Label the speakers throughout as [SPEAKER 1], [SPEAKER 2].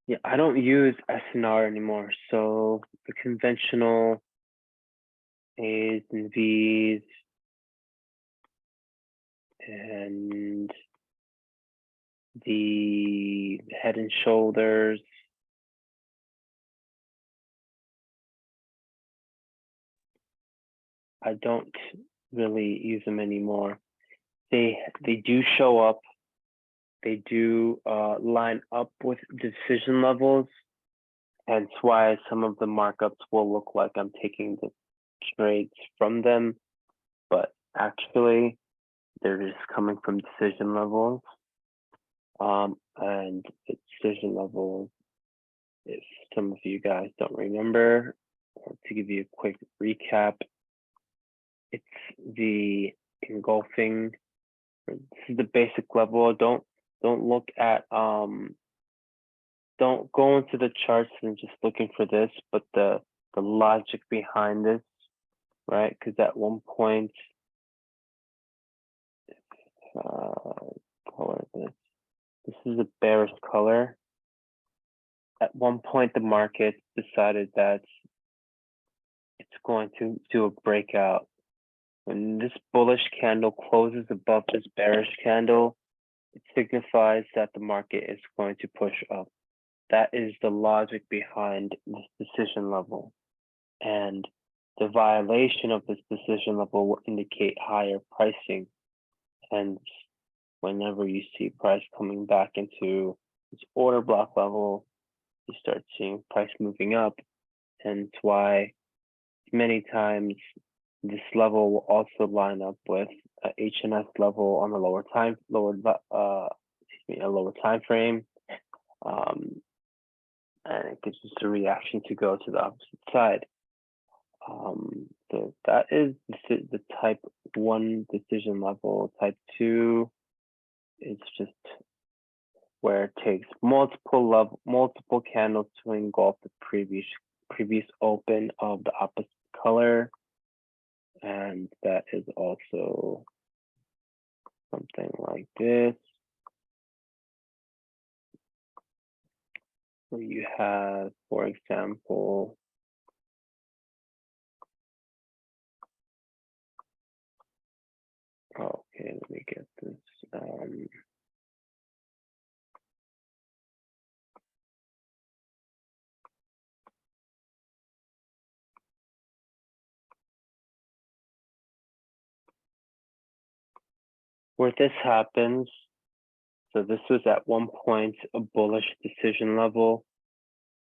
[SPEAKER 1] Yeah, I don't use SNR anymore. So the conventional A's and V's and the Head and Shoulders. I don't really use them anymore. They do show up. They do line up with decision levels. Hence why some of the markups will look like I'm taking the trades from them, but actually they're just coming from decision levels. And the decision levels, if some of you guys don't remember, or to give you a quick recap, it's the engulfing. This is the basic level. Don't look at don't go into the charts and just looking for this, but the logic behind this, right? Because at one point, color this. This is a bearish color. At one point, the market decided that it's going to do a breakout. When this bullish candle closes above this bearish candle, it signifies that the market is going to push up. That is the logic behind this decision level. And the violation of this decision level will indicate higher pricing. Hence, whenever you see price coming back into this order block level, you start seeing price moving up. Hence why many times this level will also line up with a HNS level on the a lower time frame. And it gives us a reaction to go to the opposite side. So that is the type 1 decision level. Type 2 is just where it takes multiple candles to engulf the previous open of the opposite color. And that is also something like this. So you have, for example, okay, let me get this. Where this happens, so this was at one point a bullish decision level,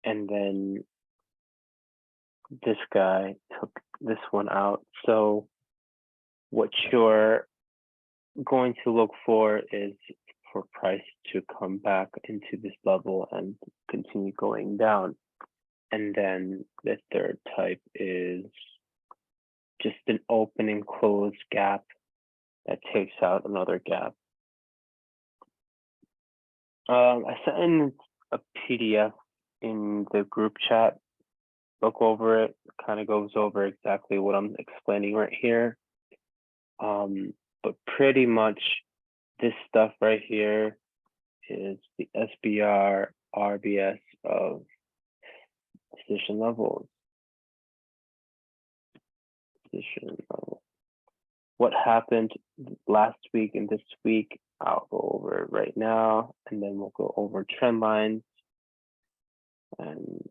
[SPEAKER 1] and then this guy took this one out. So what you're going to look for is for price to come back into this level and continue going down. And then the third type is just an open and closed gap that takes out another gap. I sent in a PDF in the group chat. Look over it. Kind of goes over exactly what I'm explaining right here. But pretty much this stuff right here is the SBR RBS of position levels. Position level. What happened last week and this week, I'll go over it right now, and then we'll go over trend lines, and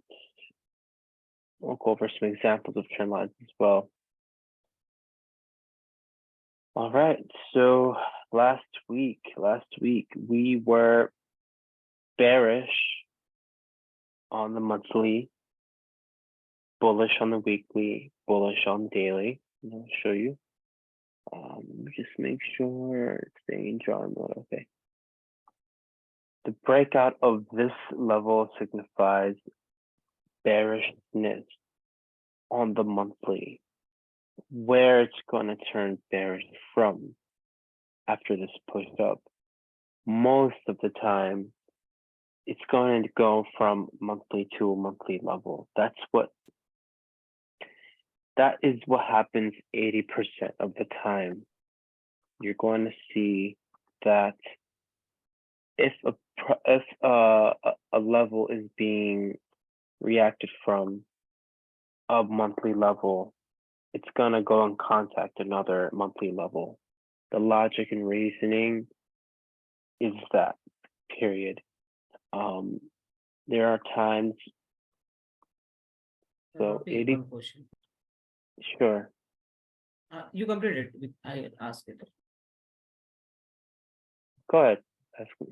[SPEAKER 1] we'll go over some examples of trend lines as well. All right, so last week we were bearish on the monthly, bullish on the weekly, bullish on daily. I'll show you. Just make sure it's staying in drawing mode. Okay. The breakout of this level signifies bearishness on the monthly, where it's going to turn bearish from after this push up. Most of the time, it's going to go from monthly to a monthly level. That is what happens 80% of the time. You're going to see that if a level is being reacted from a monthly level, it's gonna go and contact another monthly level. The logic and reasoning is that, period. There are times, so
[SPEAKER 2] Ravi, one question.
[SPEAKER 1] sure,
[SPEAKER 2] You completed it. I asked it.
[SPEAKER 1] go ahead, ask me.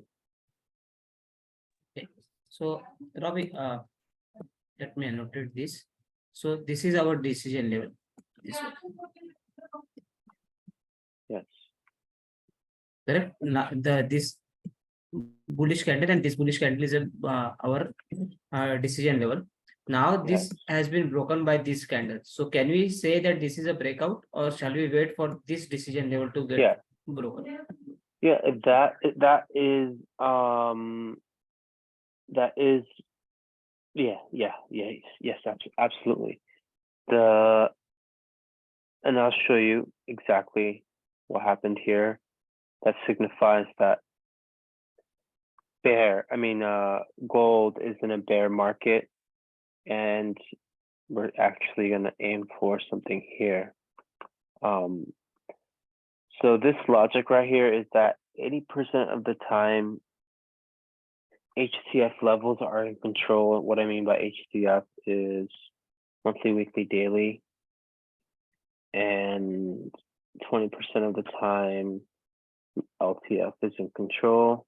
[SPEAKER 2] Okay. So, Ravi, let me annotate this. So, this is our decision level. This one.
[SPEAKER 1] Yes,
[SPEAKER 2] Correct. Now, this bullish candle and this bullish candle is our decision level. Now this
[SPEAKER 1] yes.
[SPEAKER 2] has been broken by this candle. So can we say that this is a breakout, or shall we wait for this decision level to get
[SPEAKER 1] Yeah,
[SPEAKER 2] broken?
[SPEAKER 1] yeah, that is yes, absolutely. And I'll show you exactly what happened here. That signifies that gold is in a bear market, and we're actually going to aim for something here. So this logic right here is that 80% of the time, HCF levels are in control. What I mean by HCF is monthly, weekly, daily, and 20% of the time, LTF is in control.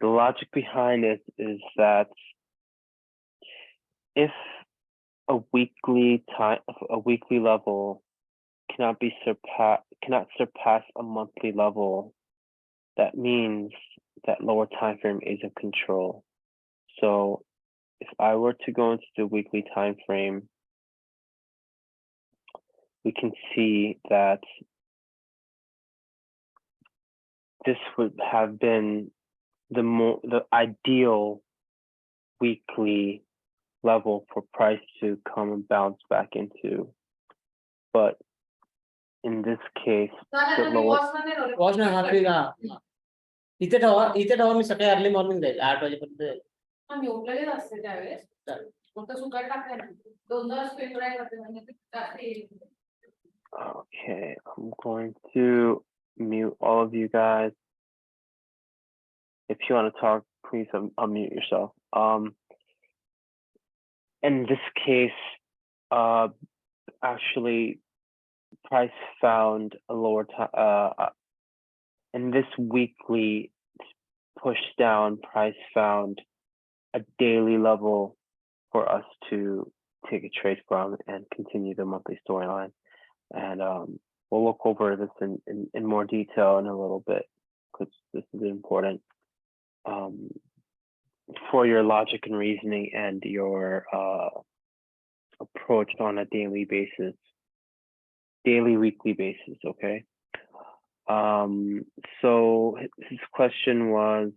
[SPEAKER 1] The logic behind it is that if a weekly level cannot surpass a monthly level, that means that lower time frame is in control. So if I were to go into the weekly time frame, we can see that this would have been the ideal weekly level for price to come and bounce back into. But in this case, the lower
[SPEAKER 2] Was ना हाँ फिर हाँ इथे ठेवा मी सकाळी early morning जाईल 8 वाजेपर्यंत जाईल.
[SPEAKER 3] मी उठलेलेच असते त्यावेळेस फक्त सुकायला टाकले ना 2 दिवस पेपर आहे करते म्हणजे
[SPEAKER 1] Okay, I'm going to mute all of you guys. If you want to talk, please unmute yourself. In this case, actually, price found a lower time. In this weekly push down, price found a daily level for us to take a trade from and continue the monthly storyline. And we'll look over this in more detail in a little bit, because this is important for your logic and reasoning and your approach on a daily, weekly basis, okay? So his question was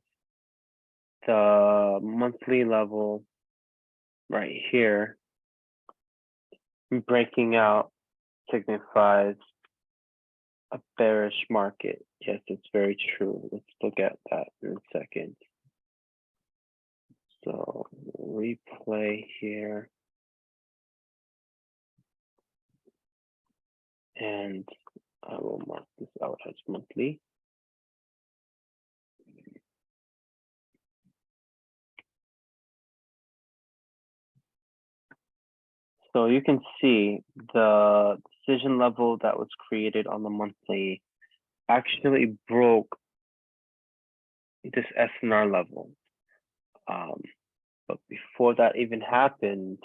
[SPEAKER 1] the monthly level right here breaking out signifies a bearish market. Yes, it's very true. Let's look at that in a second. So replay here. And I will mark this out as monthly. So you can see the decision level that was created on the monthly actually broke this SNR level. But before that even happened,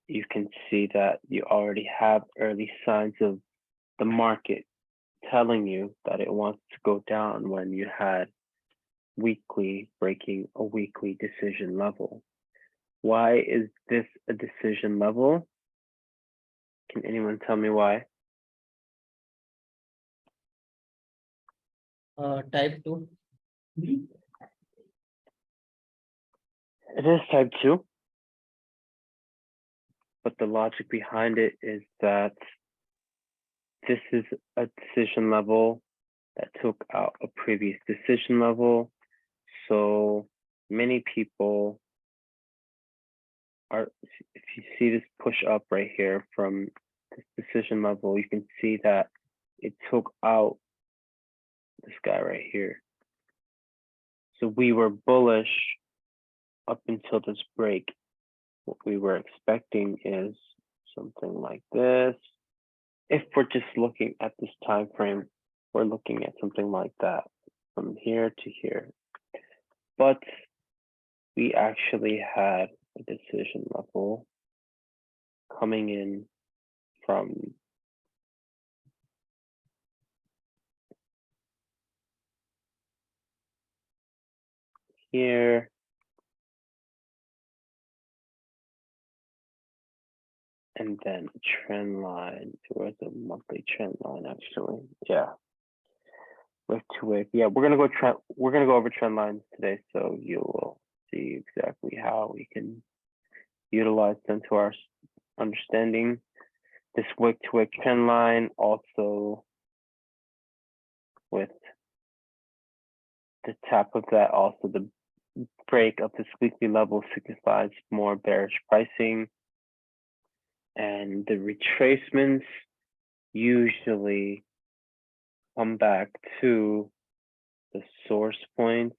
[SPEAKER 1] you can see that you already have early signs of the market telling you that it wants to go down when you had weekly breaking a weekly decision level. Why is this a decision level? Can anyone tell me why?
[SPEAKER 2] Type 2.
[SPEAKER 1] It is type 2. But the logic behind it is that this is a decision level that took out a previous decision level. So many people are, if you see this push up right here from this decision level, you can see that it took out this guy right here. So we were bullish up until this break. What we were expecting is something like this. If we're just looking at this time frame, we're looking at something like that from here to here. But we actually had a decision level coming in from here and then a trend line. Where's the monthly trend line actually? Yeah. Wick to wick. Yeah, we're gonna go over trend lines today, so you will see exactly how we can utilize them to our understanding. This wick to wick trend line also with the top of that, also the break of this weekly level signifies more bearish pricing. And the retracements usually come back to the source point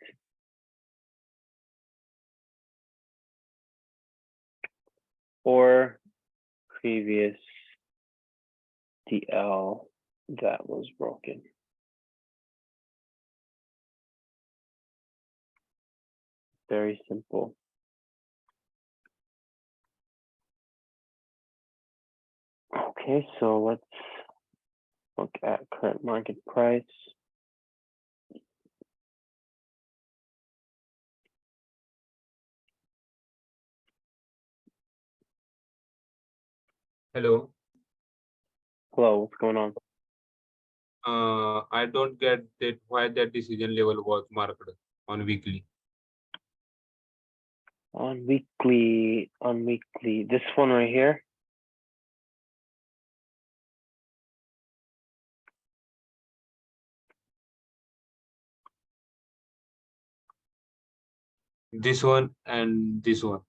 [SPEAKER 1] or previous DL that was broken. Very simple. Okay, so let's look at current market price.
[SPEAKER 4] Hello.
[SPEAKER 1] Hello, what's going on?
[SPEAKER 4] I don't get that why that decision level was marked on weekly.
[SPEAKER 1] On weekly, this one right here.
[SPEAKER 4] This one and this one.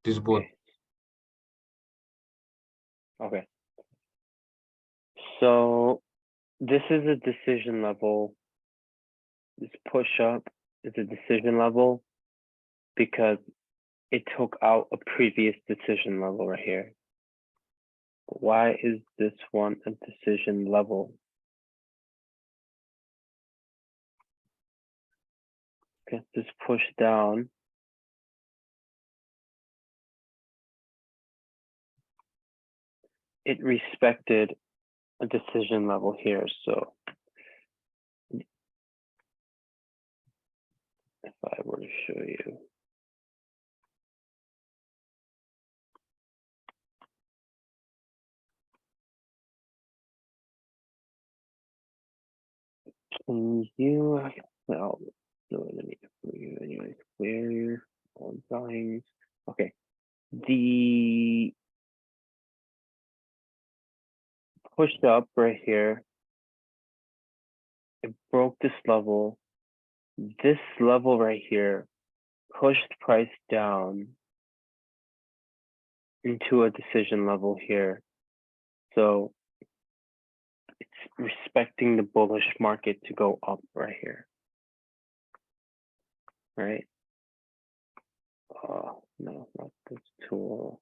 [SPEAKER 4] This both.
[SPEAKER 1] Okay. Okay. So this is a decision level. This push up is a decision level because it took out a previous decision level right here. Why is this one a decision level? Because this push down it respected a decision level here. So if I were to show you, can you, well, no, let me for you anyways, clear on volumes. Okay, the pushed up right here, it broke this level. This level right here pushed price down into a decision level here. So it's respecting the bullish market to go up right here. Right? No, not this tool.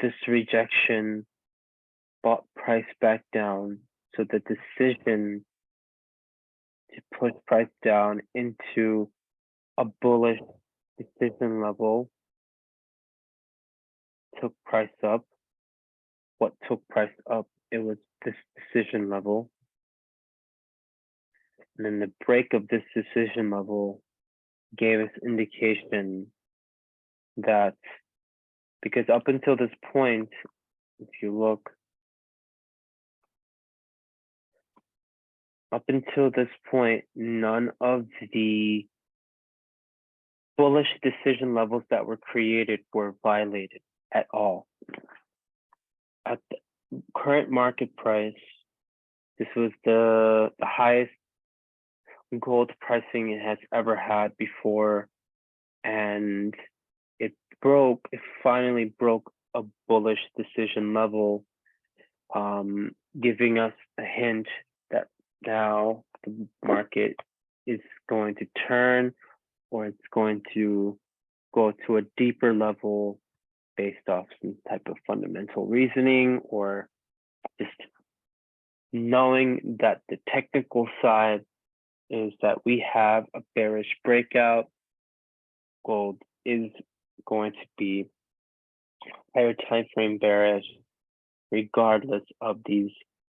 [SPEAKER 1] This rejection brought price back down. So the decision to push price down into a bullish decision level took price up. What took price up? It was this decision level. And then the break of this decision level gave us indication that because up until this point, if you look, up until this point, none of the bullish decision levels that were created were violated at all. At the current market price, this was the highest gold pricing it has ever had before, and it finally broke a bullish decision level, giving us a hint that now the market is going to turn, or it's going to go to a deeper level based off some type of fundamental reasoning, or just knowing that the technical side is that we have a bearish breakout. Gold is going to be higher time frame bearish, regardless of these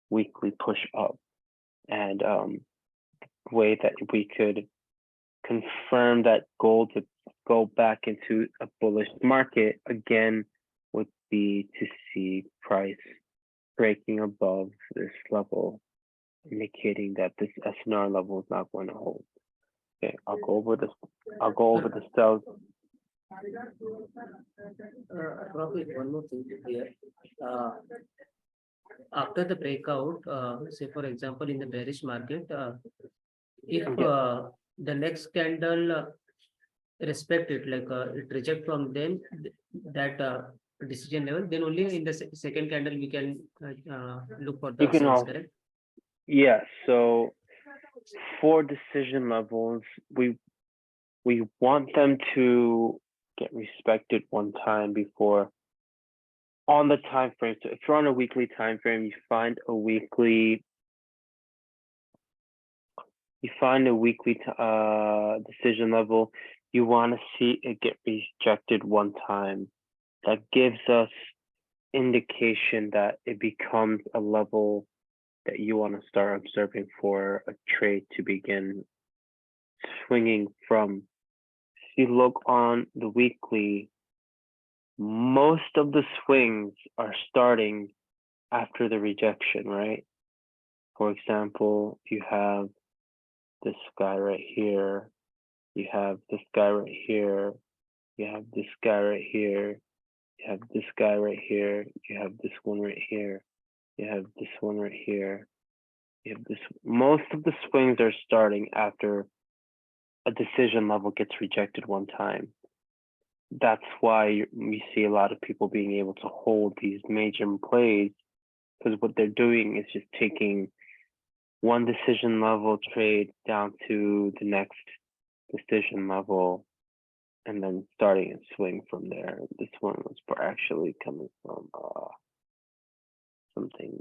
[SPEAKER 1] weekly push up. And way that we could confirm that gold would go back into a bullish market again would be to see price breaking above this level, indicating that this SNR level is not going to hold. Okay, I'll go over the cells.
[SPEAKER 2] Rohit, one more thing here. After the breakout, say for example, in the bearish market, if the next candle respect it, like it reject from them that decision level, then only in the second candle we can look for the
[SPEAKER 1] You can
[SPEAKER 2] sales,
[SPEAKER 1] all-
[SPEAKER 2] correct?
[SPEAKER 1] Yeah, so for decision levels, we want them to get respected one time before on the time frame. So if you're on a weekly time frame, you find a weekly decision level, you want to see it get rejected one time. That gives us indication that it becomes a level that you want to start observing for a trade to begin swinging from. If you look on the weekly, most of the swings are starting after the rejection, right? For example, you have this guy right here, you have this guy right here, you have this guy right here, you have this guy right here, you have this one right here, you have this one right here, you have this. Most of the swings are starting after a decision level gets rejected one time. That's why we see a lot of people being able to hold these major plays, because what they're doing is just taking one decision level trade down to the next decision level and then starting a swing from there. This one was actually coming from something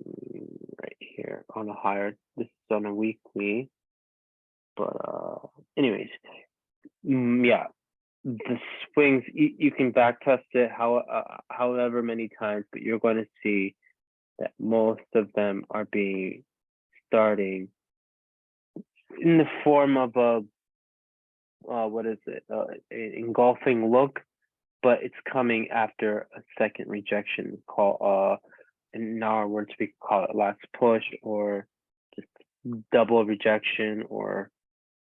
[SPEAKER 1] right here on a higher, this is on a weekly, but anyways, yeah, the swings, you can back test it however many times, but you're going to see that most of them are being starting in the form of a what is it, an engulfing look, but it's coming after a second rejection. In our words, we call it last push, or just double rejection, or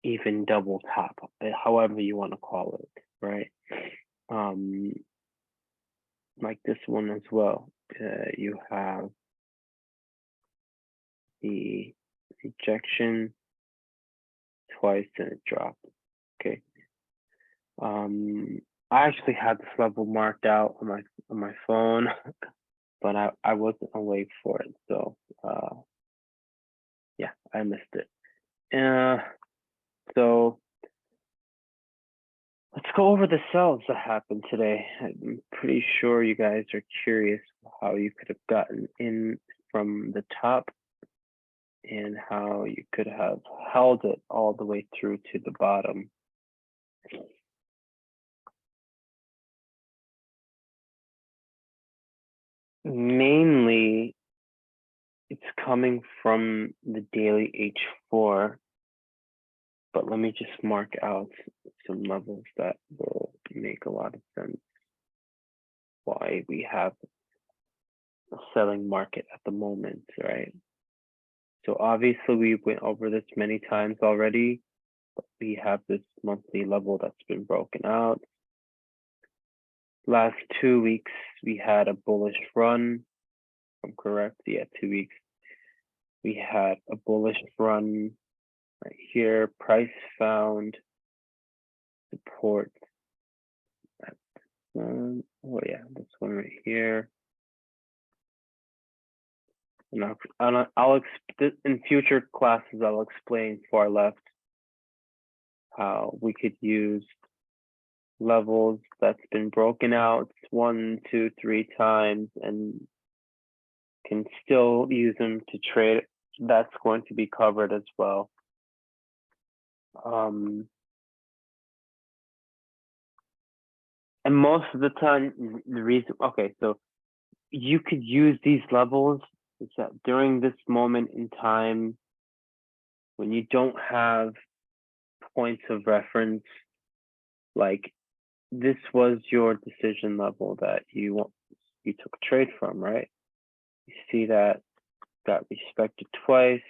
[SPEAKER 1] even double top, however you want to call it, right? Like this one as well. You have the rejection twice and it dropped. Okay. I actually had this level marked out on my phone, but I wasn't awake for it, so yeah, I missed it. So let's go over the sells that happened today. I'm pretty sure you guys are curious how you could have gotten in from the top and how you could have held it all the way through to the bottom. Mainly, it's coming from the daily H4, but let me just mark out some levels that will make a lot of sense why we have a selling market at the moment, right? So obviously we went over this many times already. We have this monthly level that's been broken out. Last 2 weeks, we had a bullish run. If I'm correct, yeah, 2 weeks. We had a bullish run right here. Price found support at this one. Oh yeah, this one right here. And in future classes, I'll explain far left how we could use levels that's been broken out 1, 2, 3 times and can still use them to trade. That's going to be covered as well. And most of the time, the reason, okay, so you could use these levels is that during this moment in time, when you don't have points of reference, like this was your decision level that you took a trade from, right? You see that got respected twice.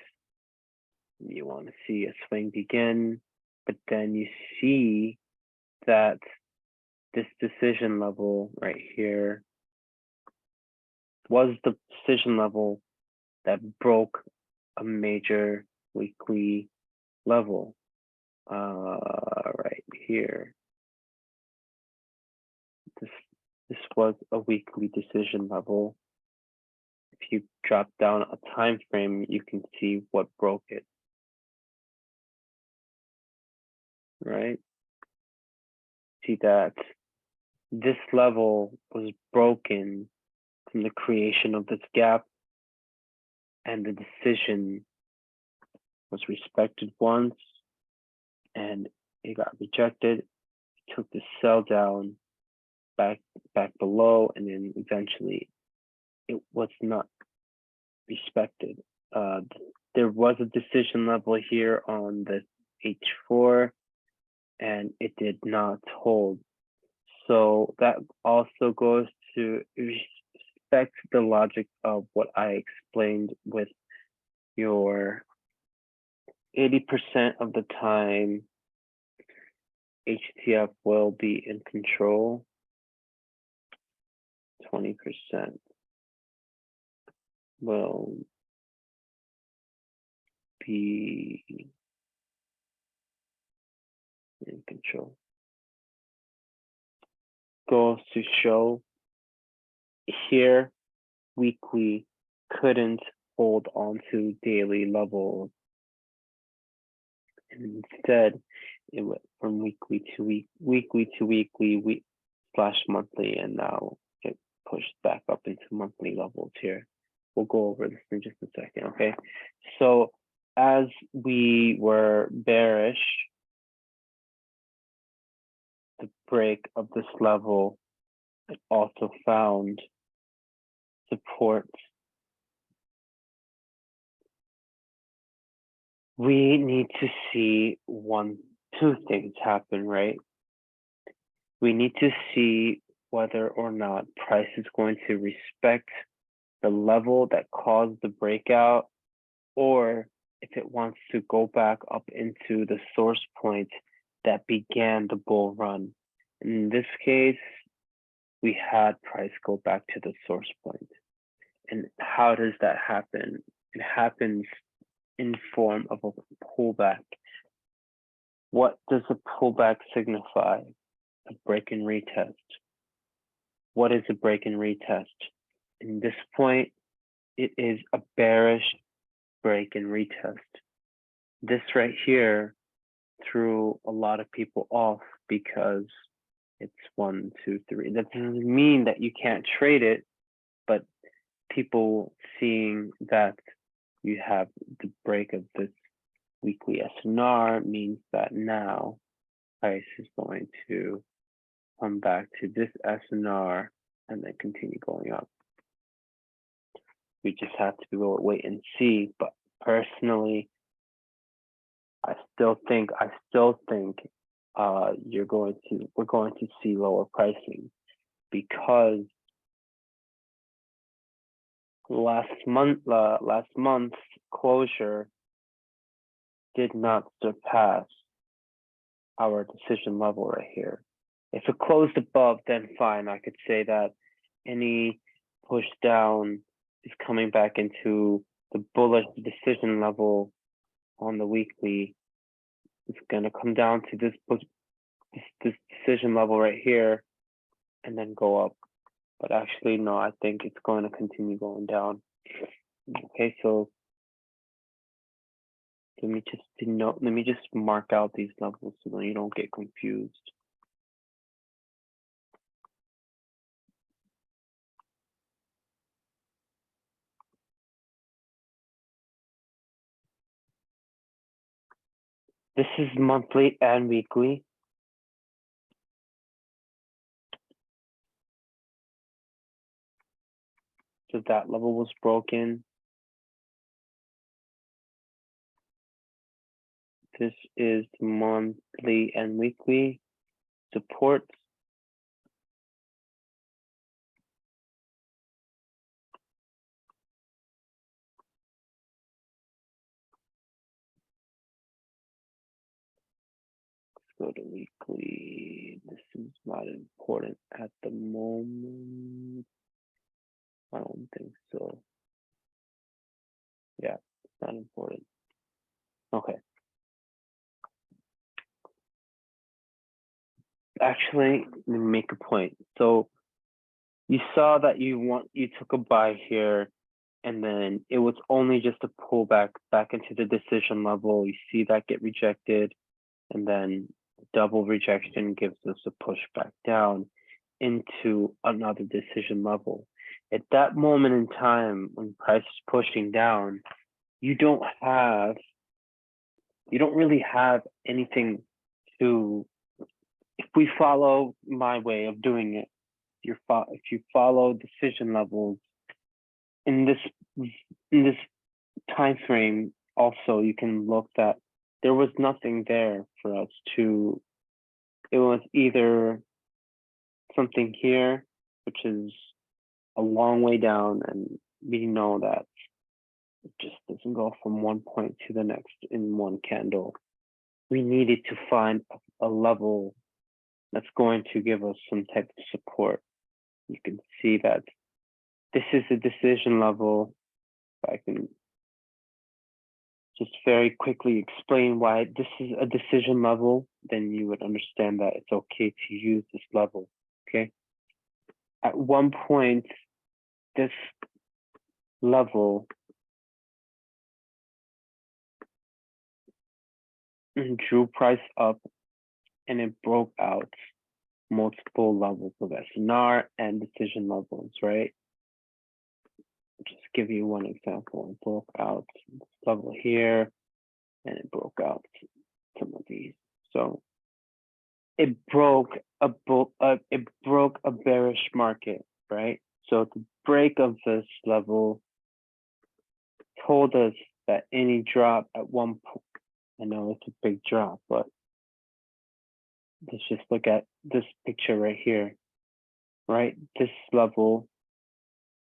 [SPEAKER 1] You want to see a swing begin, but then you see that this decision level right here was the decision level that broke a major weekly level right here. This was a weekly decision level. If you drop down a time frame, you can see what broke it. Right? See that this level was broken from the creation of this gap, and the decision was respected once and it got rejected. It took the sell down back below, and then eventually it was not respected. There was a decision level here on the H4 and it did not hold. So that also goes to respect the logic of what I explained with your 80% of the time HTF will be in control, 20% will be in control. Goes to show here, weekly couldn't hold on to daily levels. And instead, it went from weekly to weekly slash monthly, and now it pushed back up into monthly levels here. We'll go over this in just a second, okay? So as we were bearish, the break of this level, it also found support. We need to see two things happen, right? We need to see whether or not price is going to respect the level that caused the breakout, or if it wants to go back up into the source point that began the bull run. In this case, we had price go back to the source point. And how does that happen? It happens in form of a pullback. What does a pullback signify? A break and retest. What is a break and retest? In this point, it is a bearish break and retest. This right here threw a lot of people off because it's 1, 2, 3. That doesn't mean that you can't trade it, but people seeing that you have the break of this weekly SNR means that now price is going to come back to this SNR and then continue going up. We just have to wait and see. But personally, I still think we're going to see lower pricing, because last month's closure did not surpass our decision level right here. If it closed above, then fine. I could say that any push down is coming back into the bullish decision level on the weekly. It's going to come down to this decision level right here and then go up. But actually, no, I think it's going to continue going down. Okay, so let me just denote, let me just mark out these levels so that you don't get confused. This is monthly and weekly. So that level was broken. This is monthly and weekly support. Let's go to weekly. This is not important at the moment. I don't think so. Yeah, it's not important. Okay. Actually, let me make a point. So you saw that you took a buy here, and then it was only just a pullback back into the decision level. You see that get rejected, and then double rejection gives us a push back down into another decision level. At that moment in time, when price is pushing down, you don't really have anything to, if we follow my way of doing it, if you follow decision levels in this time frame, also you can look that there was nothing there for us to, it was either something here, which is a long way down, and we know that it just doesn't go from one point to the next in one candle. We needed to find a level that's going to give us some type of support. You can see that this is a decision level. If I can just very quickly explain why this is a decision level, then you would understand that it's okay to use this level, okay? At one point, this level drew price up and it broke out multiple levels of SNR and decision levels, right? Just give you one example. It broke out this level here and it broke out some of these. So it broke a bearish market, right? So the break of this level told us that any drop at one point, I know it's a big drop, but let's just look at this picture right here, right? This level,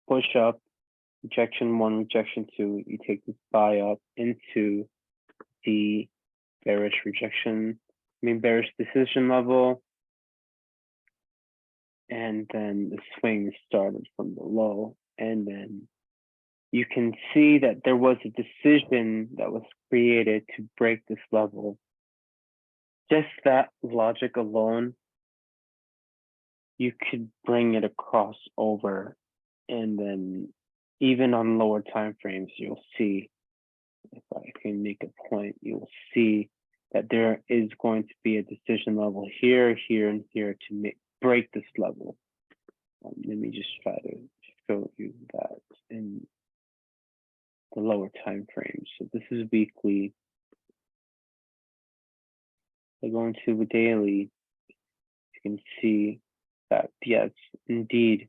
[SPEAKER 1] push up, rejection 1, rejection 2, you take this buy up into the bearish decision level, and then the swing started from the low, and then you can see that there was a decision that was created to break this level. Just that logic alone, you could bring it across over, and then even on lower time frames, you'll see, if I can make a point, you'll see that there is going to be a decision level here, here, and here to break this level. Let me just try to show you that in the lower time frames. So this is weekly. I go into the daily, you can see that yes, indeed,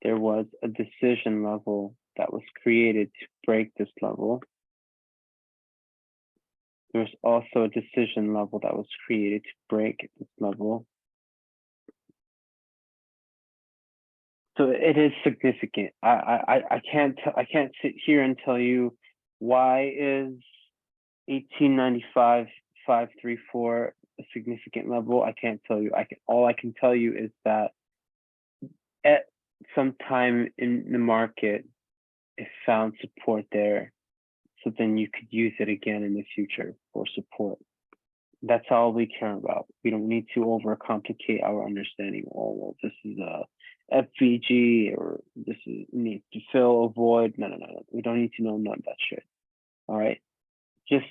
[SPEAKER 1] there was a decision level that was created to break this level. There's also a decision level that was created to break this level. So it is significant. I can't sit here and tell you why is 1895 534 a significant level. I can't tell you. All I can tell you is that at some time in the market, it found support there. So then you could use it again in the future for support. That's all we care about. We don't need to overcomplicate our understanding. Oh, well, this is a FVG or this is needs to fill a void. No. We don't need to know none of that shit. All right. Just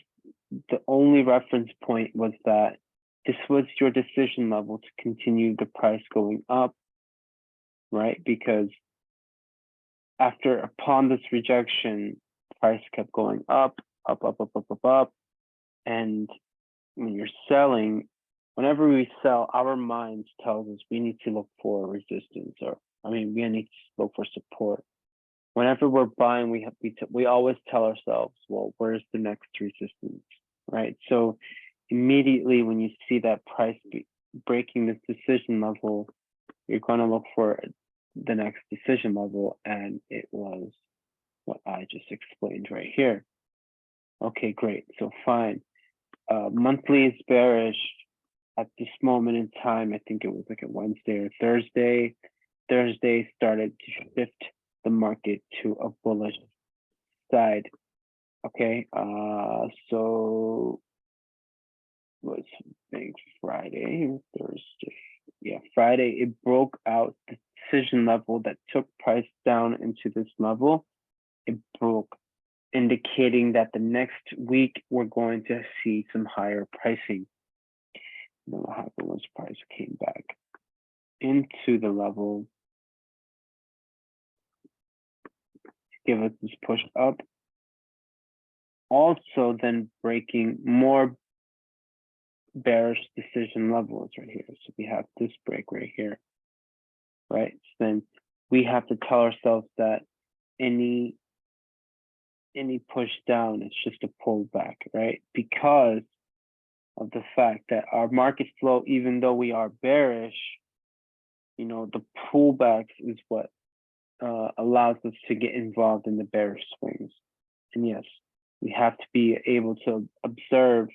[SPEAKER 1] the only reference point was that this was your decision level to continue the price going up, right? Because upon this rejection, price kept going up. And when you're selling, whenever we sell, our minds tells us we need to look for resistance, we need to look for support. Whenever we're buying, we always tell ourselves, well, where's the next resistance, right? So immediately when you see that price breaking this decision level, you're going to look for the next decision level, and it was what I just explained right here. Okay, great. So fine. Monthly is bearish at this moment in time. I think it was like a Wednesday or Thursday. Thursday started to shift the market to a bullish side. Okay, so was big Friday or Thursday? Yeah, Friday it broke out the decision level that took price down into this level. It broke, indicating that the next week we're going to see some higher pricing. Then what happened was price came back into the level to give us this push up. Also then breaking more bearish decision levels right here. So we have this break right here, right? So then we have to tell ourselves that any push down is just a pullback, right? Because of the fact that our market flow, even though we are bearish, the pullbacks is what allows us to get involved in the bearish swings. And yes, we have to be able to observe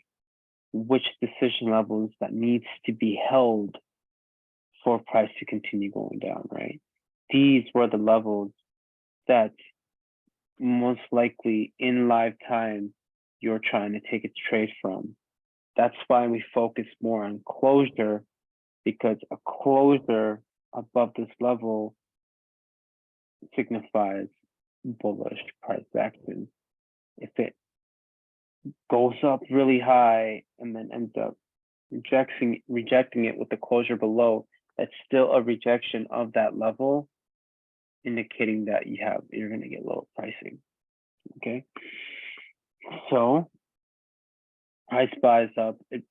[SPEAKER 1] which decision levels that needs to be held for price to continue going down, right? These were the levels that most likely in live time you're trying to take a trade from. That's why we focus more on closure, because a closure above this level signifies bullish price action. If it goes up really high and then ends up rejecting it with the closure below, that's still a rejection of that level, indicating that you're going to get lower pricing. Okay, so price buys up. It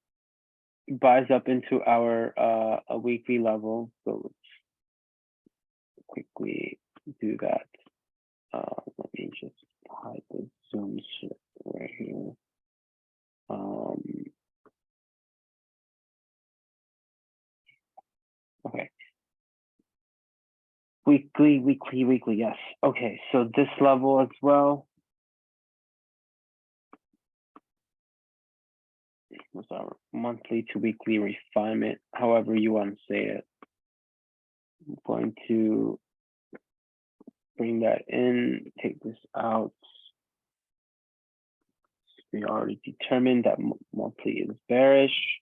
[SPEAKER 1] buys up into our a weekly level. So let's quickly do that. Let me just hide the zoom shit right here. Okay. Weekly, yes. Okay, so this level as well was our monthly to weekly refinement, however you want to say it. I'm going to bring that in, take this out. We already determined that monthly is bearish.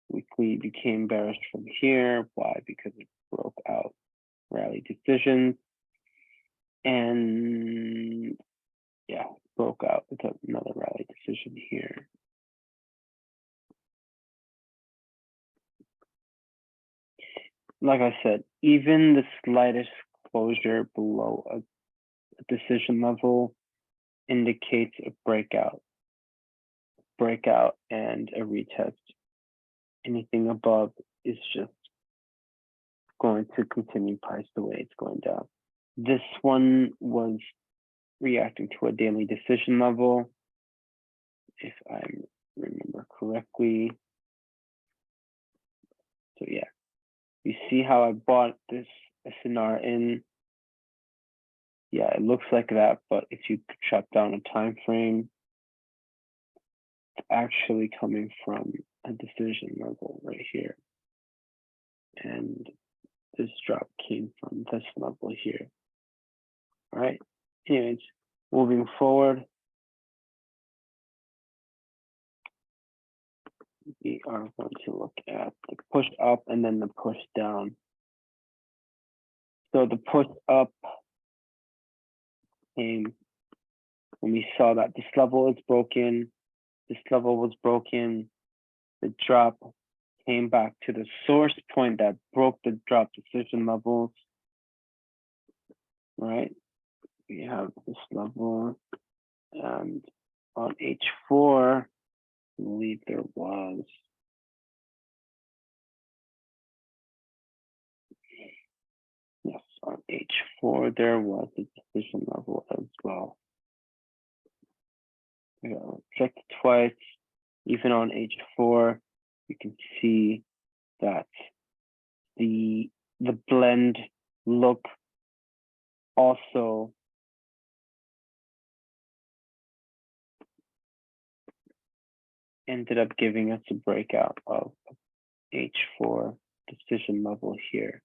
[SPEAKER 1] Weekly became bearish from here. Why? Because it broke out rally decisions. And yeah, broke out with another rally decision here. Like I said, even the slightest closure below a decision level indicates a breakout and a retest. Anything above is just going to continue price the way it's going down. This one was reacting to a daily decision level, if I remember correctly. So yeah, you see how I bought this SNR in. Yeah, it looks like that, but if you chop down a time frame, it's actually coming from a decision level right here. And this drop came from this level here. All right. Anyways, moving forward, we are going to look at the push up and then the push down. So the push up came when we saw that this level is broken, this level was broken, the drop came back to the source point that broke the drop decision levels, right? We have this level, and on H4, I believe there was, yes, on H4, there was a decision level as well. I got checked twice, even on H4, you can see that the blend look also ended up giving us a breakout of H4 decision level here.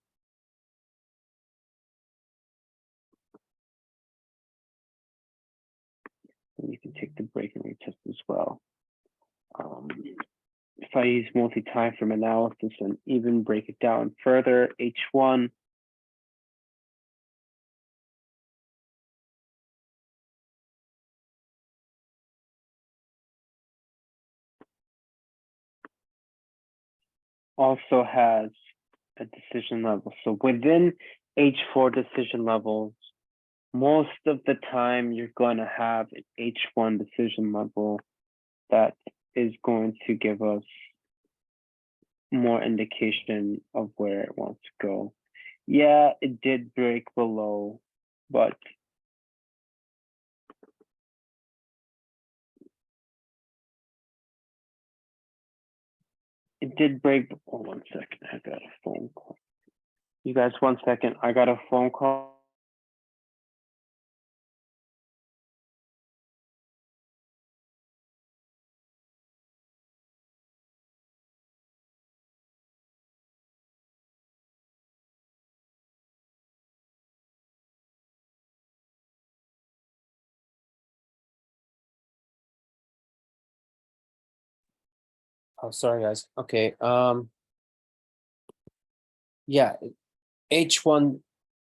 [SPEAKER 1] And you can take the break and retest as well. If I use multi-time frame analysis and even break it down further, H1 also has a decision level. So within H4 decision levels, most of the time you're going to have an H1 decision level that is going to give us more indication of where it wants to go. Yeah, it did break below, but it did break. Oh, 1 second, I got a phone call. You guys, 1 second, I got a phone call.
[SPEAKER 5] Oh, sorry, guys. Okay. Yeah, H1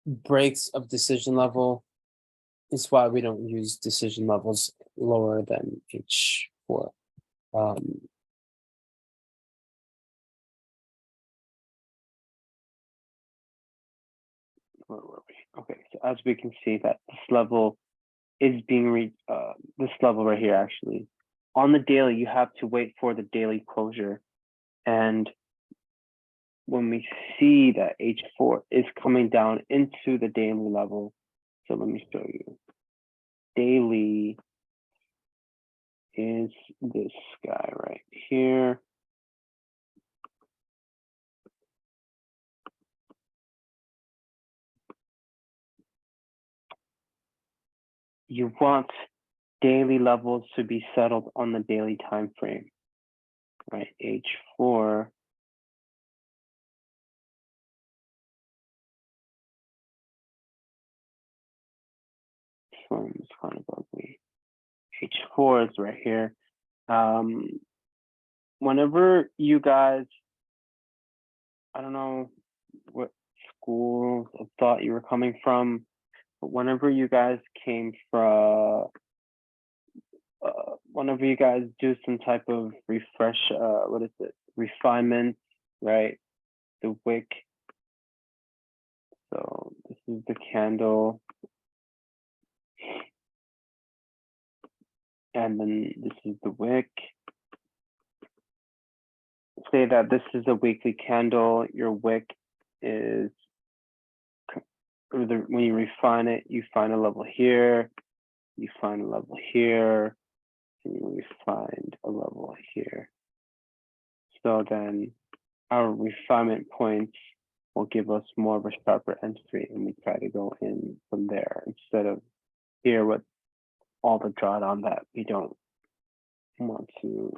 [SPEAKER 5] breaks of decision level is why we don't use decision levels lower than H4.
[SPEAKER 1] Where were we? Okay, so as we can see that this level is being reached, this level right here actually. On the daily, you have to wait for the daily closure. And when we see that H4 is coming down into the daily level, so let me show you. Daily is this guy right here. You want daily levels to be settled on the daily time frame, right? H4 this one is kind of ugly. H4 is right here. Whenever you guys, I don't know what schools of thought you were coming from, but whenever you guys came from, whenever you guys do some type of refresh, what is it? Refinement, right? The wick. So this is the candle. And then this is the wick. Say that this is a weekly candle, your wick is, when you refine it, you find a level here, you find a level here, and you find a level here. So then our refinement points will give us more of a sharper entry, and we try to go in from there instead of here with all the drawdown that we don't want to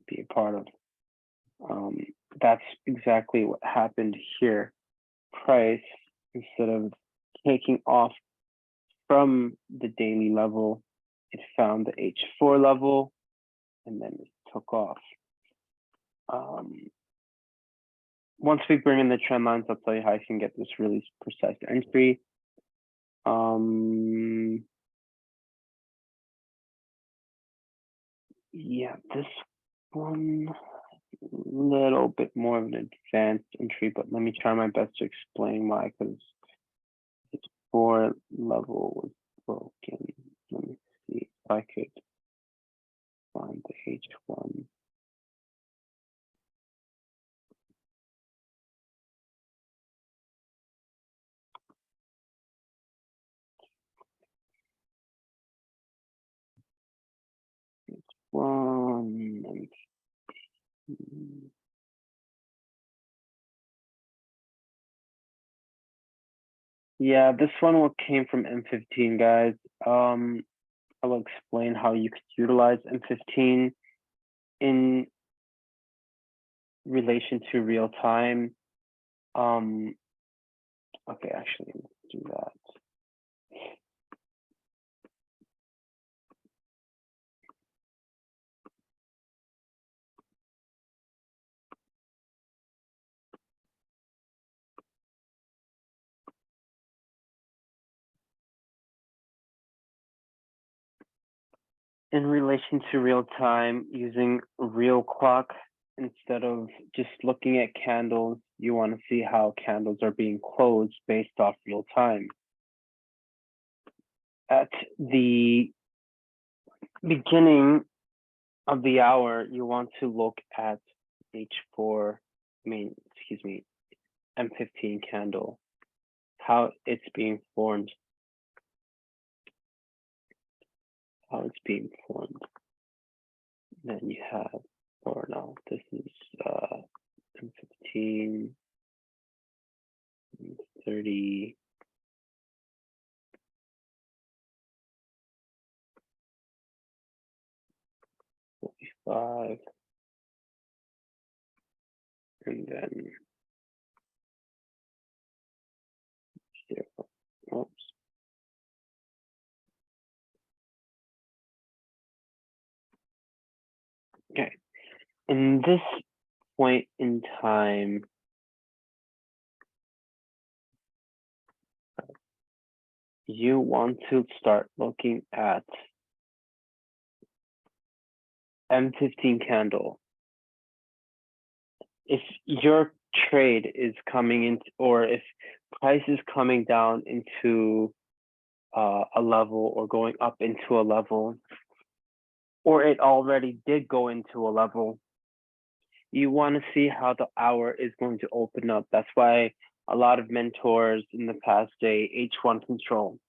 [SPEAKER 1] be a part of. That's exactly what happened here. Price, instead of taking off from the daily level, it found the H4 level and then it took off. Once we bring in the trend lines, I'll tell you how you can get this really precise entry. Yeah, this one, little bit more of an advanced entry, but let me try my best to explain why, because its 4 level was broken. Let me see if I could find the H1. One. Yeah, this one will came from M15, guys. I will explain how you could utilize M15 in relation to real time. Okay, actually, let's do that. In relation to real time, using real clock instead of just looking at candles, you want to see how candles are being closed based off real time. At the beginning of the hour, you want to look at H4, excuse me, M15 candle, how it's being formed. Then you have, or no, this is M15, 30, five, and then 0. Oops. Okay. In this point in time, you want to start looking at M15 candle. If your trade is coming in, or if price is coming down into a level or going up into a level, or it already did go into a level, you want to see how the hour is going to open up. That's why a lot of mentors in the past say H1 control.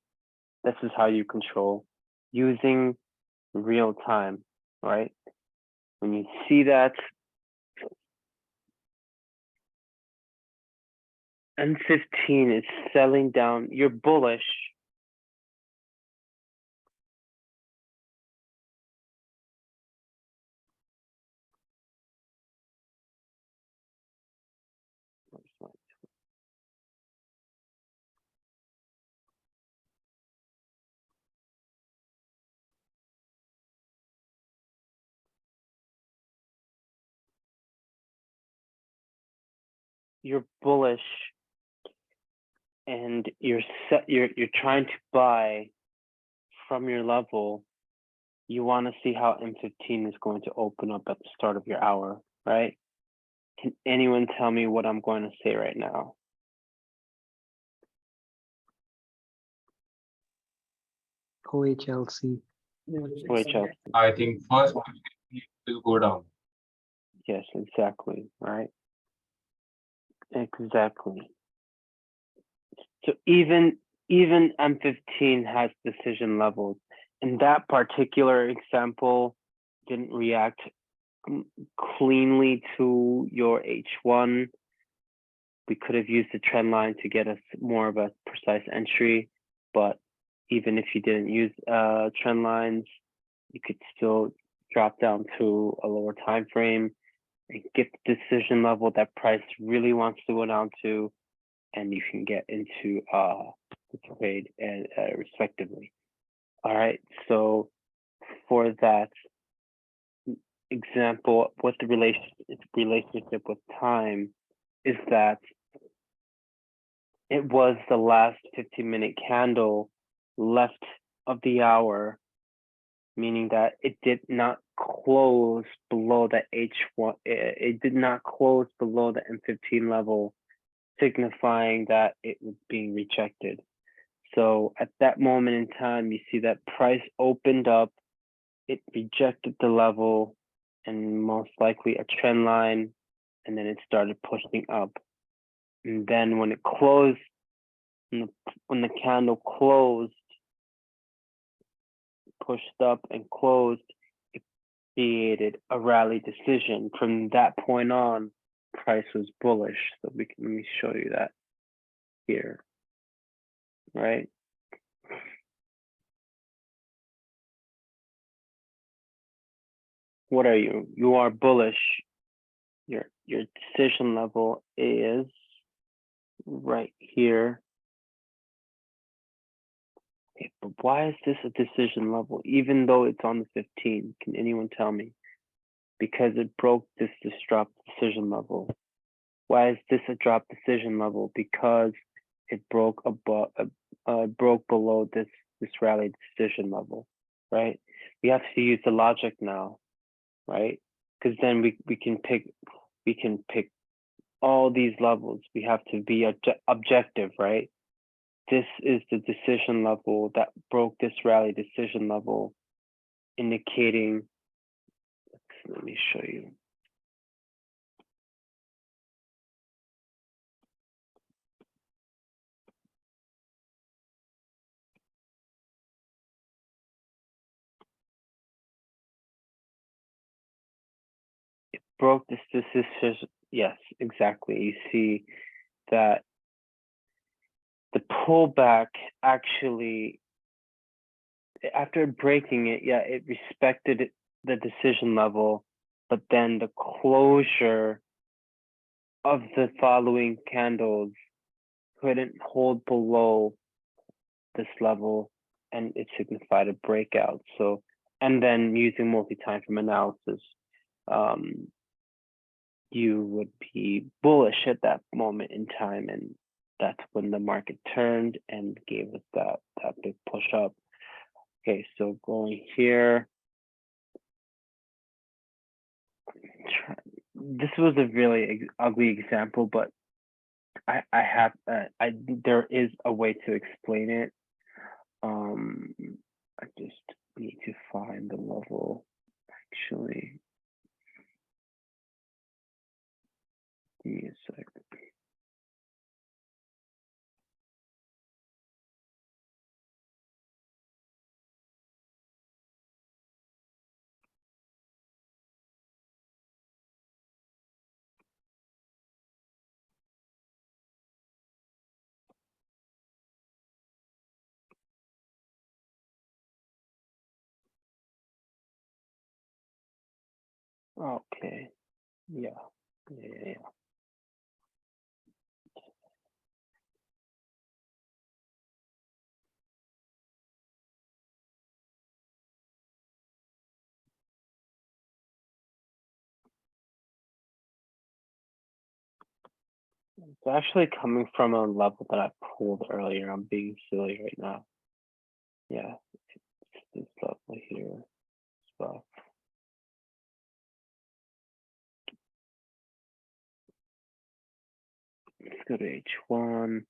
[SPEAKER 1] This is how you control using real time, right? When you see that M15 is selling down, you're bullish. You're bullish and you're trying to buy from your level. You want to see how M15 is going to open up at the start of your hour, right? Can anyone tell me what I'm going to say right now?
[SPEAKER 6] OHLC.
[SPEAKER 1] OHL.
[SPEAKER 4] I think first will go down.
[SPEAKER 1] Yes, exactly, right? Exactly. So even M15 has decision levels. In that particular example, didn't react cleanly to your H1. We could have used the trend line to get us more of a precise entry, but even if you didn't use trend lines, you could still drop down to a lower time frame and get the decision level that price really wants to go down to, and you can get into the trade and respectively. All right, so for that example, what the relationship with time is that it was the last 15-minute candle left of the hour, meaning that it did not close below the H1, it did not close below the M15 level, signifying that it was being rejected. So at that moment in time, you see that price opened up, it rejected the level, and most likely a trend line, and then it started pushing up. And then when it closed, when the candle closed, pushed up and closed, it created a rally decision. From that point on, price was bullish. So let me show you that here, right? What are you? You are bullish. Your decision level is right here. Okay, but why is this a decision level, even though it's on the 15? Can anyone tell me? Because it broke this drop decision level. Why is this a drop decision level? Because it broke above, broke below this rally decision level, right? We have to use the logic now, right? Because then we can pick all these levels. We have to be objective, right? This is the decision level that broke this rally decision level, indicating, let me show you. It broke this decision. Yes, exactly. You see that the pullback actually, after breaking it, yeah, it respected the decision level, but then the closure of the following candles couldn't hold below this level, and it signified a breakout. So, and then using multi-time frame analysis, you would be bullish at that moment in time, and that's when the market turned and gave us that big push up. Okay, so going here, this was a really ugly example, but there is a way to explain it. I just need to find the level actually. Give me a second. Okay, yeah. It's actually coming from a level that I pulled earlier. I'm being silly right now. Yeah, it's this level here as well. Let's go to H1.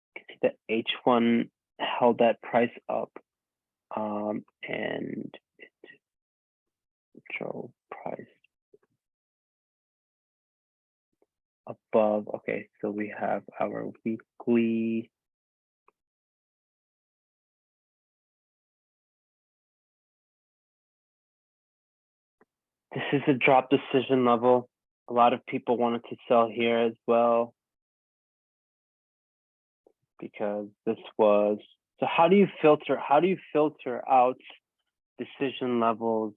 [SPEAKER 1] You can see that H1 held that price up, and it drove price above. Okay, so we have our weekly. This is a drop decision level. A lot of people wanted to sell here as well, because this was, so how do you filter out decision levels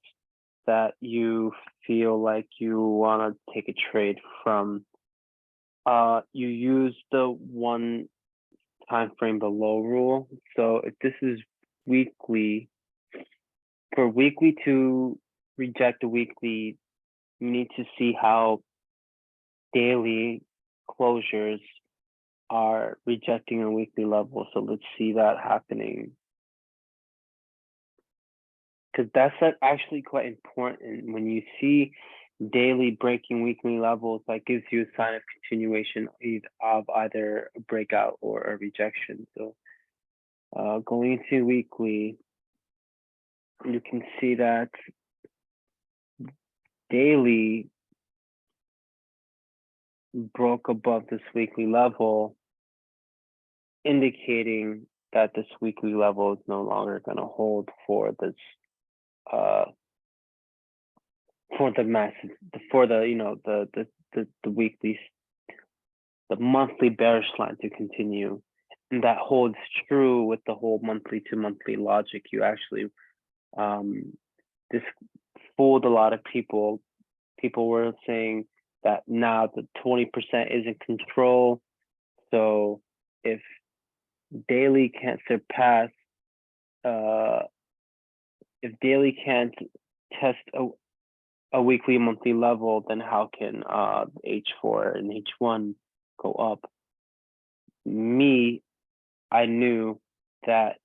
[SPEAKER 1] that you feel like you want to take a trade from, you use the one time frame below rule. So if this is weekly, for weekly to reject a weekly, you need to see how daily closures are rejecting a weekly level. So let's see that happening. Because that's actually quite important. When you see daily breaking weekly levels, that gives you a sign of continuation of either a breakout or a rejection. So going into weekly, you can see that daily broke above this weekly level, indicating that this weekly level is no longer going to hold for this for the massive, for the, you know, the weekly, the monthly bearish line to continue. And that holds true with the whole monthly to monthly logic. You actually this fooled a lot of people. People were saying that now the 20% is in control. So if daily can't surpass, if daily can't test a weekly monthly level, then how can H4 and H1 go up? I knew that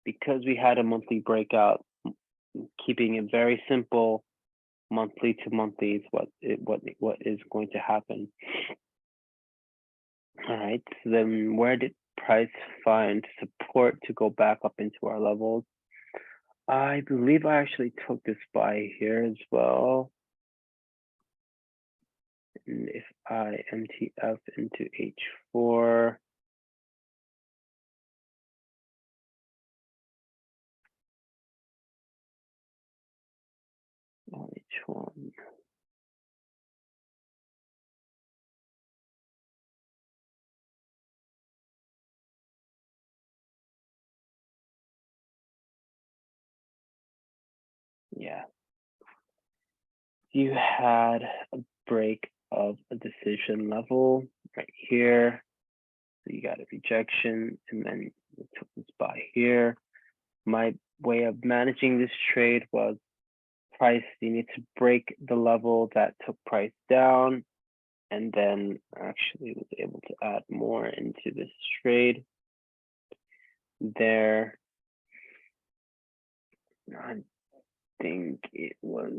[SPEAKER 1] because we had a monthly breakout, keeping it very simple, monthly to monthly is what is going to happen. All right, so then where did price find support to go back up into our levels? I believe I actually took this buy here as well. And if I MTF into H4, H1. Yeah. You had a break of a decision level right here. So you got a rejection, and then we took this buy here. My way of managing this trade was price, you need to break the level that took price down, and then actually was able to add more into this trade there. I think it was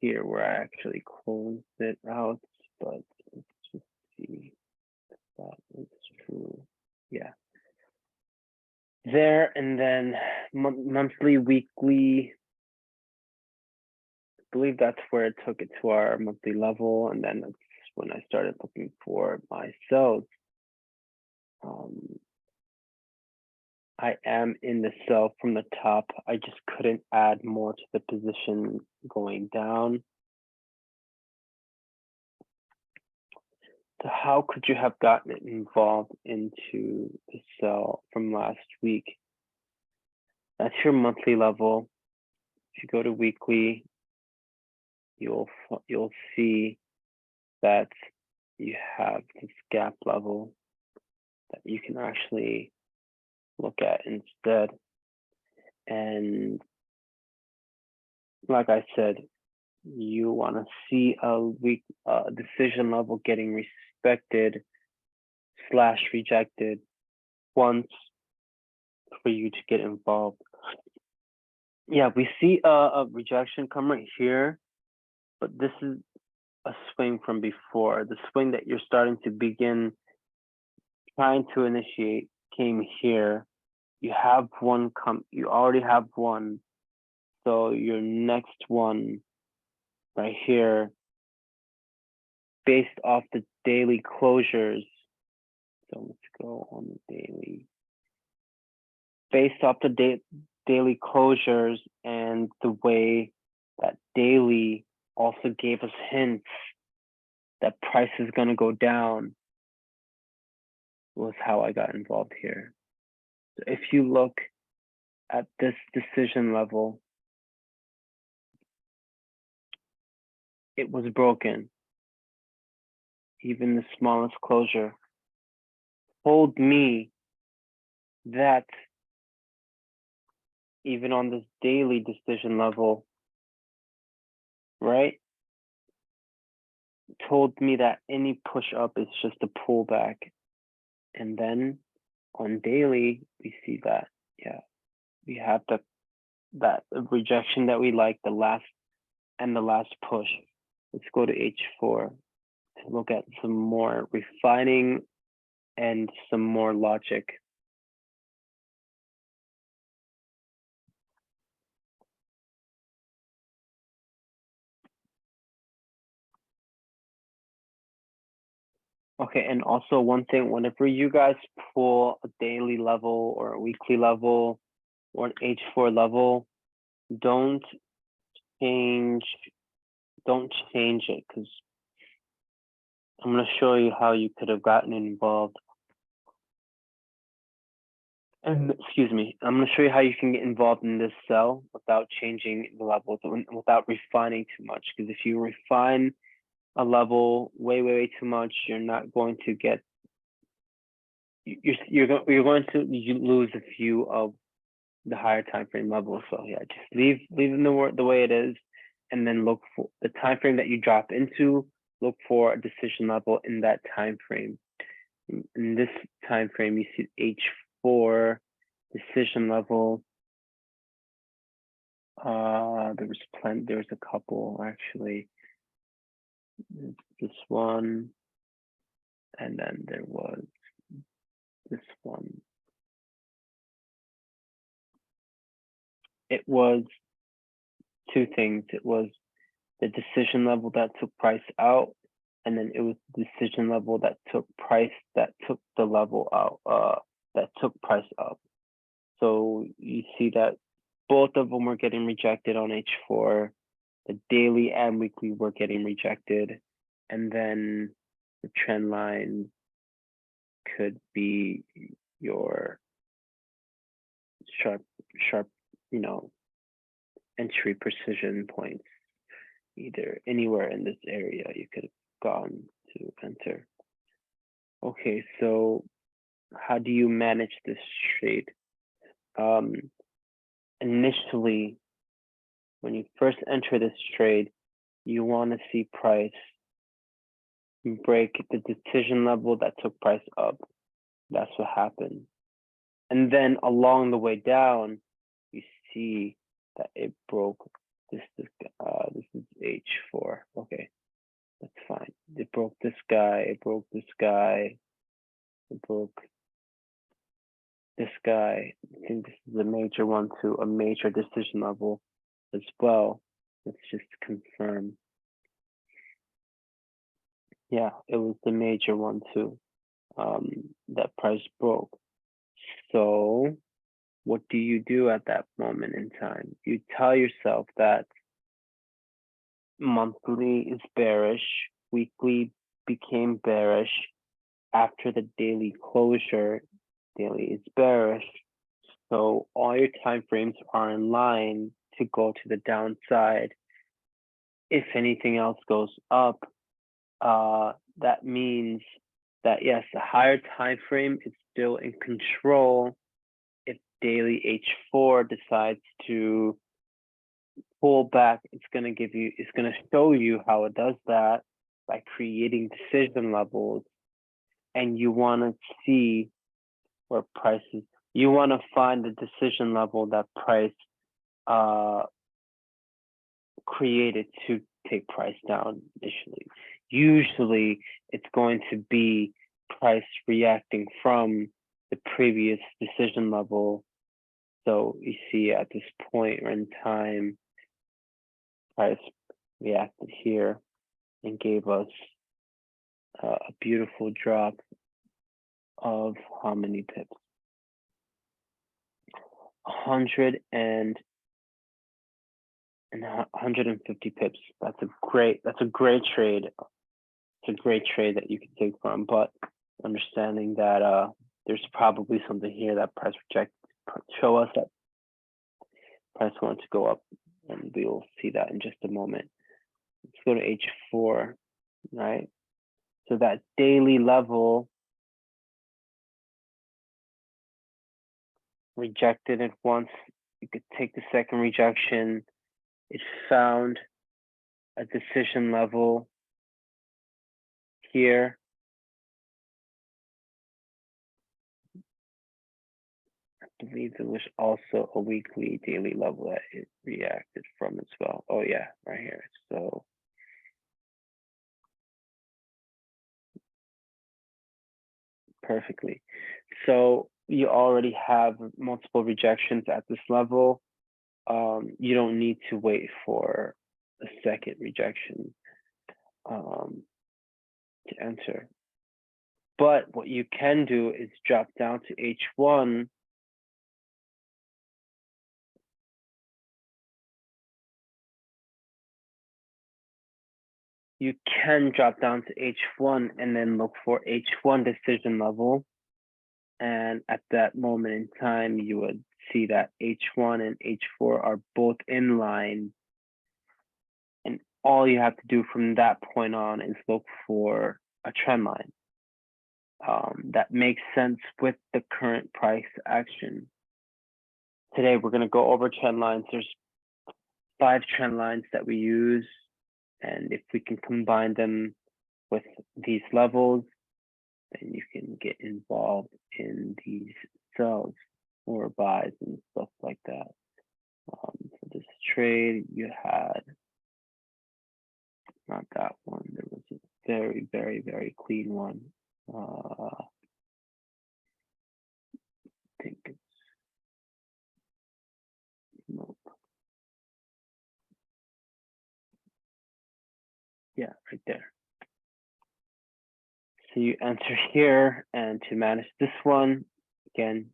[SPEAKER 1] here where I actually closed it out, but let's just see if that is true. Yeah. There, and then monthly, weekly, I believe that's where it took it to our monthly level, and then that's when I started looking for my sells. I am in the sell from the top. I just couldn't add more to the position going down. So how could you have gotten involved into the sell from last week? That's your monthly level. If you go to weekly, you'll see that you have this gap level that you can actually look at instead. And like I said, you want to see a weak decision level getting respected / rejected once for you to get involved. Yeah, we see a rejection come right here, but this is a swing from before. The swing that you're starting to begin trying to initiate came here. You have one you already have one. So your next one right here, based off the daily closures. So let's go on the daily. Based off the daily closures and the way that daily also gave us hints that price is going to go down, was how I got involved here. So if you look at this decision level, it was broken. Even the smallest closure told me that even on this daily decision level, right? Told me that any push up is just a pullback. And then on daily, we see that, yeah, we have that rejection that we like, the last push. Let's go to H4 to look at some more refining and some more logic. Okay, and also one thing, whenever you guys pull a daily level or a weekly level or an H4 level, don't change it, because I'm going to show you how you could have gotten involved. And excuse me, I'm going to show you how you can get involved in this cell without changing the levels, without refining too much. Because if you refine a level way too much, you're not going to get, you're going to lose a few of the higher time frame levels. So yeah, just leave them the way it is, and then look for the time frame that you drop into. Look for a decision level in that time frame. In this time frame, you see H4 decision level. There was a couple actually. This one, and then there was this one. It was two things. It was the decision level that took price out, and then it was the decision level that took the level out, that took price up. So you see that both of them were getting rejected on H4. The daily and weekly were getting rejected, and then the trend line could be your sharp, entry precision points. Either anywhere in this area you could have gone to enter. Okay, so how do you manage this trade? Initially, when you first enter this trade, you want to see price break the decision level that took price up. That's what happened. And then along the way down, you see that it broke this is H4. Okay, that's fine. It broke this guy, it broke this guy, it broke this guy. I think this is a major one too, a major decision level as well. Let's just confirm. Yeah, it was the major one too. That price broke. So what do you do at that moment in time? You tell yourself that monthly is bearish, weekly became bearish, after the daily closure, daily is bearish. So all your time frames are in line to go to the downside. If anything else goes up, that means that yes, the higher time frame is still in control. If daily H4 decides to pull back, it's going to show you how it does that by creating decision levels. And you want to see where prices, you want to find the decision level that price created to take price down initially. Usually it's going to be price reacting from the previous decision level. So you see at this point in time, price reacted here and gave us a beautiful drop of how many pips? 150 pips. That's a great trade. It's a great trade that you can take from, but understanding that there's probably something here that price show us that price wants to go up, and we will see that in just a moment. let's go to H4, right? So that daily level rejected it once. You could take the second rejection. It found a decision level here. I believe there was also a weekly daily level that it reacted from as well. Oh yeah, right here. So perfectly. So you already have multiple rejections at this level. You don't need to wait for a second rejection to enter. But what you can do is drop down to H1. You can drop down to H1 and then look for H1 decision level. And at that moment in time, you would see that H1 and H4 are both in line. And all you have to do from that point on is look for a trend line that makes sense with the current price action. Today, we're going to go over trend lines. There's 5 trend lines that we use. And if we can combine them with these levels, then you can get involved in these sells or buys and stuff like that. For this trade, you had not that one. There was a very, very, very clean one. I think it's nope. Yeah, right there. So you enter here, and to manage this one, again,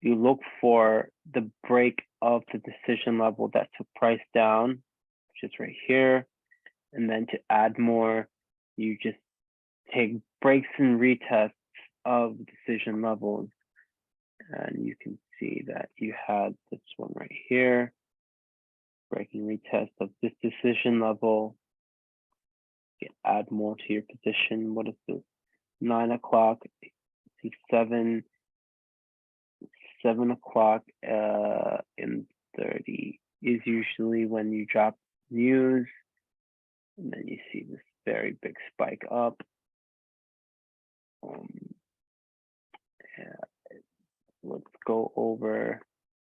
[SPEAKER 1] you look for the break of the decision level that took price down, which is right here. And then to add more, you just take breaks and retests of decision levels. And you can see that you had this one right here, breaking retest of this decision level. You can add more to your position. What is this? 9 o'clock, see 7 o'clock in 30 is usually when you drop news. And then you see this very big spike up. Yeah, let's go over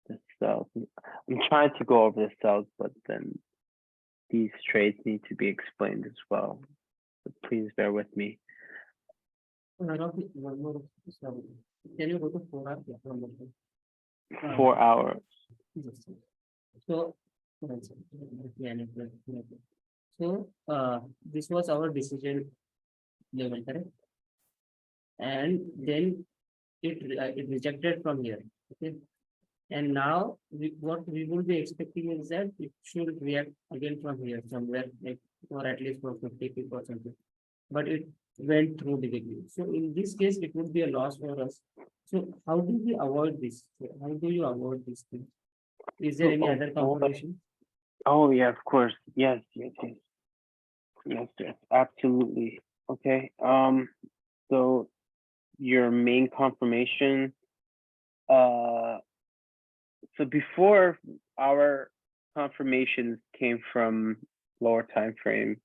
[SPEAKER 1] the cells. I'm trying to go over the cells, but then these trades need to be explained as well. So please bear with me.
[SPEAKER 2] One more, sorry. Can you go to 4 hours? Yeah, one more thing.
[SPEAKER 1] 4 hours.
[SPEAKER 2] Yes. So, this was our decision level, correct? And then it rejected from here, okay? And now what we will be expecting is that it should react again from here somewhere, like, or at least for 50 or something. But it went through directly. So in this case, it would be a loss for us. So how do we avoid this? How do you avoid this thing? Is there any other confirmation?
[SPEAKER 1] Oh yeah, of course. Yes, yes, yes. Yes, yes, absolutely. Okay. So your main confirmation, so before our confirmations came from lower time frame,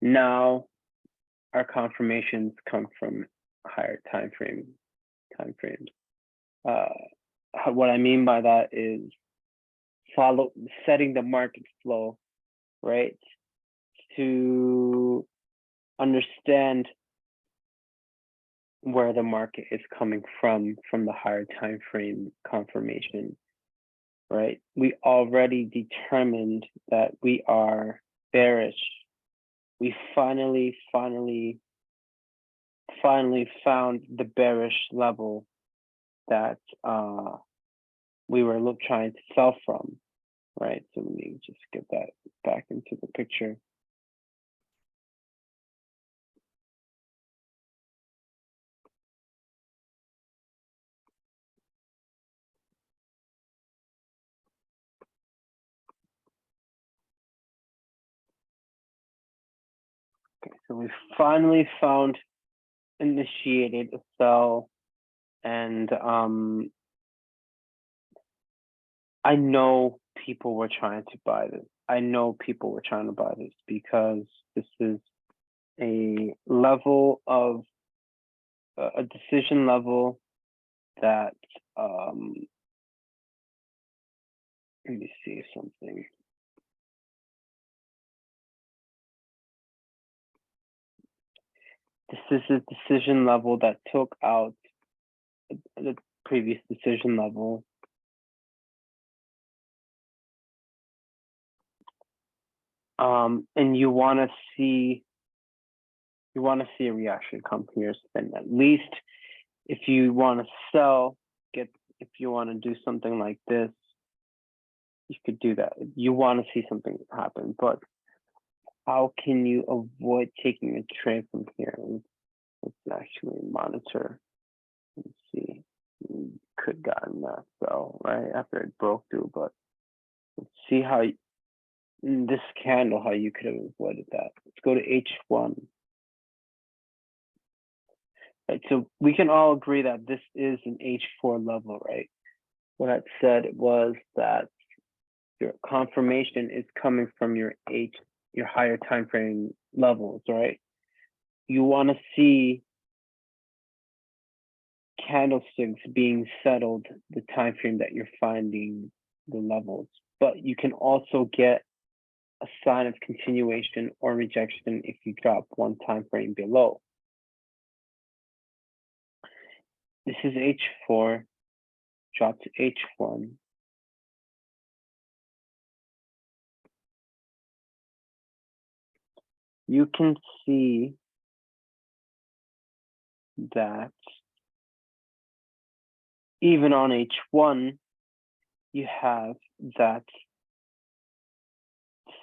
[SPEAKER 1] now our confirmations come from higher time frames. What I mean by that is setting the market flow, right? To understand where the market is coming from the higher time frame confirmation, right? We already determined that we are bearish. We finally found the bearish level that we were trying to sell from, right? So let me just get that back into the picture. Okay, so we finally found initiated a sell, and I know people were trying to buy this. I know people were trying to buy this because this is a level of a decision level that let me see something. This is a decision level that took out the previous decision level. And you want to see a reaction come here. Then at least if you want to sell, if you want to do something like this, you could do that. You want to see something happen, but how can you avoid taking a trade from here? Let's actually monitor and see. You could gotten that sell right after it broke through, but let's see how in this candle how you could have avoided that. Let's go to H1. Right, so we can all agree that this is an H4 level, right? What I said was that your confirmation is coming from your higher time frame levels, right? You want to see candlesticks being settled the time frame that you're finding the levels, but you can also get a sign of continuation or rejection if you drop one time frame below. This is H4, drop to H1. You can see that even on H1, you have that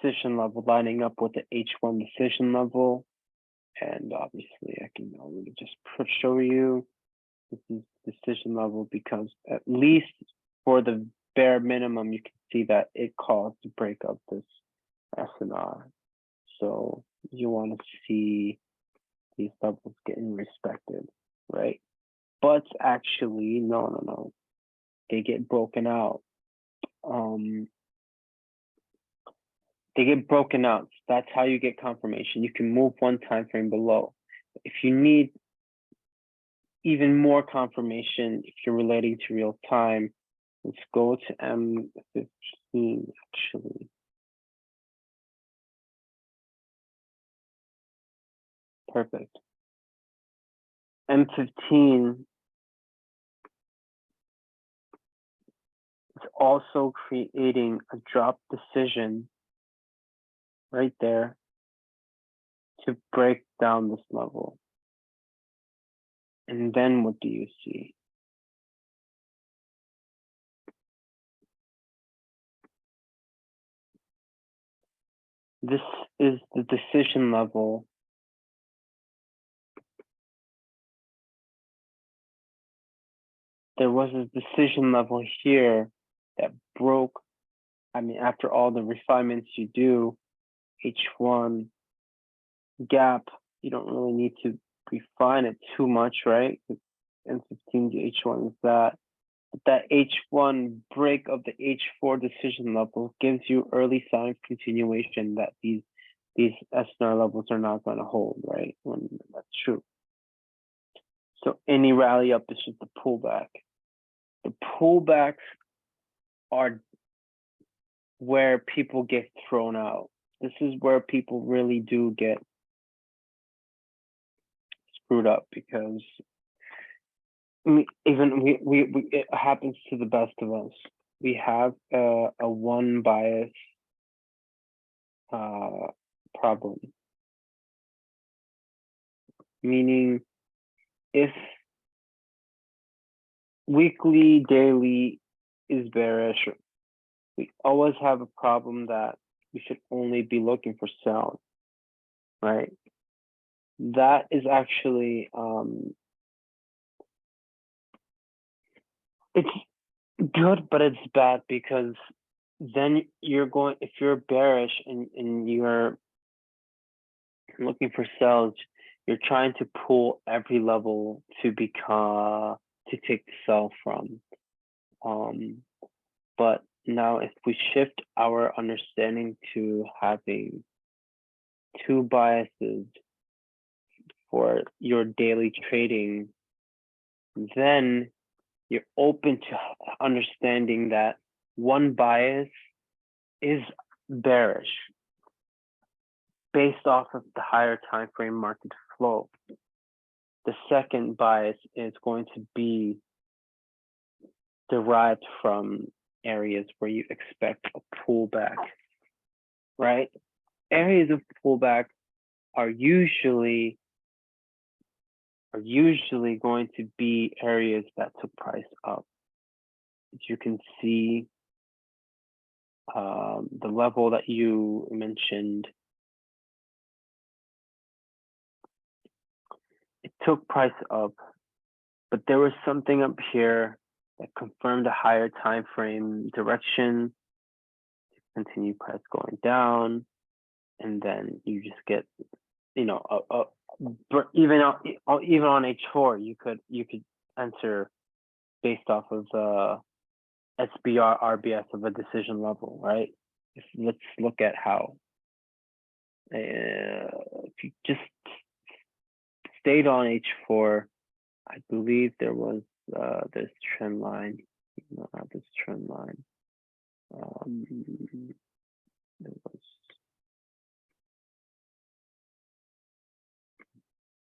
[SPEAKER 1] decision level lining up with the H1 decision level. And obviously I can already just show you this is decision level because at least for the bare minimum, you can see that it caused to break up this SNR. So you want to see these levels getting respected, right? But actually, no. They get broken out. They get broken out. That's how you get confirmation. You can move one time frame below. If you need even more confirmation, if you're relating to real time, let's go to M15 actually. Perfect. M15 is also creating a drop decision right there to break down this level. And then what do you see? This is the decision level. There was a decision level here that broke. I mean, after all the refinements you do, H1 gap, you don't really need to refine it too much, right? M15 to H1 is that. But that H1 break of the H4 decision level gives you early sign of continuation that these SNR levels are not going to hold, right? When that's true. So any rally up is just a pullback. The pullbacks are where people get thrown out. This is where people really do get screwed up because I mean, even we it happens to the best of us. We have a one bias problem, meaning if weekly, daily is bearish, we always have a problem that we should only be looking for sell, right? That is actually it's good, but it's bad because then you're going, if you're bearish and you're looking for sells, you're trying to pull every level to take the sell from. But now if we shift our understanding to having two biases for your daily trading, then you're open to understanding that one bias is bearish based off of the higher time frame market flow. The second bias is going to be derived from areas where you expect a pullback, right? Areas of pullback are usually going to be areas that took price up. As you can see, the level that you mentioned, it took price up, but there was something up here that confirmed a higher time frame direction, continue price going down, and then you just get, even on H4, you could enter based off of the SBR RBS of a decision level, right? Let's look at how. If you just stayed on H4, I believe there was this trend line, not this trend line. There was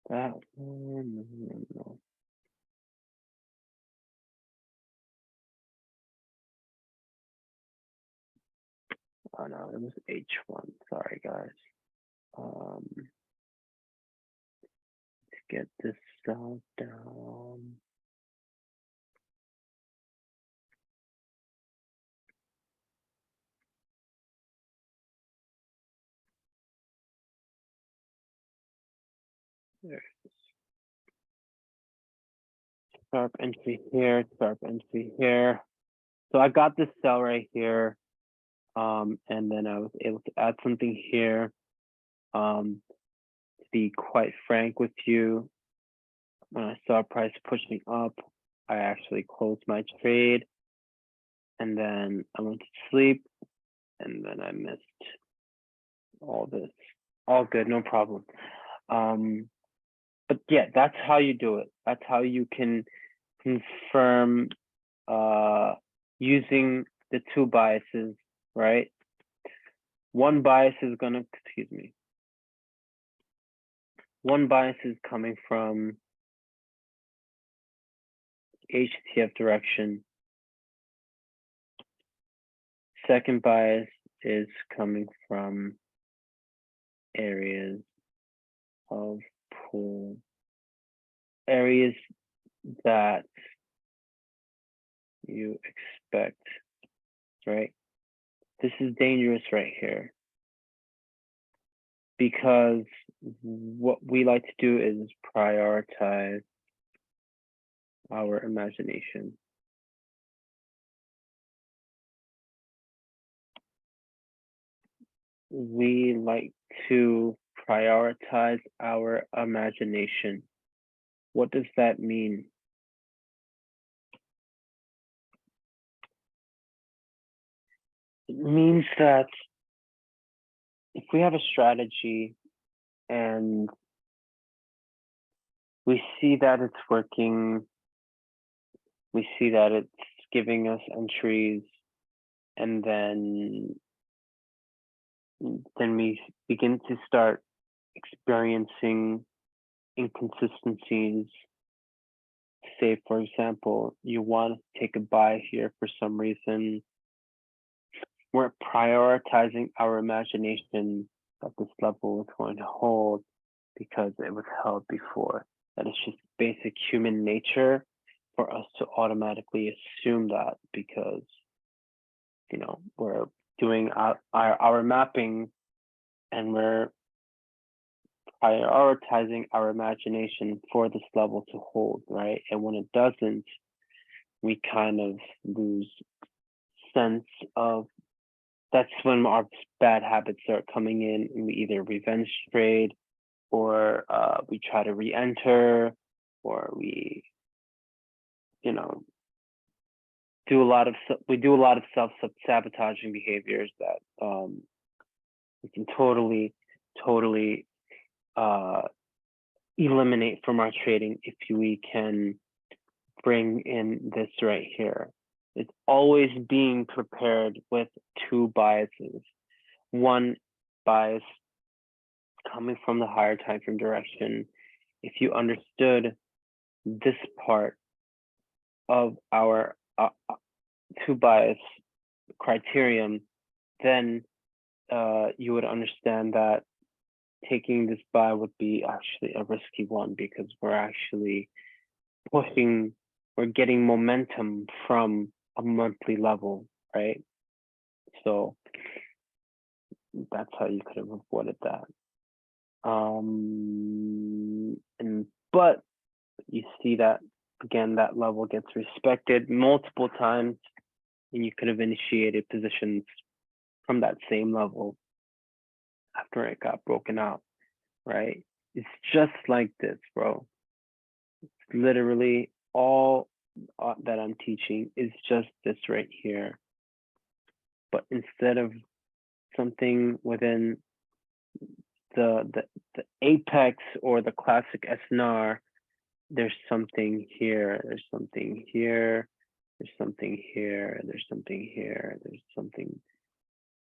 [SPEAKER 1] that one. No. Oh no, it was H1. Sorry, guys. Let's get this cell down. There. Sharp entry here, sharp entry here. So I got this cell right here. And then I was able to add something here. To be quite frank with you, when I saw price pushing up, I actually closed my trade, and then I went to sleep, and then I missed all this. All good, no problem. But yeah, that's how you do it. That's how you can confirm using the two biases, right? One bias is gonna, excuse me. One bias is coming from HTF direction. Second bias is coming from areas of pull, areas that you expect, right? This is dangerous right here, because what we like to do is prioritize our imagination. We like to prioritize our imagination. What does that mean? It means that if we have a strategy and we see that it's working, we see that it's giving us entries, and then we begin to start experiencing inconsistencies. Say, for example, you want to take a buy here for some reason. We're prioritizing our imagination that this level is going to hold because it was held before. That is just basic human nature for us to automatically assume that, because we're doing our mapping and we're prioritizing our imagination for this level to hold, right? And when it doesn't, we kind of lose sense of, that's when our bad habits start coming in, and we either revenge trade or we try to re-enter, or we, you know, do a lot of self-sabotaging behaviors that we can totally eliminate from our trading if we can bring in this right here. It's always being prepared with two biases. One bias coming from the higher time frame direction. If you understood this part of our two bias criterion, then you would understand that taking this buy would be actually a risky one, because we're actually we're getting momentum from a monthly level, right? So that's how you could have avoided that. But you see that again, that level gets respected multiple times, and you could have initiated positions from that same level after it got broken out, right? It's just like this, bro. It's literally all that I'm teaching is just this right here. But instead of something within the apex or the classic SNR, there's something here, there's something here, there's something here, there's something here, there's something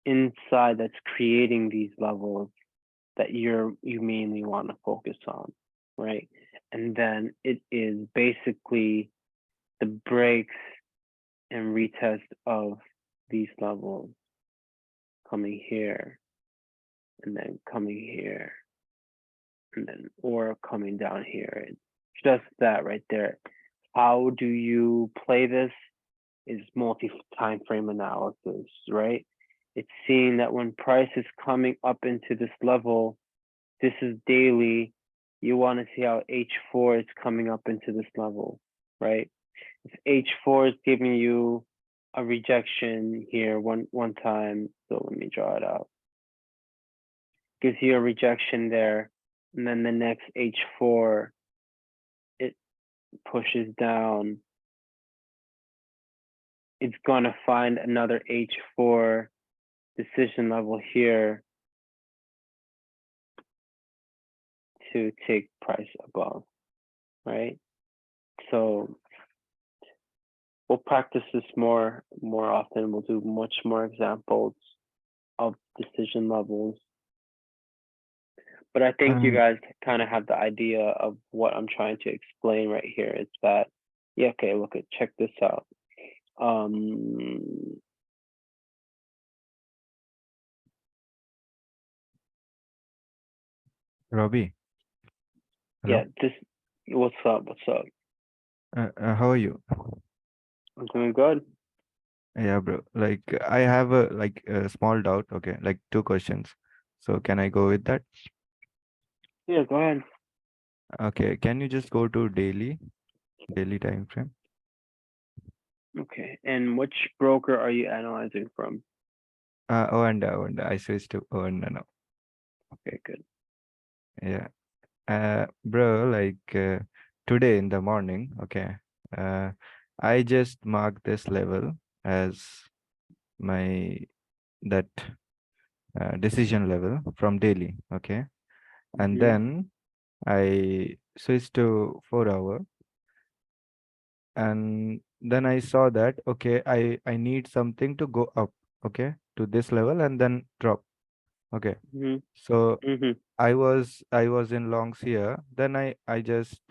[SPEAKER 1] inside that's creating these levels that you mainly want to focus on, right? And then it is basically the breaks and retest of these levels coming here, and then coming here, and then or coming down here. It's just that right there. How do you play this? Is multi-time frame analysis, right? It's seeing that when price is coming up into this level, this is daily. You want to see how H4 is coming up into this level, right? If H4 is giving you a rejection here one time, so let me draw it out. Gives you a rejection there, and then the next H4, it pushes down. It's going to find another H4 decision level here to take price above, right? So we'll practice this more often. We'll do much more examples of decision levels. But I think you guys kind of have the idea of what I'm trying to explain right here. It's that, yeah, okay, look at, check this out.
[SPEAKER 6] Robbie, hello.
[SPEAKER 1] Yeah, this, what's up?
[SPEAKER 6] How are you?
[SPEAKER 1] I'm doing good.
[SPEAKER 6] Yeah, bro. Like I have a small doubt. Okay, like two questions. So can I go with that?
[SPEAKER 1] Yeah, go ahead.
[SPEAKER 6] Okay, can you just go to daily time frame?
[SPEAKER 1] Okay, and which broker are you analyzing from?
[SPEAKER 6] Oh, and I switched to now.
[SPEAKER 1] Okay, good.
[SPEAKER 6] Yeah. Bro, like today in the morning, okay. I just marked this level as my that decision level from daily, okay. And
[SPEAKER 1] Mhm.
[SPEAKER 6] then I switched to 4 hour, and then I saw that okay, I need something to go up, okay, to this level and then drop. Okay.
[SPEAKER 1] Mhm.
[SPEAKER 6] So
[SPEAKER 1] Mhm.
[SPEAKER 6] I was in longs here. Then I just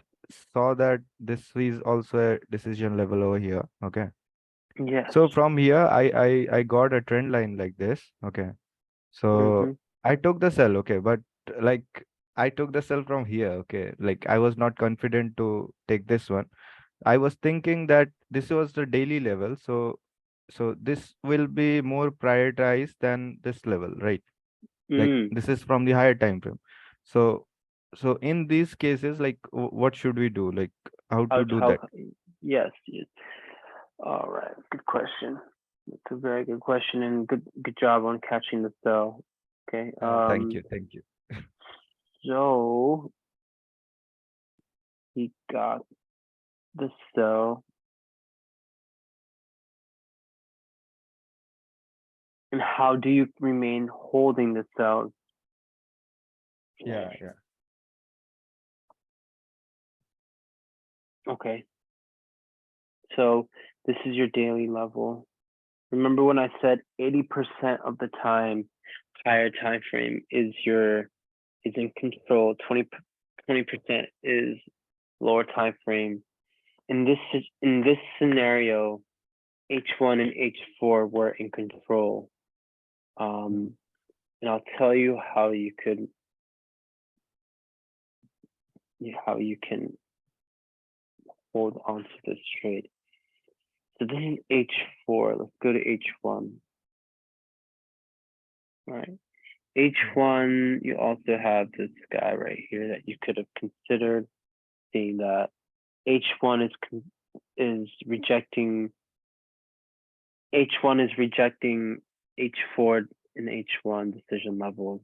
[SPEAKER 6] saw that this is also a decision level over here. Okay.
[SPEAKER 1] Yes.
[SPEAKER 6] So from here I got a trend line like this. Okay. So
[SPEAKER 1] Mhm.
[SPEAKER 6] I took the sell, okay, but like I took the sell from here, okay. Like I was not confident to take this one. I was thinking that this was the daily level, so this will be more prioritized than this level, right? Like
[SPEAKER 1] Mm.
[SPEAKER 6] this is from the higher time frame. So in these cases, like what should we do? Like how to do
[SPEAKER 1] How?
[SPEAKER 6] that?
[SPEAKER 1] Yes. Yes. All right. Good question. It's a very good question, and good job on catching the cell. Okay.
[SPEAKER 6] Thank you, thank you.
[SPEAKER 1] So he got the sell. And how do you remain holding the cells?
[SPEAKER 6] Yeah, yeah.
[SPEAKER 1] Okay. So this is your daily level. Remember when I said 80% of the time, higher time frame is in control. 20% is lower time frame. In this scenario, H1 and H4 were in control. And I'll tell you how you can hold on to this trade. So this is H4. Let's go to H1. All right. H1, you also have this guy right here that you could have considered, seeing that H1 is rejecting H1 is rejecting H4 and H1 decision levels.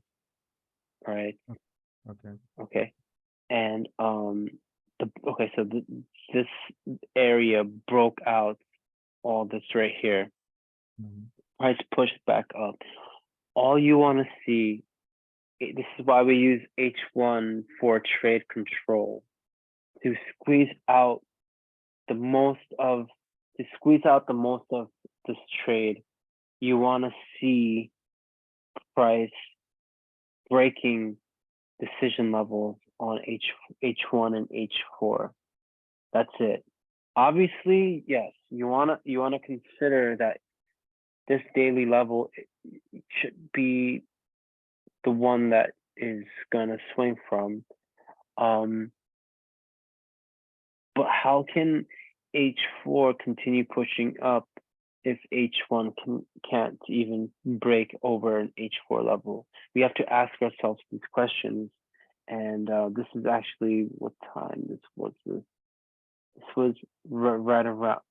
[SPEAKER 1] All right.
[SPEAKER 6] Okay.
[SPEAKER 1] Okay. And this area broke out all this right here.
[SPEAKER 6] Mhm.
[SPEAKER 1] Price pushed back up. All you want to see, this is why we use H1 for trade control, to squeeze out the most of this trade. You want to see price breaking decision levels on H1 and H4. That's it. Obviously, yes, you wanna consider that this daily level should be the one that is gonna swing from. But how can H4 continue pushing up if H1 can't even break over an H4 level? We have to ask ourselves these questions. And this is actually what time this was. This was right around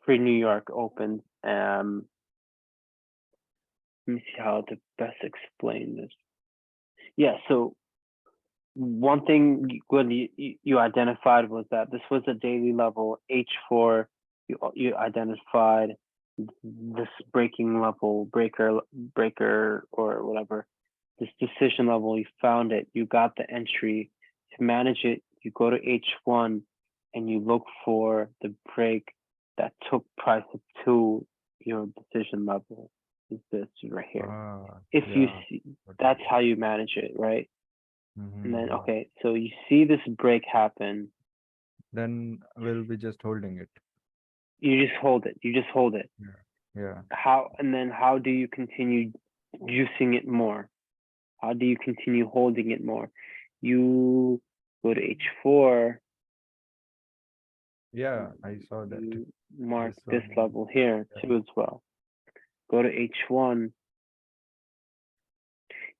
[SPEAKER 1] pre-New York opened. Let me see how to best explain this. Yeah, so one thing you identified was that this was a daily level. H4, you identified this breaking level, breaker or whatever. This decision level, you found it. You got the entry. To manage it, you go to H1 and you look for the break that took price up to your decision level. Is this right here? If you
[SPEAKER 6] Yeah.
[SPEAKER 1] see,
[SPEAKER 6] Okay.
[SPEAKER 1] that's how you manage it, right? And then,
[SPEAKER 6] Mhm.
[SPEAKER 1] okay, so you see this break happen,
[SPEAKER 6] Then we'll be just holding it.
[SPEAKER 1] you just hold it.
[SPEAKER 6] Yeah.
[SPEAKER 1] How do you continue juicing it more? How do you continue holding it more? You go to H4,
[SPEAKER 6] Yeah, I saw that.
[SPEAKER 1] you mark
[SPEAKER 6] This
[SPEAKER 1] this
[SPEAKER 6] one.
[SPEAKER 1] level here
[SPEAKER 6] Yeah.
[SPEAKER 1] too as well. Go to H1.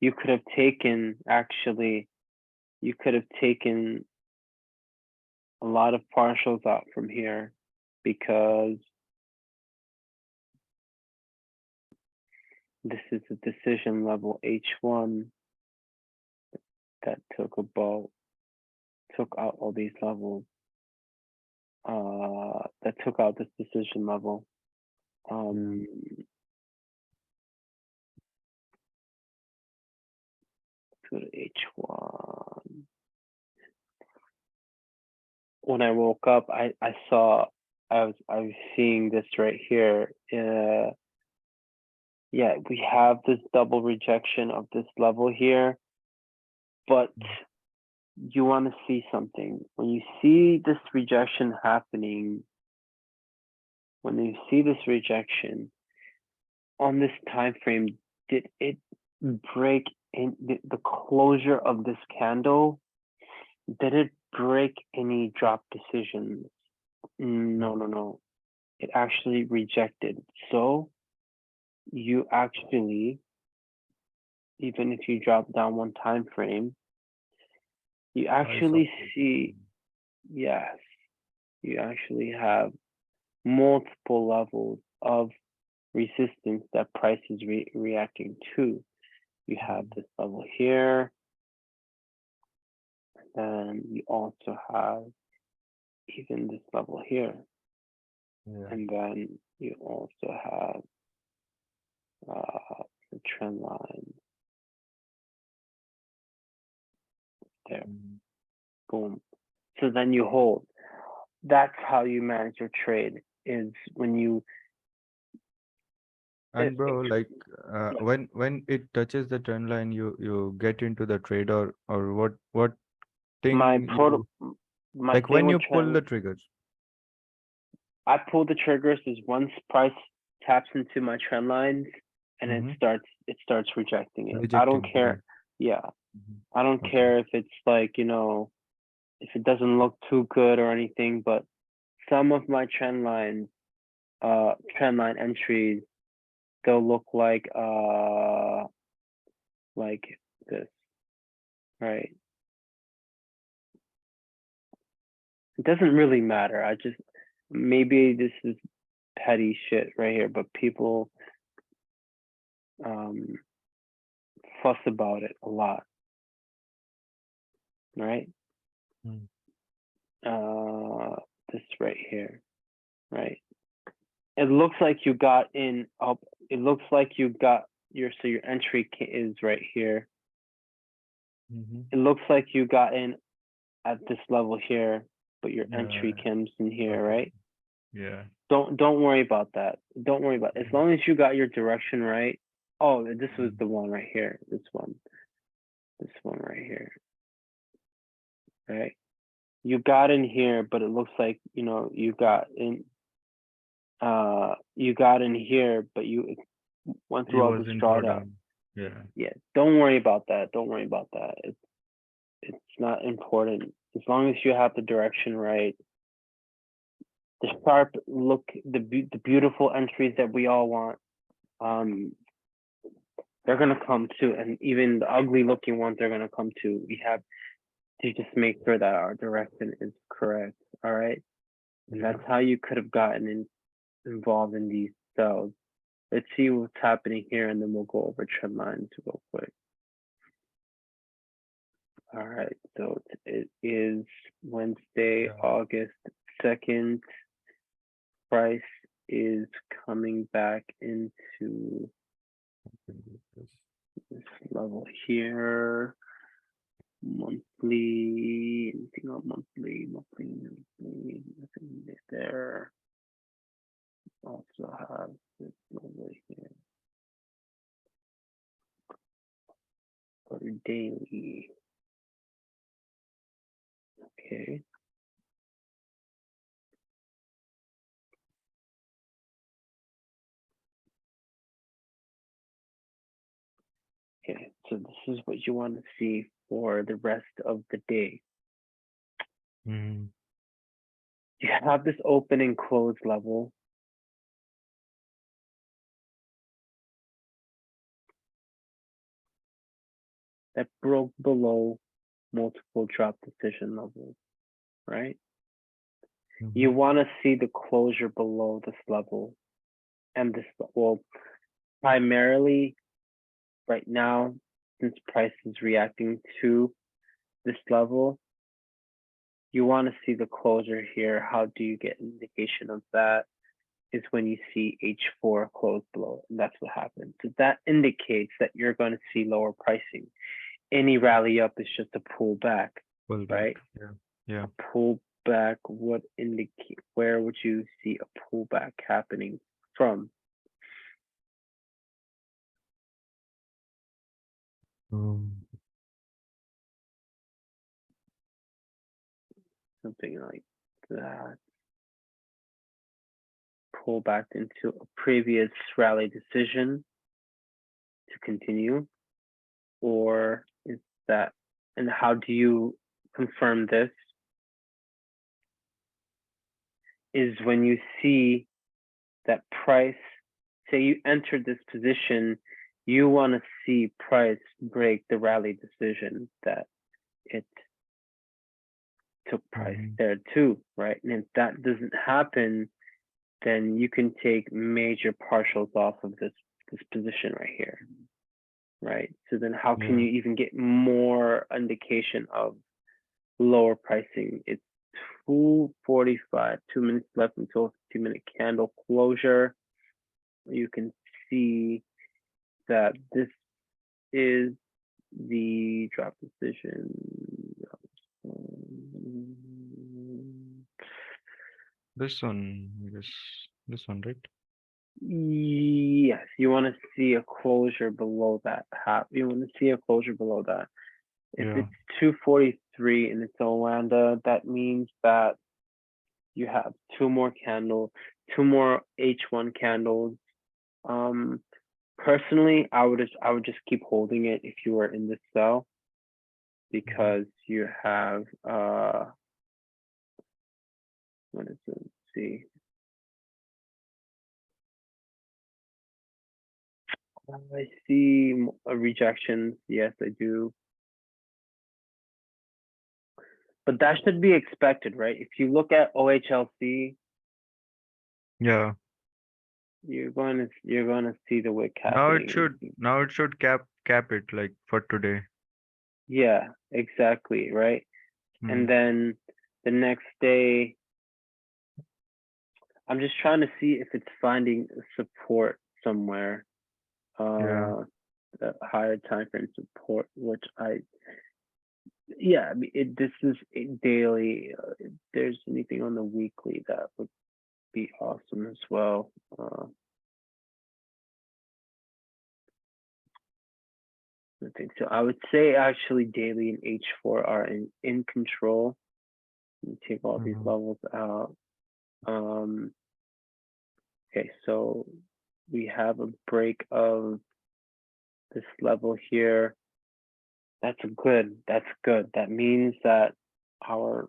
[SPEAKER 1] You could have taken, actually, you could have taken a lot of partials out from here because this is a decision level H1 that took out all these levels. That took out this decision level. Go to H1. When I woke up, I was seeing this right here. Yeah, we have this double rejection of this level here, but you want to see something. When you see this rejection happening, when you see this rejection on this time frame, did it break in the closure of this candle? Did it break any drop decisions? No. It actually rejected. So you actually, even if you drop down one time frame, you
[SPEAKER 6] I saw
[SPEAKER 1] actually
[SPEAKER 6] it.
[SPEAKER 1] see, yes, you actually have multiple levels of resistance that price is reacting to. You have this level here. then you also have even this level here,
[SPEAKER 6] Yeah.
[SPEAKER 1] and then you also have the trend line there.
[SPEAKER 6] Mhm.
[SPEAKER 1] Boom. So then you hold. That's how you manage your trade, is when you
[SPEAKER 6] And bro, like
[SPEAKER 1] yeah.
[SPEAKER 6] when it touches the trend line, you get into the trade, or what
[SPEAKER 1] my
[SPEAKER 6] thing
[SPEAKER 1] proto
[SPEAKER 6] you
[SPEAKER 1] my
[SPEAKER 6] like
[SPEAKER 1] thing
[SPEAKER 6] when
[SPEAKER 1] with
[SPEAKER 6] you pull
[SPEAKER 1] trend,
[SPEAKER 6] the triggers.
[SPEAKER 1] I pull the triggers is once price taps into my trend lines and
[SPEAKER 6] Mm-hmm.
[SPEAKER 1] it starts rejecting it. I don't
[SPEAKER 6] Rejecting. Yeah.
[SPEAKER 1] care. Yeah.
[SPEAKER 6] Mhm.
[SPEAKER 1] I don't
[SPEAKER 6] Okay.
[SPEAKER 1] care if it's like, if it doesn't look too good or anything, but some of my trend line entries, they'll look like this, right? It doesn't really matter. I just, maybe this is petty shit right here, but people fuss about it a lot, right?
[SPEAKER 6] Mm.
[SPEAKER 1] This right here, right? It looks like you got in up. It looks like you got so your entry is right here.
[SPEAKER 6] Mhm.
[SPEAKER 1] It looks like you got in at this level here, but your entry
[SPEAKER 6] Yeah.
[SPEAKER 1] comes in here,
[SPEAKER 6] Okay.
[SPEAKER 1] right?
[SPEAKER 6] Yeah.
[SPEAKER 1] Don't worry about that. Don't worry about it. As long as you got your direction right. Oh, this was
[SPEAKER 6] Mhm.
[SPEAKER 1] the one right here. This one right here, right? You got in here, but it looks like you got in here, but you went
[SPEAKER 6] He
[SPEAKER 1] through all this
[SPEAKER 6] was in
[SPEAKER 1] drawdown.
[SPEAKER 6] drawdown. Yeah.
[SPEAKER 1] Yeah, don't worry about that. Don't worry about that. It's not important. As long as you have the direction right, the sharp look, the beautiful entries that we all want, they're gonna come too, and even the ugly looking ones are gonna come too. We have to just make sure that our direction is correct. All right, and
[SPEAKER 6] Yeah.
[SPEAKER 1] that's how you could have gotten involved in these cells. Let's see what's happening here, and then we'll go over trend lines real quick. All right, so it is Wednesday,
[SPEAKER 6] Yeah.
[SPEAKER 1] August 2nd. Price is coming back into this level here. Monthly, anything on monthly, nothing there. Also have this level here. Go to daily. Okay. Okay, so this is what you want to see for the rest of the day.
[SPEAKER 6] Mhm.
[SPEAKER 1] You have this open and close level. That broke below multiple drop decision levels, right? You
[SPEAKER 6] Mhm.
[SPEAKER 1] want to see the closure below this level and this, well, primarily right now, since price is reacting to this level, you want to see the closure here. How do you get an indication of that? Is when you see H4 close below, and that's what happens. So that indicates that you're going to see lower pricing. Any rally up is just a pullback,
[SPEAKER 6] Pull
[SPEAKER 1] right?
[SPEAKER 6] back. Yeah. Yeah.
[SPEAKER 1] A pullback would indicate, where would you see a pullback happening from?
[SPEAKER 6] Mm.
[SPEAKER 1] Something like that. Pull back into a previous rally decision to continue, or is that, and how do you confirm this? Is when you see that price, say you entered this position, you want to see price break the rally decision that it took price
[SPEAKER 6] Mhm.
[SPEAKER 1] there too, right? And if that doesn't happen, then you can take major partials off of this position right here, right? So then how can
[SPEAKER 6] Yeah.
[SPEAKER 1] you even get more indication of lower pricing. It's 2:45, 2 minutes left until 15-minute candle closure. You can see that this is the drop decision.
[SPEAKER 6] This one, this one, right?
[SPEAKER 1] Yes, you want to see a closure below that half. You want to see a closure below that. If
[SPEAKER 6] Yeah.
[SPEAKER 1] it's 2:43 and it's Olanda, that means that you have two more H1 candles. Personally, I would just keep holding it if you were in this cell, because you have what is it? Let's see. I see rejections. Yes, I do. But that should be expected, right? If you look at OHLC,
[SPEAKER 6] Yeah.
[SPEAKER 1] you're going to see the wick
[SPEAKER 6] Now it
[SPEAKER 1] happening.
[SPEAKER 6] should cap it like for today.
[SPEAKER 1] Yeah, exactly, right?
[SPEAKER 6] Hmm.
[SPEAKER 1] And then the next day, I'm just trying to see if it's finding support somewhere.
[SPEAKER 6] Yeah.
[SPEAKER 1] The higher time frame support, which yeah, I mean, this is a daily. If there's anything on the weekly, that would be awesome as well. I think so. I would say actually daily and H4 are in control. Let me take all these
[SPEAKER 6] Mhm.
[SPEAKER 1] levels out. Okay, so we have a break of this level here. That's good. That means that our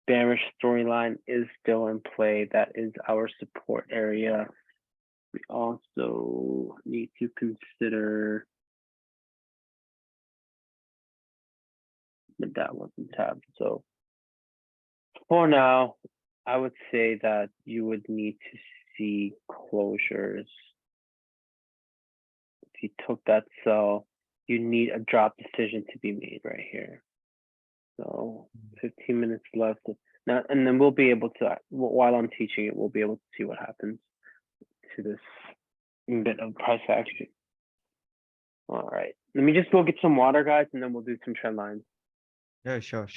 [SPEAKER 1] bearish storyline is still in play. That is our support area. We also need to consider that wasn't tabbed. So for now, I would say that you would need to see closures. If you took that sell, you need a drop decision to be made right here. So 15 minutes left now, and then we'll be able to, while I'm teaching it, we'll be able to see what happens to this bit of price action. All right, let me just go get some water, guys, and then we'll do some trend lines.
[SPEAKER 6] Yeah, sure.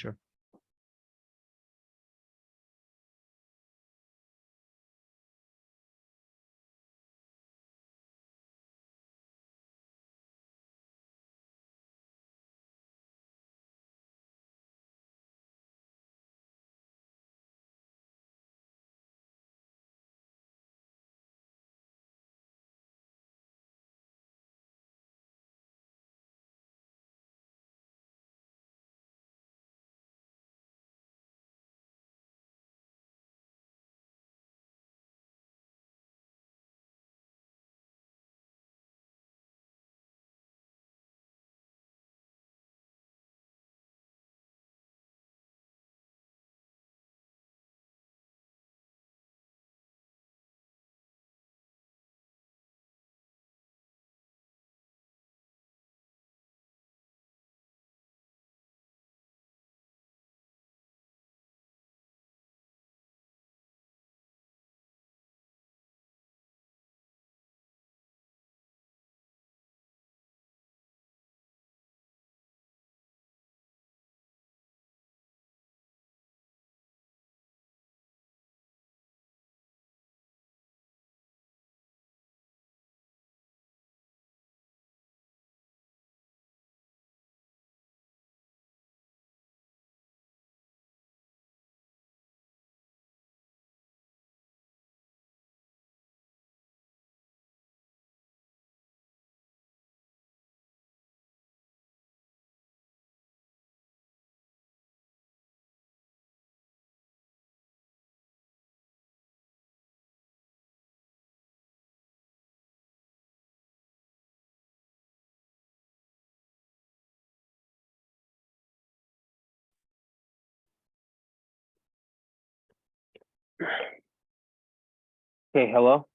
[SPEAKER 1] Okay, hello.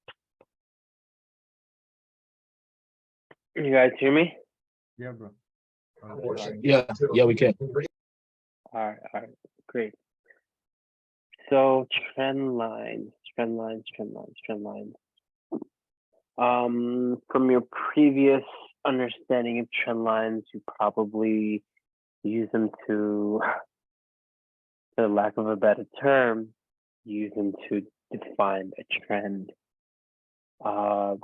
[SPEAKER 1] You guys hear me?
[SPEAKER 6] Yeah, bro.
[SPEAKER 7] Yeah, we can.
[SPEAKER 1] All right, great. So trend lines. From your previous understanding of trend lines, you probably use them to, for lack of a better term, use them to define a trend.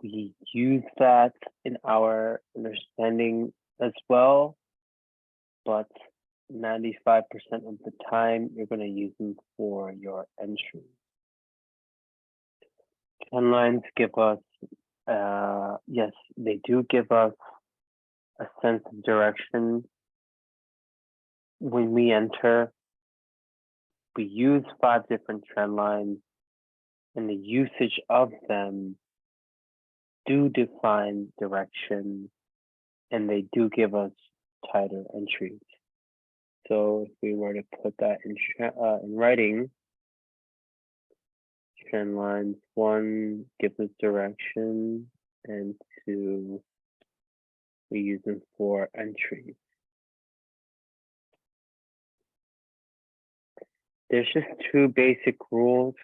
[SPEAKER 1] We use that in our understanding as well, but 95% of the time, you're going to use them for your entry. Trend lines give us, yes, they do give us a sense of direction. When we enter, we use 5 different trend lines, and the usage of them do define direction, and they do give us tighter entries. So if we were to put that in writing, trend lines 1 gives us direction, and 2 we use them for entries. There's just 2 basic rules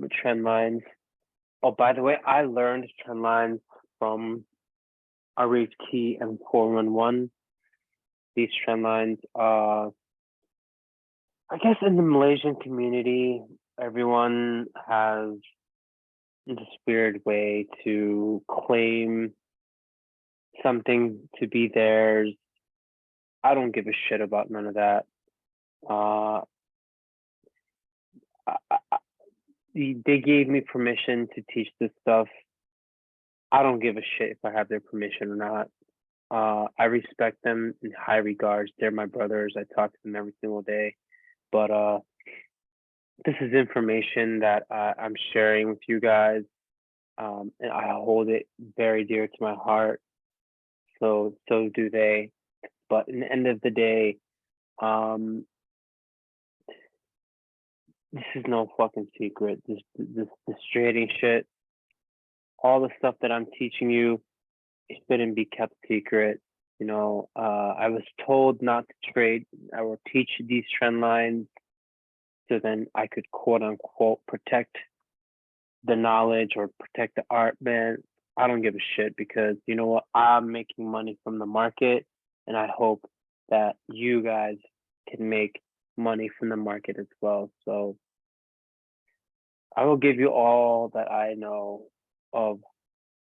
[SPEAKER 1] with trend lines. Oh, by the way, I learned trend lines from Arif T and 411. These trend lines, I guess in the Malaysian community, everyone has this weird way to claim something to be theirs. I don't give a shit about none of that. They gave me permission to teach this stuff. I don't give a shit if I have their permission or not. I respect them in high regards. They're my brothers. I talk to them every single day. But this is information that I'm sharing with you guys, and I hold it very dear to my heart. So do they. But in the end of the day, this is no fucking secret. This trading shit, all the stuff that I'm teaching you, it shouldn't be kept secret. You know, I was told not to trade or teach these trend lines, so then I could quote unquote protect the knowledge or protect the art. Man, I don't give a shit, because you know what? I'm making money from the market, and I hope that you guys can make money from the market as well. So I will give you all that I know of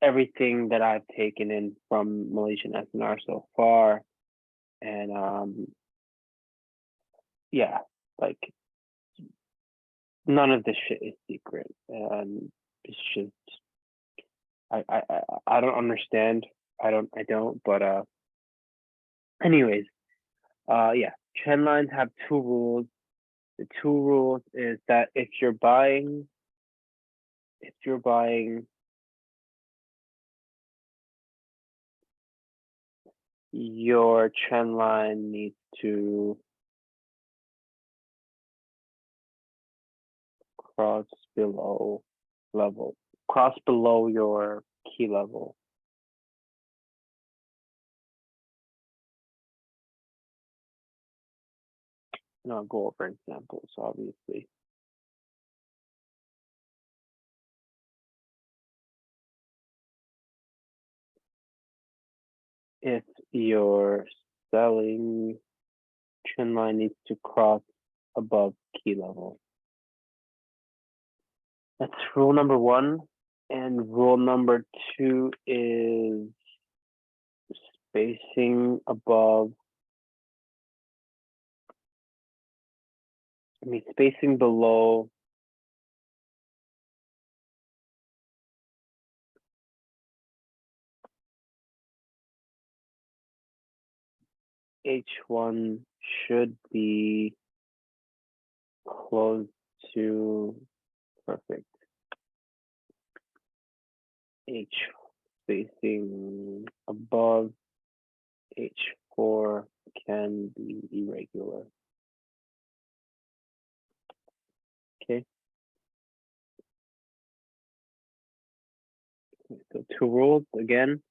[SPEAKER 1] everything that I've taken in from Malaysian SNR so far. And yeah, like none of this shit is secret. And it's just I don't understand. I don't, but anyways, yeah, trend lines have 2 rules. The 2 rules is that if you're buying your trend line needs to cross below your key level. And I'll go over examples, obviously. If your selling trend line needs to cross above key level. That's rule number 1. And rule number 2 is spacing above, spacing below H1 should be close to perfect. H spacing above H4 can be irregular. Okay. So 2 rules again.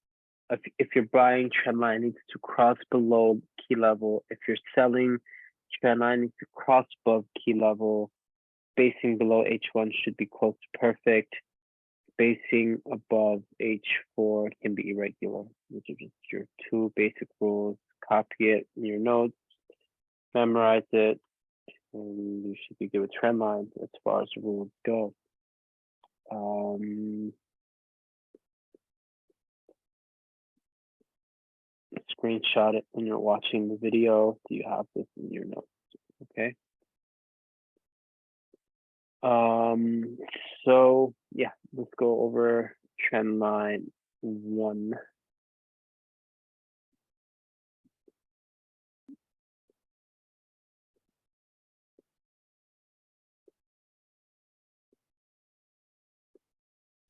[SPEAKER 1] If you're buying, trend line needs to cross below key level. If you're selling, trend line needs to cross above key level. Spacing below H1 should be close to perfect. Spacing above H4 can be irregular. These are just your two basic rules. Copy it in your notes, memorize it, and you should be good with trend lines as far as the rules go. Screenshot it when you're watching the video. Do you have this in your notes? Okay. So yeah, let's go over trend line 1.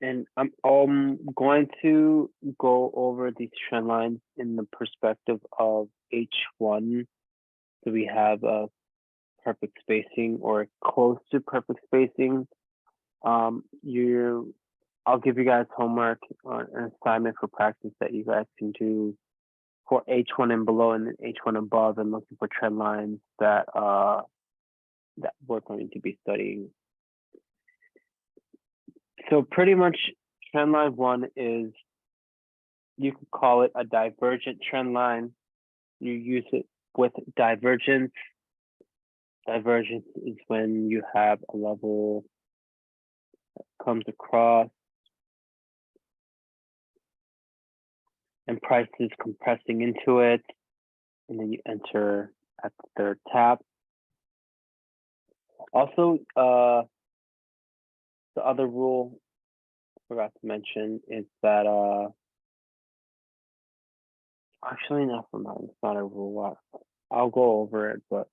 [SPEAKER 1] And I'm going to go over these trend lines in the perspective of H1. So we have a perfect spacing or close to perfect spacing. I'll give you guys homework or an assignment for practice that you guys can do for H1 and below and then H1 above, and looking for trend lines that that we're going to be studying. So pretty much trend line 1 is, you could call it a divergent trend line. You use it with divergence. Divergence is when you have a level that comes across and price is compressing into it, and then you enter at the third tap. Also, the other rule I forgot to mention is that actually not for mine, it's not a rule. I'll go over it, but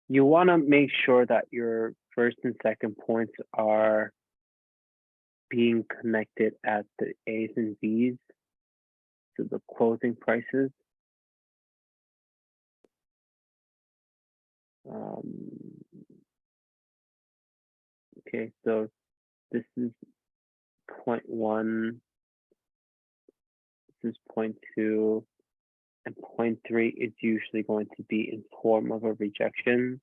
[SPEAKER 1] you want to make sure that your first and second points are being connected at the A's and B's to the closing prices. Okay, so this is point 1, this is point 2, and point 3 is usually going to be in form of a rejection.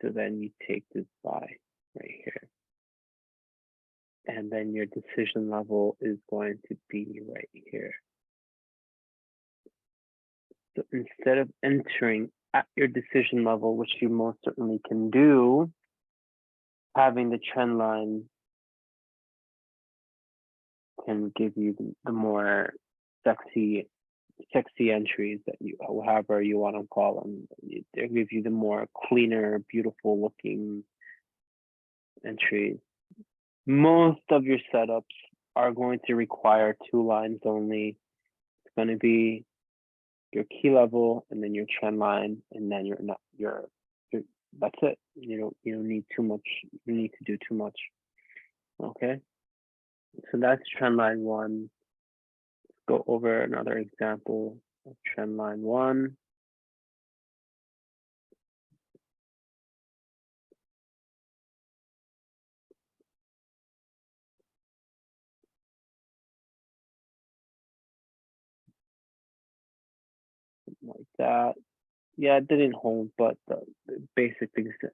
[SPEAKER 1] So then you take this buy right here. And then your decision level is going to be right here. So instead of entering at your decision level, which you most certainly can do, having the trend line can give you the more sexy entries that you, however you want to call them. They give you the more cleaner, beautiful looking entries. Most of your setups are going to require 2 lines only. It's going to be your key level and then your trend line, and then that's it. You don't need too much. You need to do too much. Okay. So that's trend line 1. Let's go over another example of trend line 1. Like that. Yeah, it didn't hold, but the basic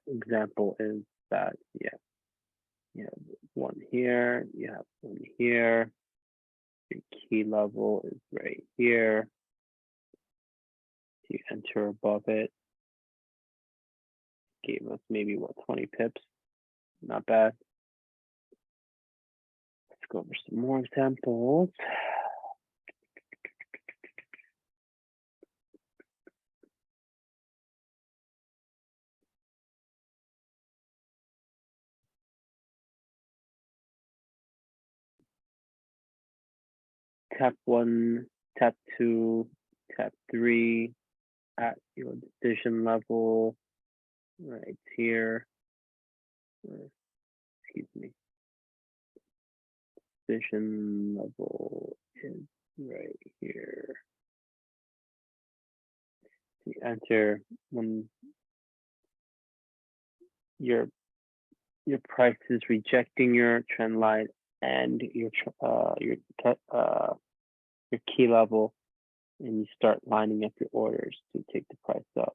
[SPEAKER 1] example is that, yeah, you have 1 here, you have 1 here, your key level is right here. You enter above it. Gave us maybe what, 20 pips? Not bad. Let's go over some more examples. Tap 1, tap 2, tap 3 at your decision level right here. Excuse me. Decision level is right here. You enter when your price is rejecting your trend line and your key level, and you start lining up your orders to take the price up.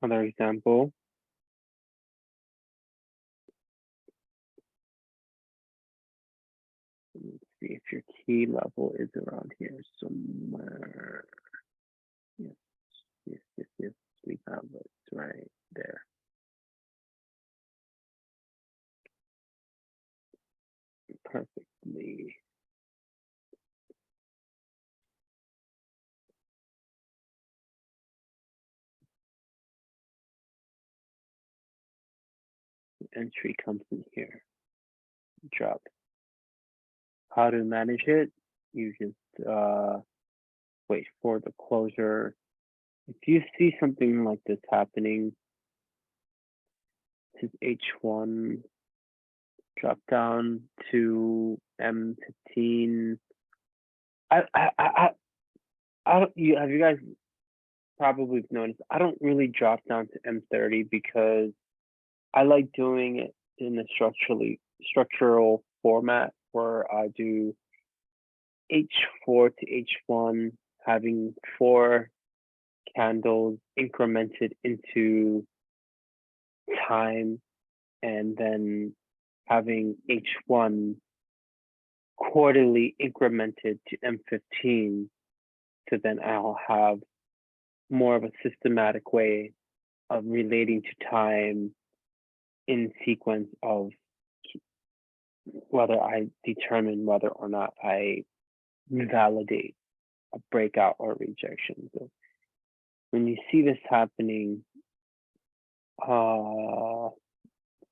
[SPEAKER 1] Another example. Let's see if your key level is around here somewhere. Yes, yes, we have it right there. Perfectly. Entry comes in here. Drop. How to manage it? You just wait for the closure. If you see something like this happening, this is H1, drop down to M15. I don't, have you guys probably noticed, I don't really drop down to M30 because I like doing it in a structural format where I do H4 to H1, having 4 candles incremented into time, and then having H1 quarterly incremented to M15. So then I'll have more of a systematic way of relating to time in sequence of whether I determine whether or not I validate a breakout or rejection. So when you see this happening,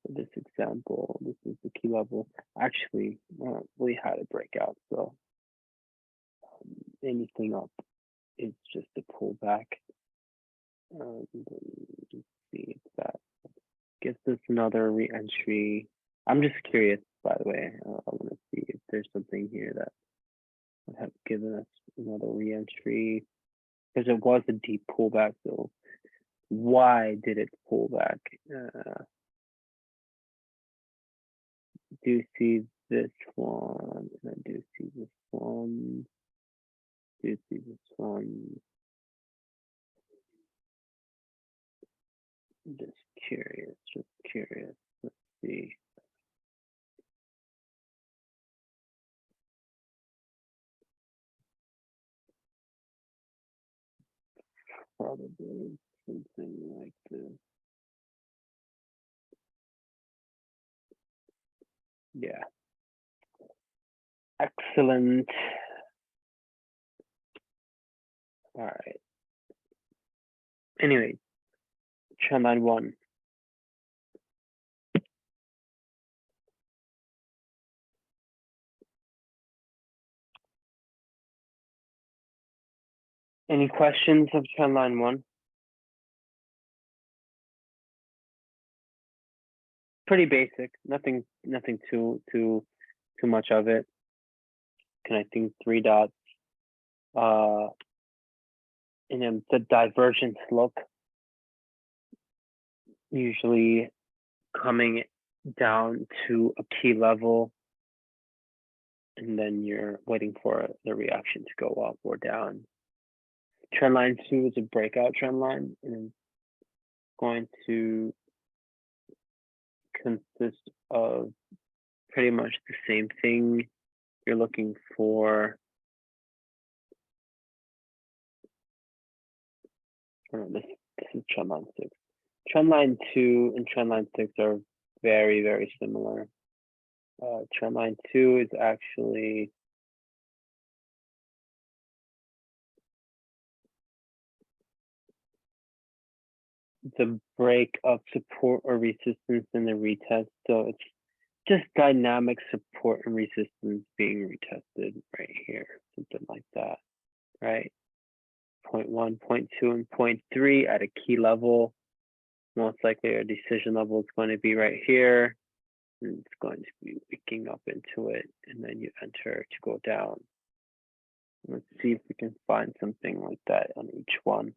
[SPEAKER 1] this example, this is the key level. Actually, we had a breakout, so anything up is just a pullback. Let's see if that gives us another re-entry. I'm just curious, by the way. I want to see if there's something here that would have given us another re-entry, because it was a deep pullback. So why did it pull back? Do see this one, and I do see this one. Do see this one. Just curious, just curious. Let's see. Probably something like this. Yeah. Excellent. All right. Anyway, trendline 1. Any questions of trendline 1? Pretty basic. Nothing too much of it. Connecting 3 dots. And then the divergence look, usually coming down to a key level, and then you're waiting for the reaction to go up or down. Trend line 2 is a breakout trend line, and it's going to consist of pretty much the same thing. You're looking for, this is trend line 6. Trend line 2 and trend line 6 are very, very similar. Trend line 2 is actually the break of support or resistance in the retest. So it's just dynamic support and resistance being retested right here, something like that, right? 0.1, 0.2, and 0.3 at a key level. Most likely our decision level is going to be right here. And it's going to be wicking up into it, and then you enter to go down. Let's see if we can find something like that on each one.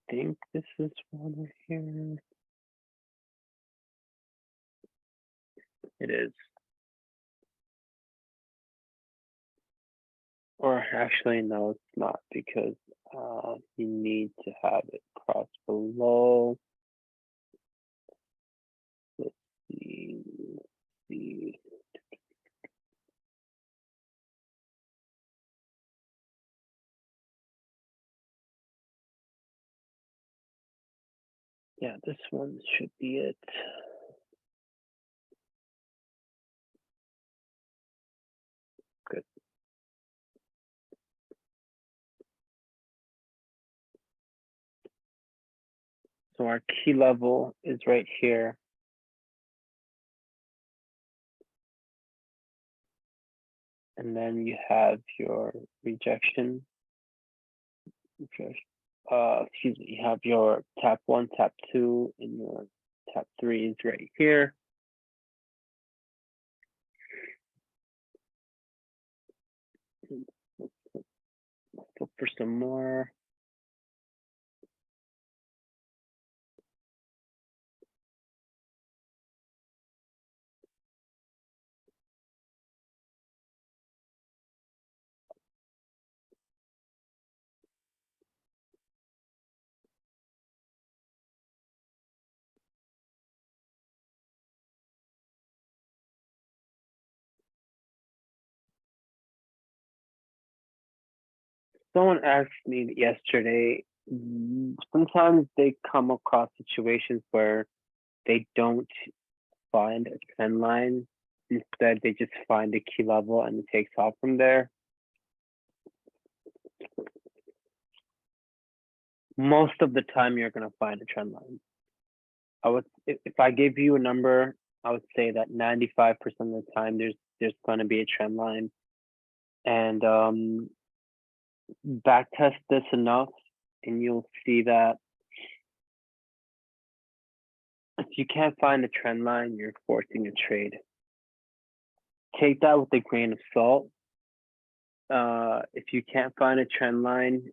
[SPEAKER 1] I think this is one right here. It is. Or actually, no, it's not because you need to have it cross below. Let's see. Let's see. Yeah, this one should be it. Good. So our key level is right here. And then you have your rejection. Excuse me, you have your tap 1, tap 2, and your tap 3 is right here. Let's look for some more. Someone asked me yesterday, sometimes they come across situations where they don't find a trend line. Instead, they just find a key level and it takes off from there. Most of the time, you're going to find a trend line. If I gave you a number, I would say that 95% of the time there's going to be a trend line. And back test this enough and you'll see that if you can't find a trend line, you're forcing a trade. Take that with a grain of salt. If you can't find a trend line,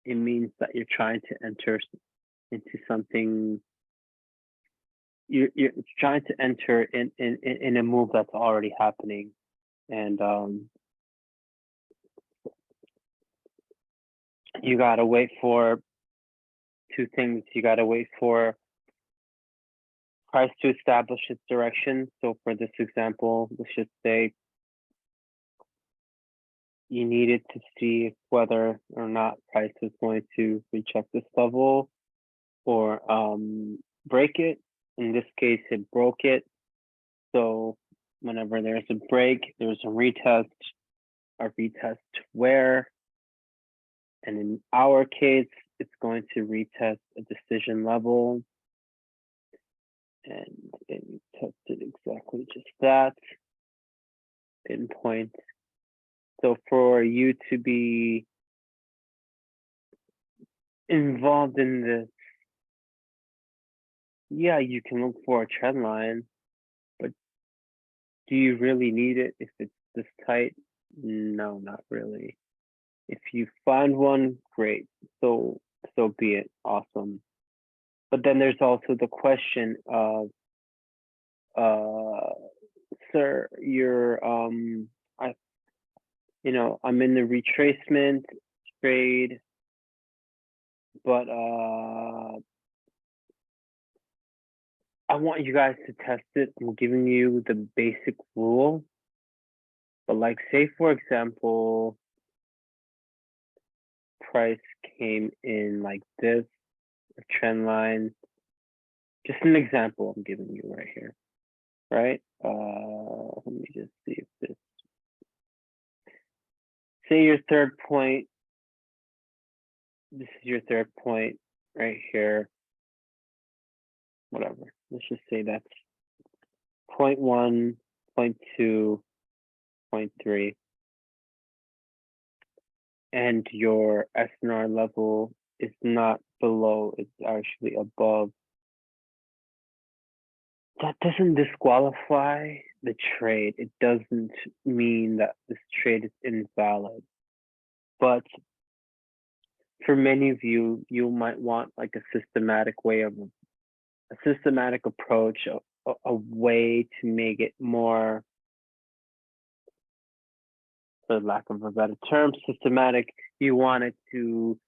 [SPEAKER 1] it means that you're trying to enter into something. You're trying to enter in a move that's already happening, and you gotta wait for two things. You gotta wait for price to establish its direction. So for this example, let's just say you needed to see whether or not price is going to reject this level or break it. In this case, it broke it. So whenever there's a break, there's a retest where, and in our case, it's going to retest a decision level. And it tested exactly just that, pinpoint. So for you to be involved in this, yeah, you can look for a trend line, but do you really need it if it's this tight? No, not really. If you find one, great. So be it. Awesome. But then there's also the question of, sir, you're I'm in the retracement trade, but I want you guys to test it. I'm giving you the basic rule. But like, say for example, price came in like this, a trend line. Just an example I'm giving you right here, right? Let me just see if this. Say your third point. This is your third point right here. Whatever. Let's just say that's point 1, point 2, point 3. And your SNR level is not below, it's actually above. That doesn't disqualify the trade. It doesn't mean that this trade is invalid. But for many of you, you might want like a systematic approach, a way to make it more for lack of a better term, systematic, you want to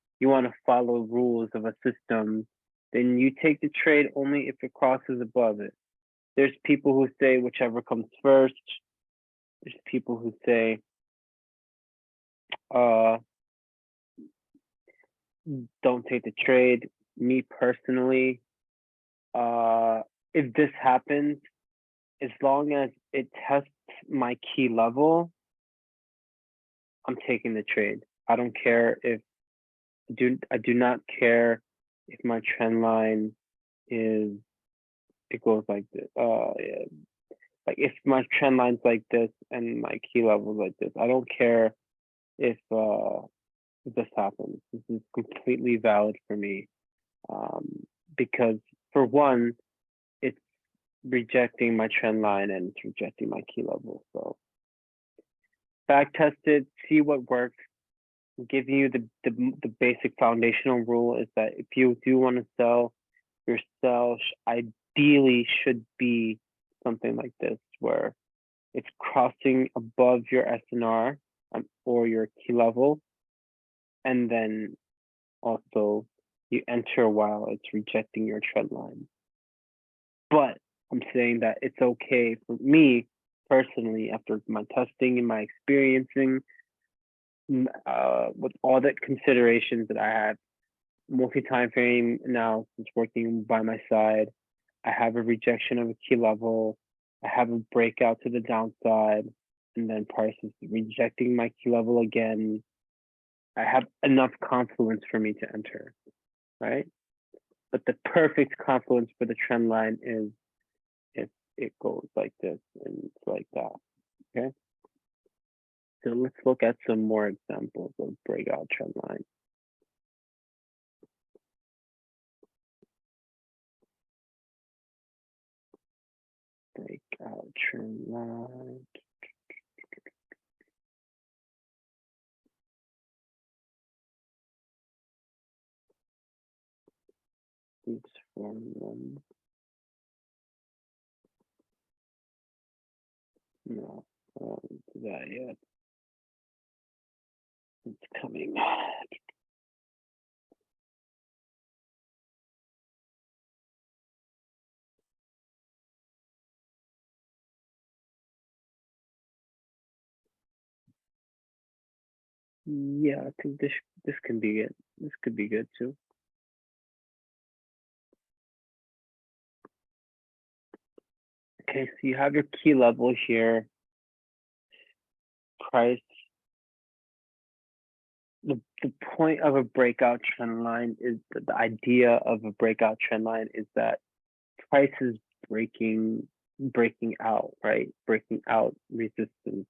[SPEAKER 1] follow rules of a system, then you take the trade only if it crosses above it. There's people who say whichever comes first. There's people who say, don't take the trade. Me personally, if this happens, as long as it tests my key level, I'm taking the trade. I don't care if I do not care if my trend line is it goes like this. Yeah. Like if my trend line's like this and my key level is like this, I don't care if this happens. This is completely valid for me. Because for one, it's rejecting my trend line and it's rejecting my key level. So back test it, see what works. Give you the basic foundational rule is that if you do want to sell, your sell ideally should be something like this, where it's crossing above your SNR or your key level, and then also you enter while it's rejecting your trend line. But I'm saying that it's okay for me personally, after my testing and my experiencing, with all the considerations that I have, multi-time frame analysis working by my side. I have a rejection of a key level. I have a breakout to the downside, and then price is rejecting my key level again. I have enough confluence for me to enter, right? But the perfect confluence for the trend line is if it goes like this and it's like that, okay? So let's look at some more examples of breakout trend line. Breakout trend line. Oops, form one. No, I don't do that yet. It's coming. Yeah, I think this can be good. This could be good too. Okay, so you have your key level here. Price. The point of a breakout trend line is the idea of a breakout trend line is that price is breaking out, right? Breaking out resistance.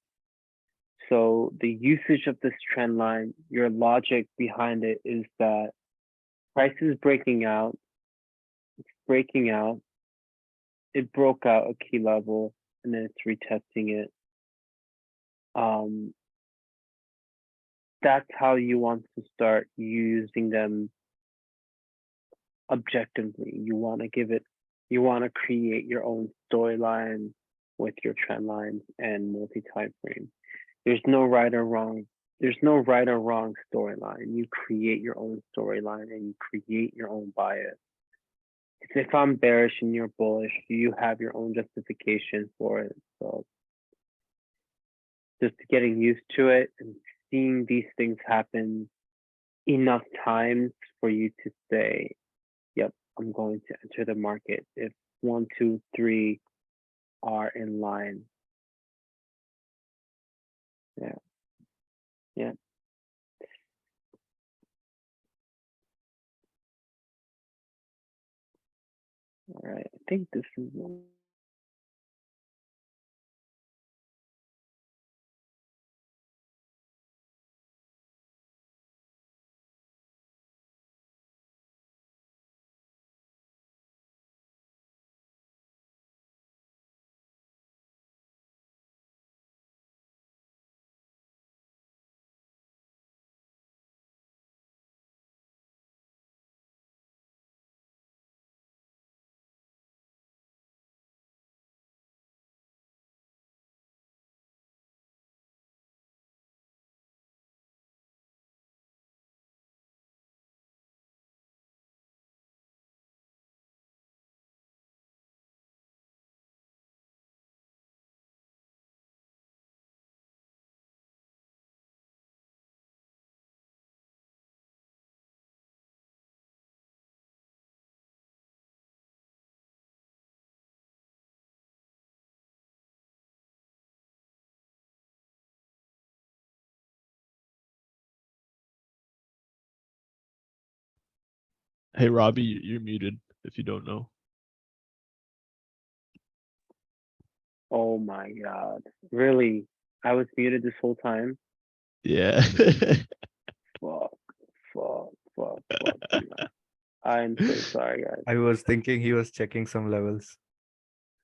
[SPEAKER 1] So the usage of this trend line, your logic behind it is that price is breaking out, it's breaking out, it broke out a key level, and then it's retesting it. That's how you want to start using them objectively. You want to create your own storyline with your trend lines and multi-time frame. There's no right or wrong. There's no right or wrong storyline. You create your own storyline and you create your own bias. If I'm bearish and you're bullish, you have your own justification for it. So just getting used to it and seeing these things happen enough times for you to say, yep, I'm going to enter the market if 1, 2, 3 are in line. Yeah. Yeah. All right. I think this is
[SPEAKER 7] Hey, Robbie, you're muted if you don't know.
[SPEAKER 1] Oh my god. Really? I was muted this whole time?
[SPEAKER 7] Yeah.
[SPEAKER 1] Fuck, fuck. I'm so sorry, guys.
[SPEAKER 6] I was thinking he was checking some levels.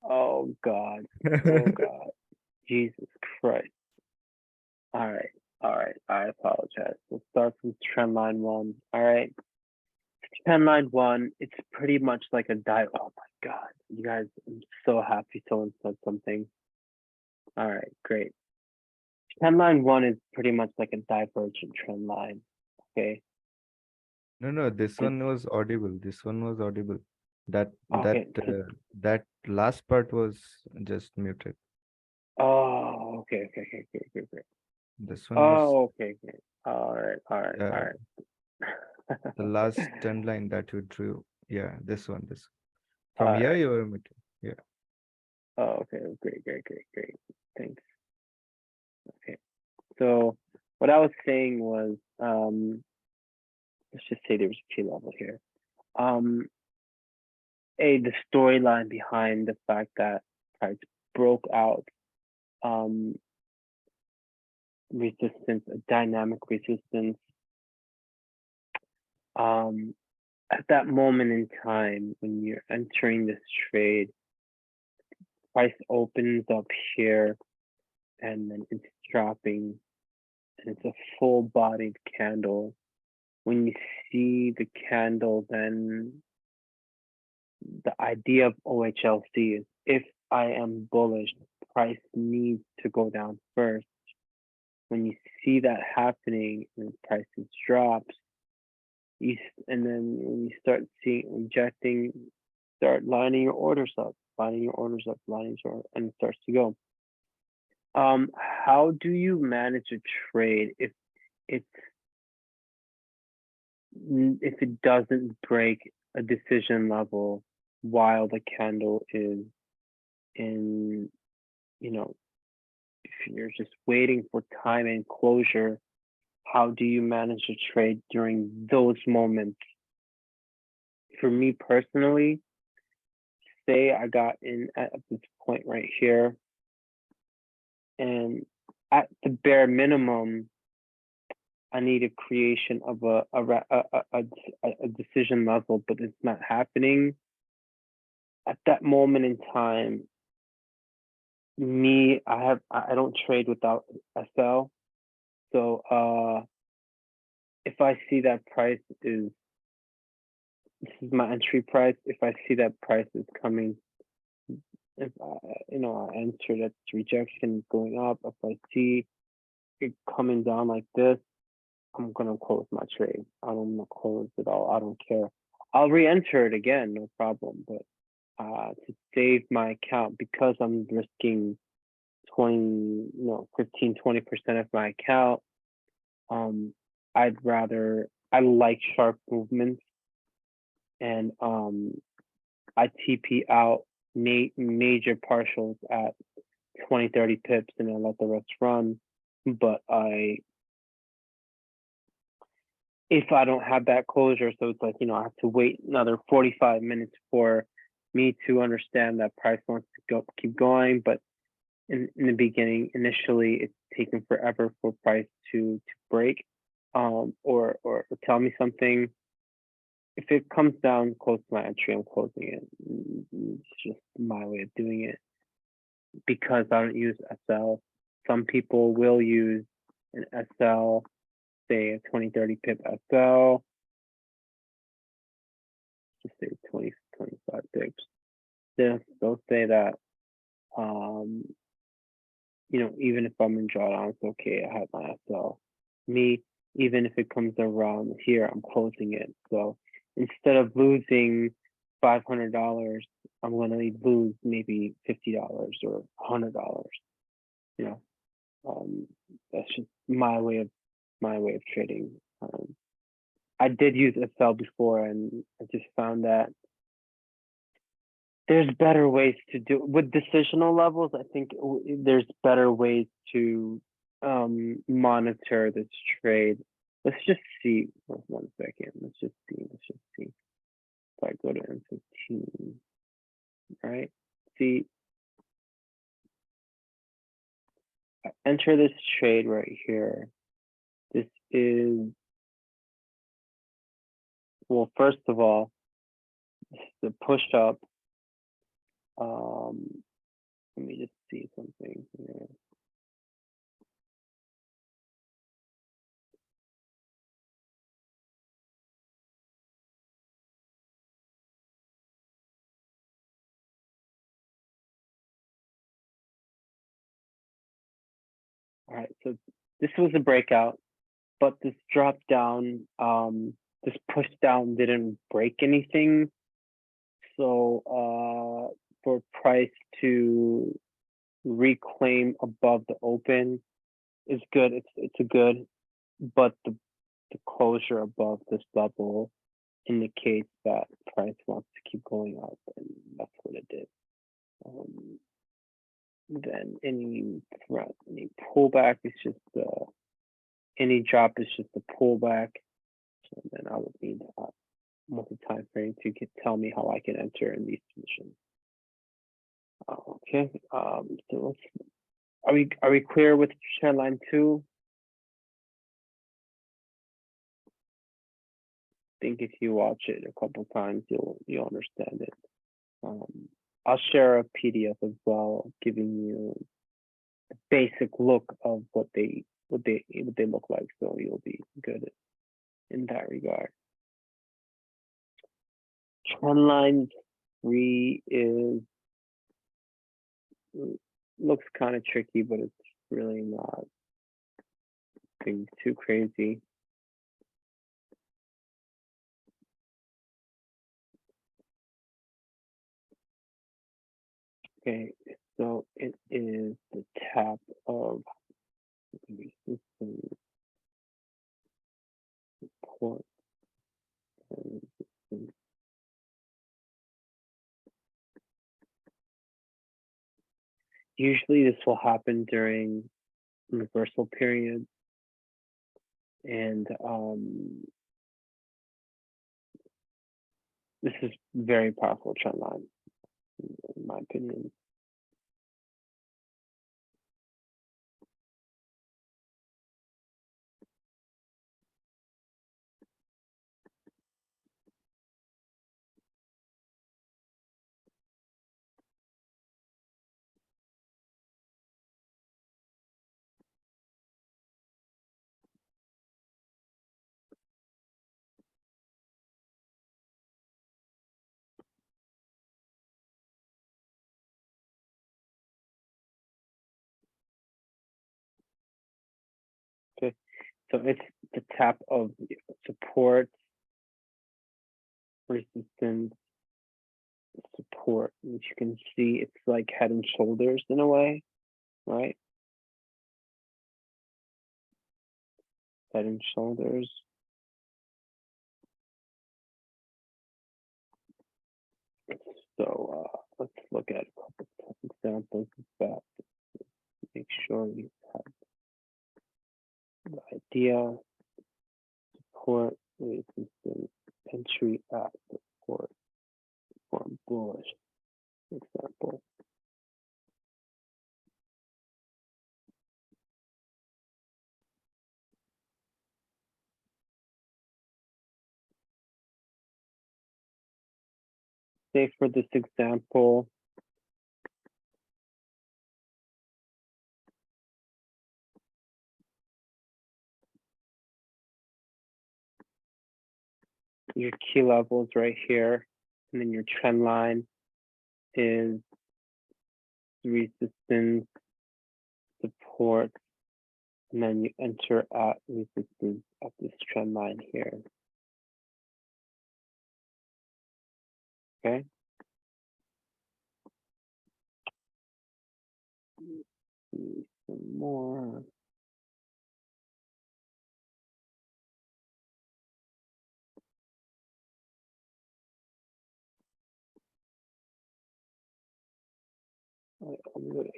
[SPEAKER 1] Oh god. Oh god. Jesus Christ. Alright, I apologize. We'll start from trend line 1. Alright. Trend line 1, it's pretty much like a dive. Oh my god. You guys, I'm so happy someone said something. Alright, great. Trend line 1 is pretty much like a divergent trend line. Okay.
[SPEAKER 6] No, this
[SPEAKER 1] And-
[SPEAKER 6] one was audible. This one was audible. That
[SPEAKER 1] Okay.
[SPEAKER 6] that last part was just muted.
[SPEAKER 1] Oh, okay.
[SPEAKER 6] This one was
[SPEAKER 1] Oh, okay. Alright.
[SPEAKER 6] the last 10 line that you drew. Yeah, this one. From here
[SPEAKER 1] Alright.
[SPEAKER 6] you were muted. Yeah.
[SPEAKER 1] Oh, okay. Great. Thanks. Okay. So what I was saying was, let's just say there was a T-level here. The storyline behind the fact that price broke out resistance, a dynamic resistance. At that moment in time, when you're entering this trade, price opens up here and then it's dropping, and it's a full-bodied candle. When you see the candle, then the idea of OHLC is if I am bullish, price needs to go down first. When you see that happening and prices drops, and then when you start seeing rejecting, start lining your orders up, and it starts to go. How do you manage a trade if it doesn't break a decision level while the candle is in, if you're just waiting for time and closure, how do you manage a trade during those moments? For me personally, say I got in at this point right here, and at the bare minimum, I need a creation of a decision level, but it's not happening. At that moment in time, I don't trade without SL. So if I see that price is, this is my entry price. If I see that price is coming, if I enter that rejection going up. If I see it coming down like this, I'm gonna close my trade. I'm gonna close it all. I don't care. I'll re-enter it again, no problem. But to save my account, because I'm risking 15, 20% of my account, I like sharp movements, and I TP out major partials at 20, 30 pips, and I let the rest run. But if I don't have that closure, so it's like, I have to wait another 45 minutes for me to understand that price wants to keep going. But in the beginning, initially, it's taken forever for price to break, or tell me something. If it comes down close to my entry, I'm closing it. It's just my way of doing it, because I don't use SL. Some people will use an SL, say a 20, 30 pip SL, just say 20, 25 pips. They'll say that, even if I'm in drawdown, it's okay, I have my SL. Me, even if it comes around here, I'm closing it. So instead of losing $500, I'm gonna lose maybe $50 or $100. That's just my way of trading. I did use SL before, and I just found that there's better ways to do with decisional levels. I think there's better ways to monitor this trade. Let's just see. 1 second. Let's just see. I go to M15, right? See, I enter this trade right here. This is, well, first of all, this is the push up. Let me just see something here. All right, so this was a breakout, but this drop down, this push down didn't break anything. So for price to reclaim above the open is good. It's a good, but the closure above this level indicates that price wants to keep going up, and that's what it did. Then any pullback is just any drop is just a pullback. So then I would need multi-time frame to tell me how I can enter in these positions. Okay, so are we clear with trend line 2? I think if you watch it a couple times, you'll understand it. I'll share a PDF as well, giving you a basic look of what they look like, so you'll be good in that regard. Trend line 3 is looks kind of tricky, but it's really not too crazy. Okay, so it is the tap of resistance, support, and resistance. Usually this will happen during reversal periods, and this is very powerful trend line, in my opinion. Okay, so it's the tap of support, resistance, support, which you can see it's like head and shoulders in a way, right? Head and shoulders. So let's look at a couple of examples of that. Make sure we have the idea, support, resistance, entry at the support, form bullish, example. Say for this example, your key levels right here, and then your trend line is resistance, support, and then you enter at resistance at this trend line here. Okay. Some more. I'm gonna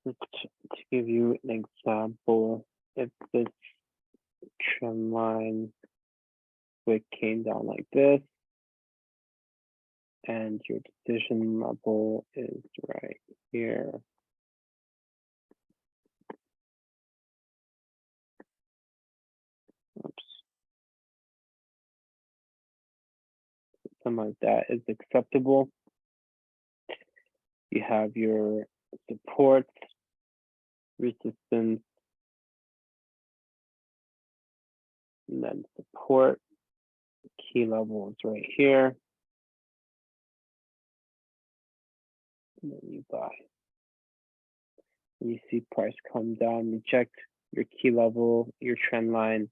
[SPEAKER 1] To give you an example, if this trend line wick came down like this, and your decision level is right here. Oops. Something like that is acceptable. You have your support, resistance, and then support. Key level is right here. And then you buy. You see price come down, reject your key level, your trend line,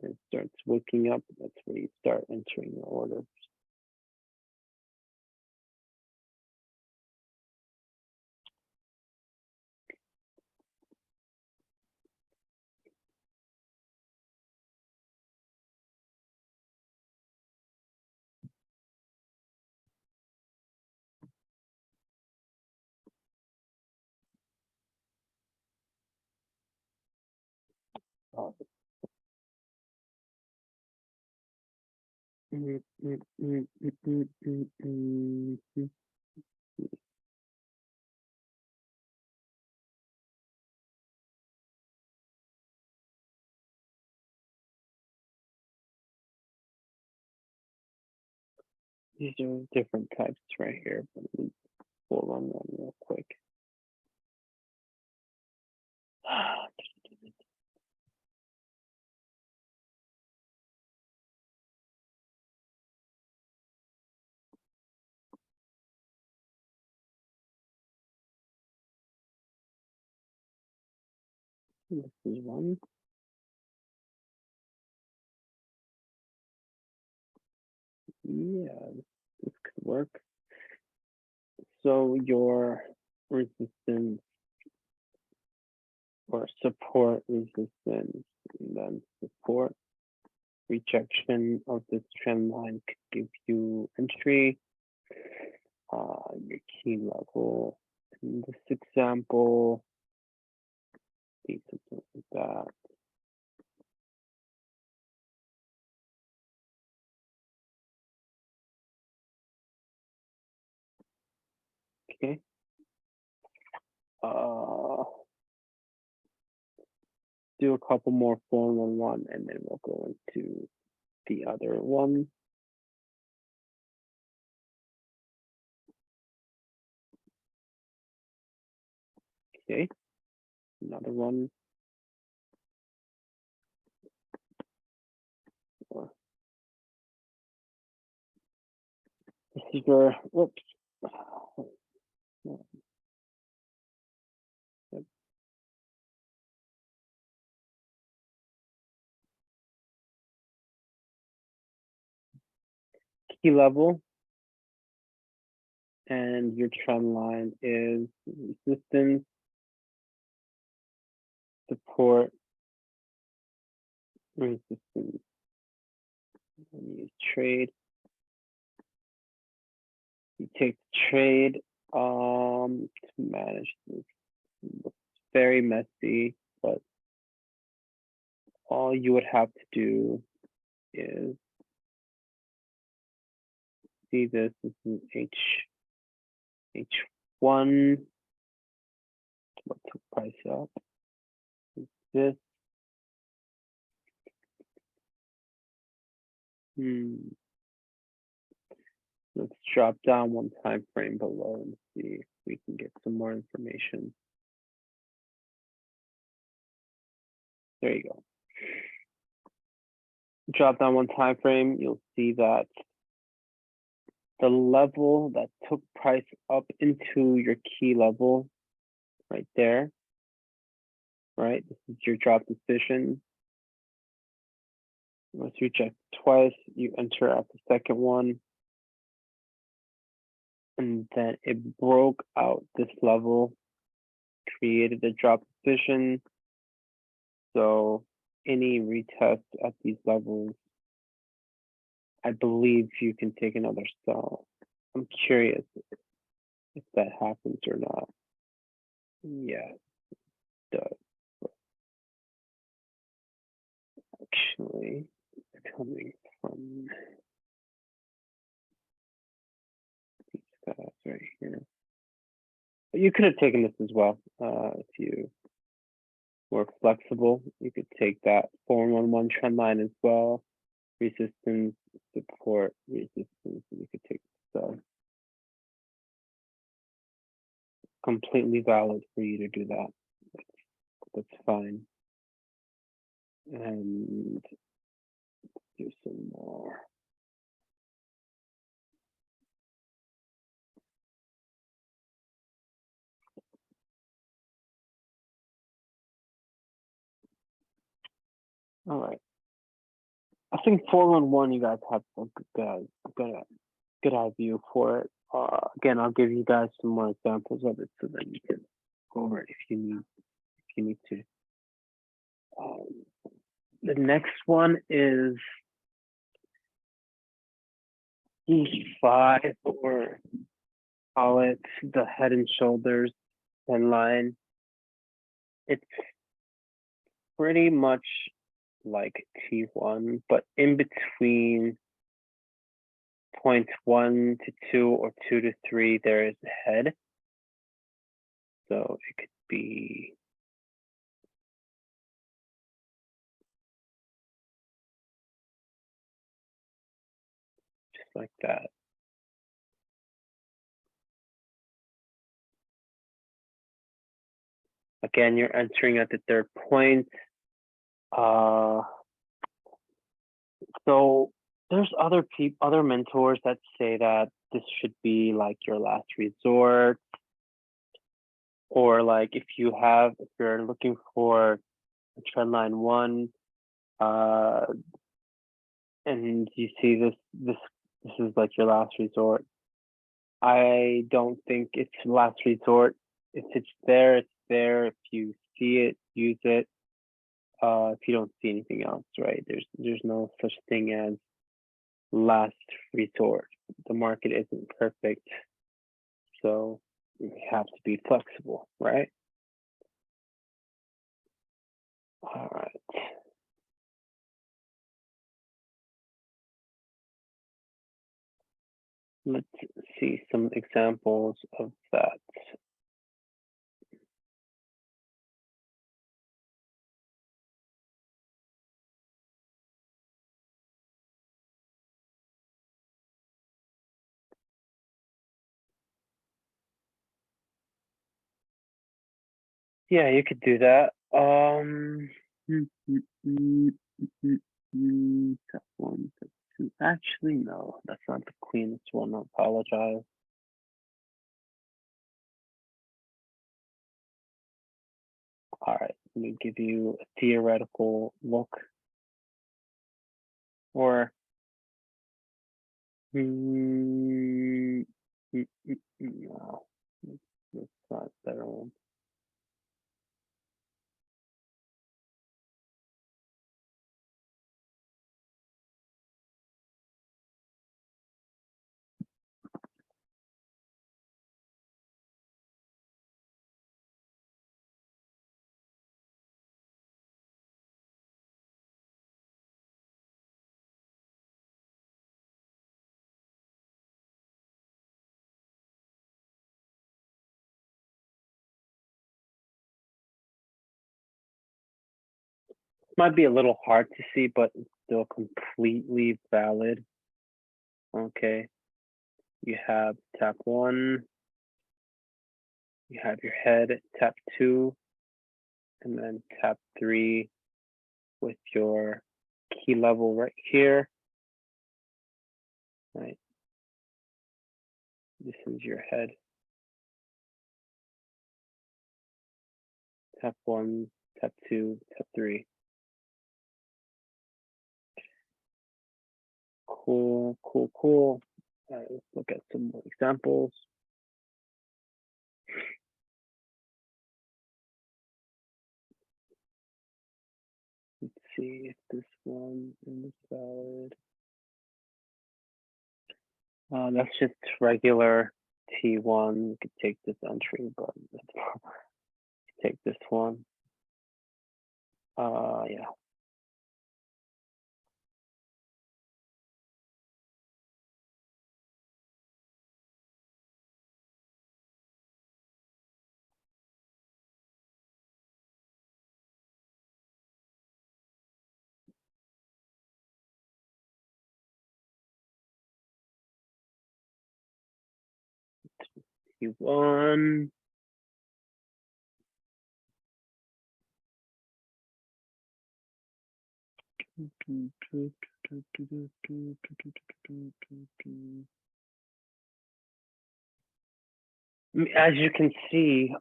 [SPEAKER 1] and it starts waking up. That's where you start entering your order. These are different types right here, but we'll run them real quick. This is one. Yeah, this could work. So your resistance or support resistance, and then support rejection of this trend line could give you entry. Your key level in this example, be something like that. Okay. Do a couple more 411 and then we'll go into the other one. Okay, another one. This is where, whoops. Key level and your trend line is resistance, support, resistance. And you trade. You take the trade to manage this. Looks very messy, but all you would have to do is see this. This is H1. What took price up? This. Let's drop down one time frame below and see if we can get some more information. There you go. Drop down one time frame, you'll see that the level that took price up into your key level right there, right? This is your drop decision. Let's reject twice, you enter at the second one. And then it broke out this level, created a drop decision. So any retest at these levels, I believe you can take another sell. I'm curious if that happens or not. Yeah. Does. Actually, coming from these guys right here. But you could have taken this as well, if you were flexible. You could take that 411 trend line as well. Resistance, support, resistance. You could take so completely valid for you to do that. That's fine. And do some more. All right. I think 411, you guys have a good eye view for it. Again, I'll give you guys some more examples of it so that you can go over it if you need to. The next one is E5, or call it the head and shoulders trend line. It's pretty much like T1, but in between point 1 to 2 or 2 to 3, there is a head. So it could be just like that. Again, you're entering at the third point. So there's other mentors that say that this should be like your last resort, or like if you're looking for a trend line 1, and you see this is like your last resort. I don't think it's last resort. If it's there, it's there. If you see it, use it. If you don't see anything else, right? There's no such thing as last resort. The market isn't perfect, so you have to be flexible, right? All right. Let's see some examples of that. Yeah, you could do that. Step 1, step 2. Actually, no, that's not the cleanest one. I apologize. All right, let me give you a theoretical look. Or no, that's not a better one. Might be a little hard to see, but it's still completely valid. Okay, you have tap 1, you have your head, tap 2, and then tap 3 with your key level right here. Right, this is your head. Tap 1, tap 2, tap 3. Cool. Let's look at some more examples. Let's see if this one is valid. That's just regular T1. You could take this entry, but take this one. Yeah. T1. As you can see,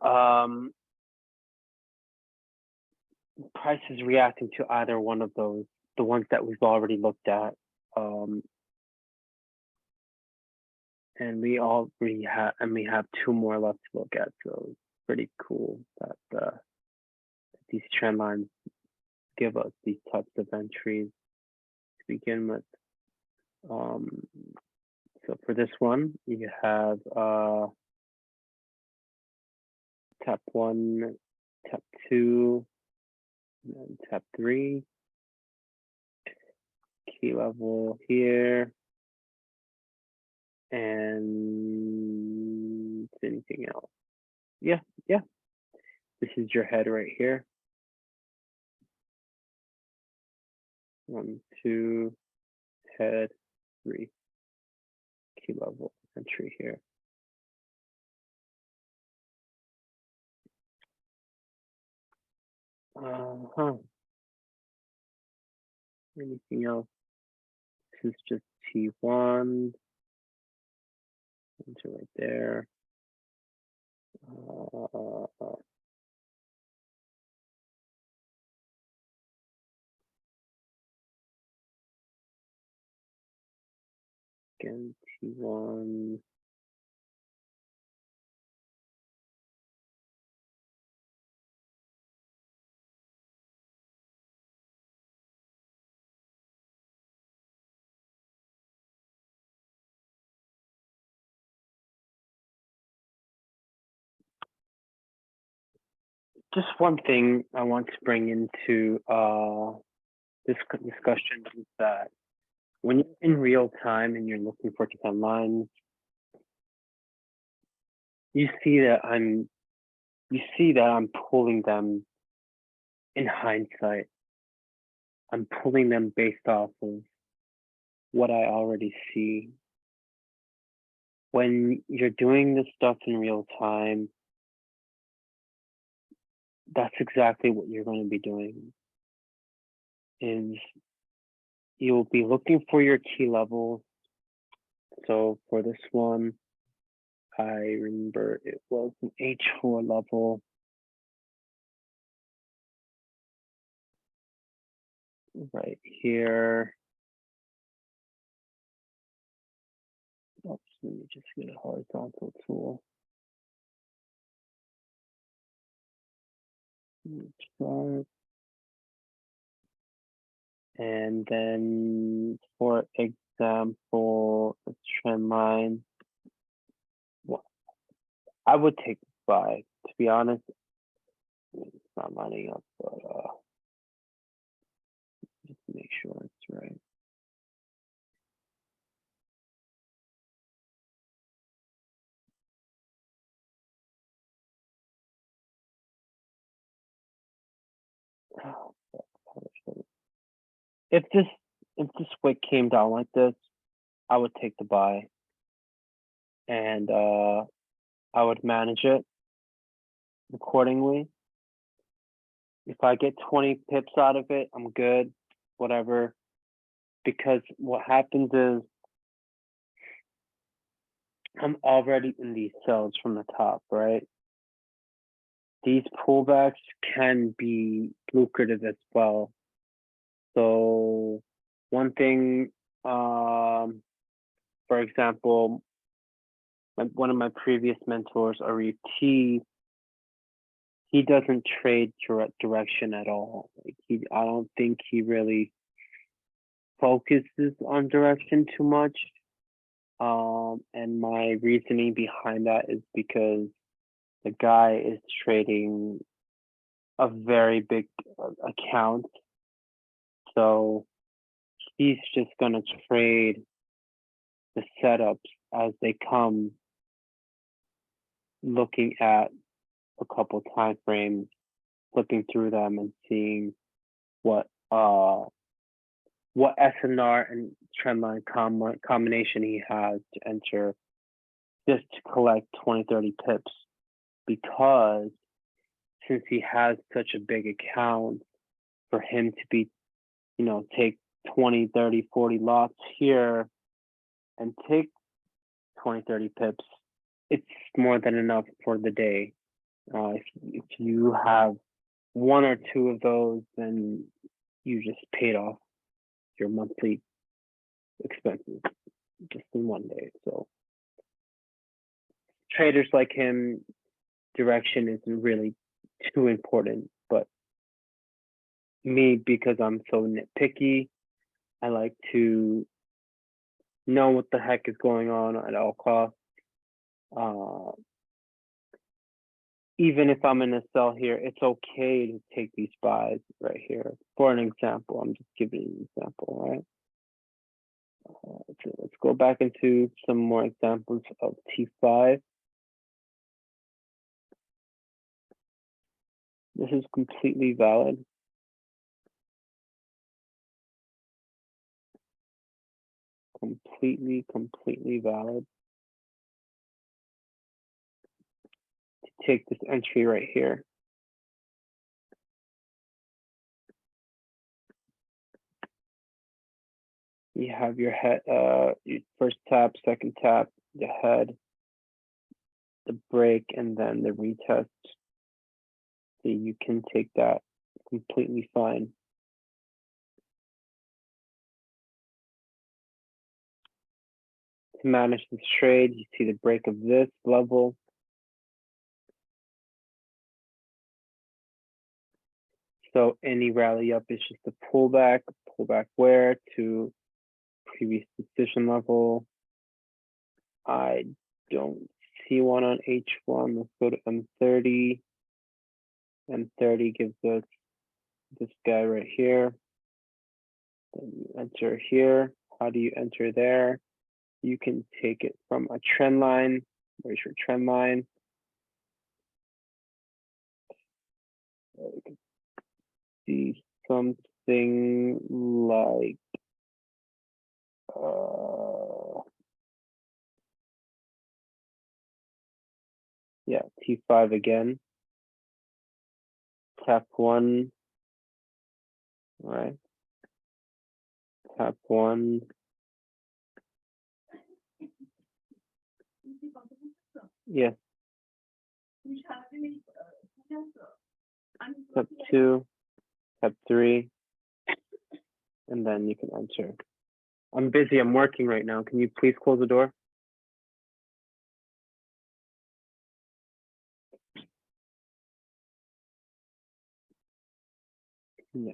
[SPEAKER 1] price is reacting to either one of those, the ones that we've already looked at. And we already have, and we have two more left to look at. So it's pretty cool that these trend lines give us these types of entries to begin with. So for this one, you have tap 1, tap 2, and then tap 3. Key level here. And anything else? Yeah. This is your head right here. 1, 2, head, 3. Key level entry here. Anything else? This is just T1. Enter right there. Again, T1. Just one thing I want to bring into this discussion is that when you're in real time and you're looking for trend lines, you see that I'm pulling them in hindsight. I'm pulling them based off of what I already see. When you're doing this stuff in real time, that's exactly what you're going to be doing. Is you'll be looking for your key levels. So for this one, I remember it was an H4 level. Right here. Oops, let me just get a horizontal tool. Chart. And then for example, a trend line. Well, I would take 5, to be honest. It's not lining up, but just make sure it's right. If this wick came down like this, I would take the buy, and I would manage it accordingly. If I get 20 pips out of it, I'm good, whatever. Because what happens is I'm already in these cells from the top, right? These pullbacks can be lucrative as well. So one thing, for example, one of my previous mentors, Arif T, he doesn't trade direction at all. Like I don't think he really focuses on direction too much. And my reasoning behind that is because the guy is trading a very big account. So he's just gonna trade the setups as they come, looking at a couple time frames, flipping through them and seeing what SNR and trendline combination he has to enter, just to collect 20-30 pips, because since he has such a big account, for him to be, take 20, 30, 40 lots here and take 20-30 pips, it's more than enough for the day. If you have one or two of those, then you just paid off your monthly expenses just in one day. So traders like him, direction isn't really too important, but me, because I'm so nitpicky, I like to know what the heck is going on at all costs. Even if I'm in a sell here, it's okay to take these buys right here. For an example, I'm just giving you an example, right? So let's go back into some more examples of T5. This is completely valid. Completely valid. To take this entry right here. You have your head, your first tap, second tap, the head, the break, and then the retest. So you can take that completely fine. To manage this trade, you see the break of this level. So any rally up is just a pullback where to previous decision level. I don't see one on H1. Let's go to M30. M30 gives us this guy right here. Then you enter here. How do you enter there? You can take it from a trend line. Where's your trend line? You can see something like yeah, T5 again. Tap one, right? Tap one. Yes. Tap two, tap three, and then you can enter. I'm busy, I'm working right now. Can you please close the door? Yeah.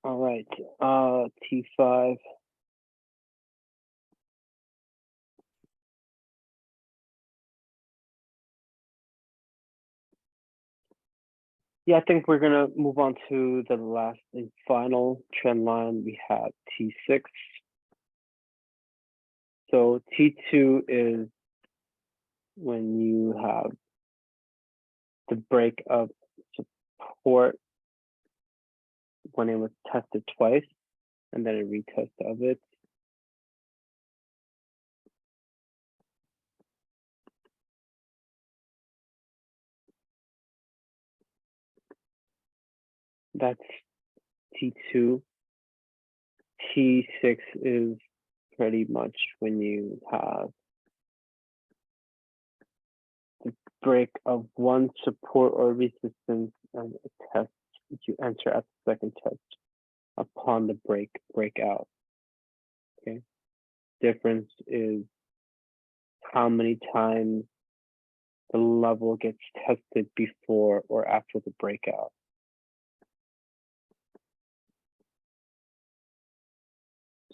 [SPEAKER 1] All right, T5. Yeah, I think we're gonna move on to the last and final trend line. We have T6. So T2 is when you have the break of support when it was tested twice and then a retest of it. That's T2. T6 is pretty much when you have the break of one support or resistance and a test that you enter at the second test upon the breakout. Okay. Difference is how many times the level gets tested before or after the breakout.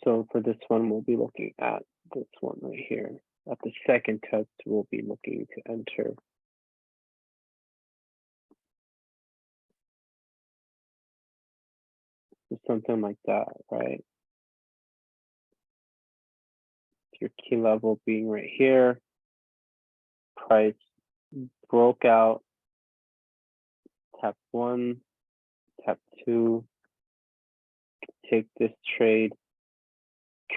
[SPEAKER 1] So for this one, we'll be looking at this one right here. At the second test, we'll be looking to enter or something like that, right? Your key level being right here. Price broke out. Tap 1, tap 2. Take this trade.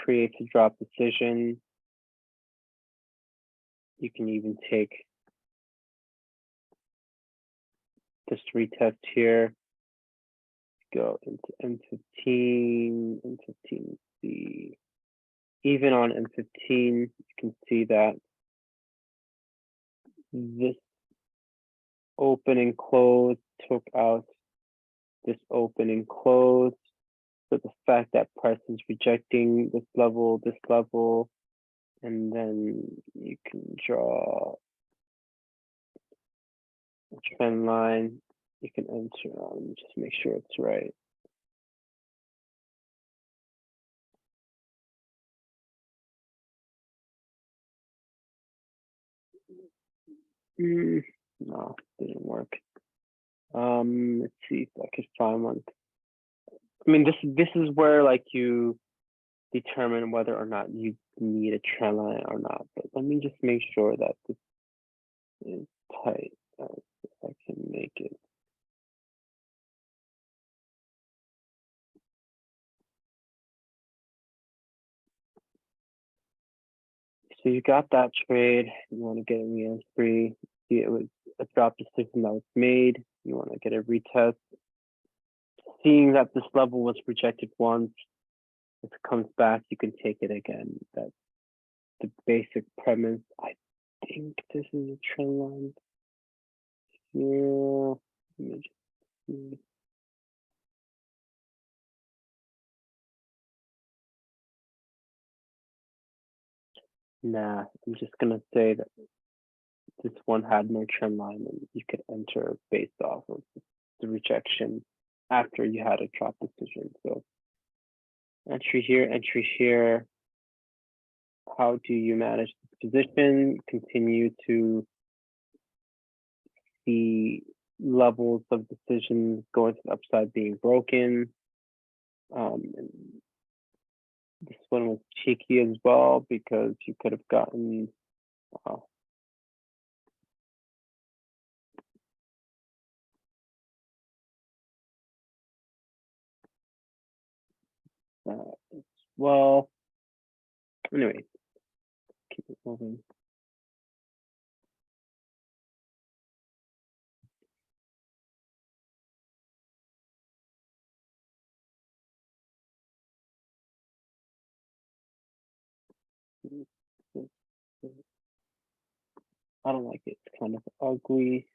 [SPEAKER 1] Create a drop decision. You can even take this retest here. Go into M15, M15C. Even on M15, you can see that this open and close took out this open and close. So the fact that price is rejecting this level, and then you can draw a trend line. You can enter on, just make sure it's right. No, didn't work. Let's see if I could find one. I mean, this is where like you determine whether or not you need a trend line or not. But let me just make sure that this is tight. If I can make it. So you got that trade. You want to get it free. See, it was a drop decision that was made. You want to get a retest. Seeing that this level was rejected once, if it comes back, you can take it again. That's the basic premise. I think this is a trend line here. Let me just see. Nah, I'm just gonna say that this one had no trend line, and you could enter based off of the rejection after you had a drop decision. So entry here, entry here. How do you manage this position? Continue to see levels of decisions going to the upside being broken. And this one was cheeky as well because you could have gotten well, anyway, keep it moving. I don't like it. It's kind of ugly.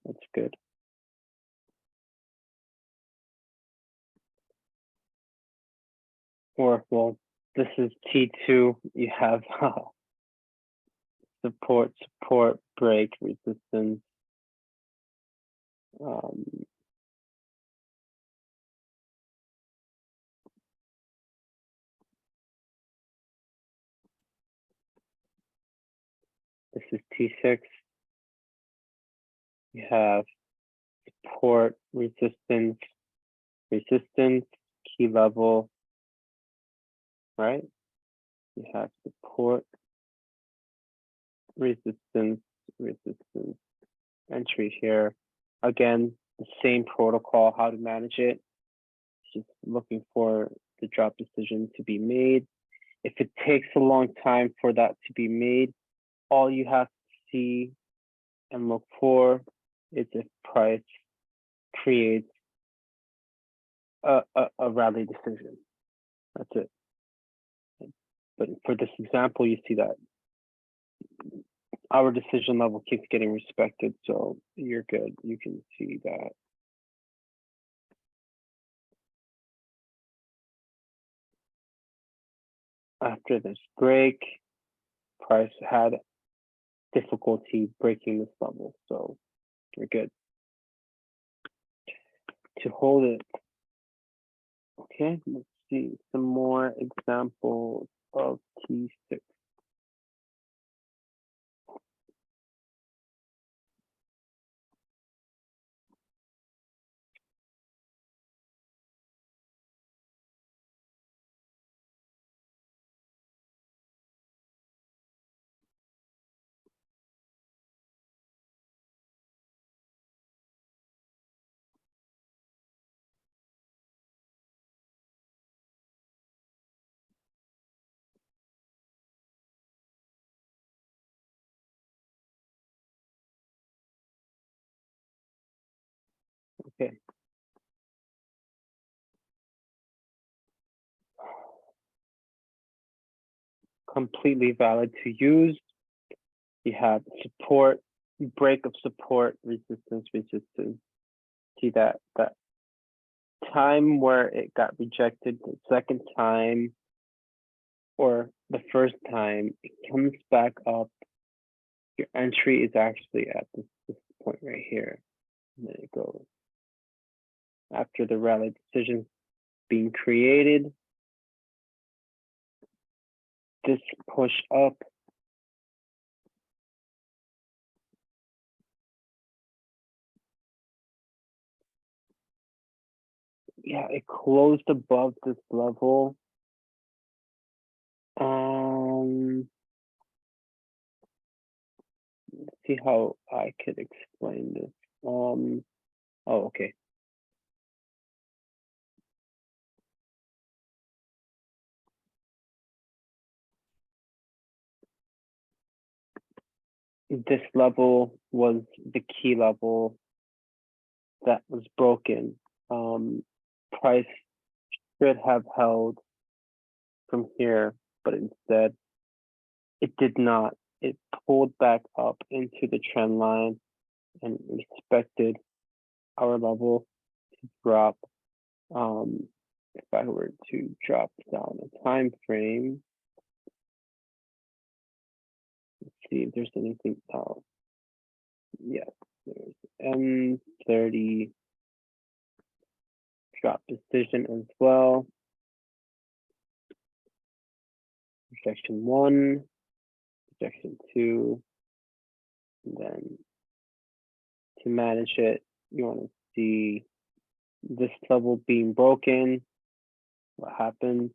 [SPEAKER 1] That's good. Or well, this is T2. You have support, break, resistance. This is T6. You have support, resistance, key level, right? You have support, resistance, entry here. Again, the same protocol, how to manage it. Just looking for the drop decision to be made. If it takes a long time for that to be made, all you have to see and look for is if price creates a rally decision. That's it. But for this example, you see that our decision level keeps getting respected, so you're good. You can see that. After this break, price had difficulty breaking this level, so you're good. To hold it, okay, let's see some more examples of T6. Okay. Completely valid to use. You have support, break of support, resistance, resistance. See that time where it got rejected the second time or the first time, it comes back up. Your entry is actually at this point right here. And then it goes. After the rally decision being created, this push up yeah, it closed above this level. Let's see how I could explain this. Oh, okay. This level was the key level that was broken. Price should have held from here, but instead it did not. It pulled back up into the trend line and respected our level to drop. If I were to drop down a time frame, let's see if there's anything else. Yes, there's M30 drop decision as well. Section 1, section 2, and then to manage it, you want to see this level being broken. What happens?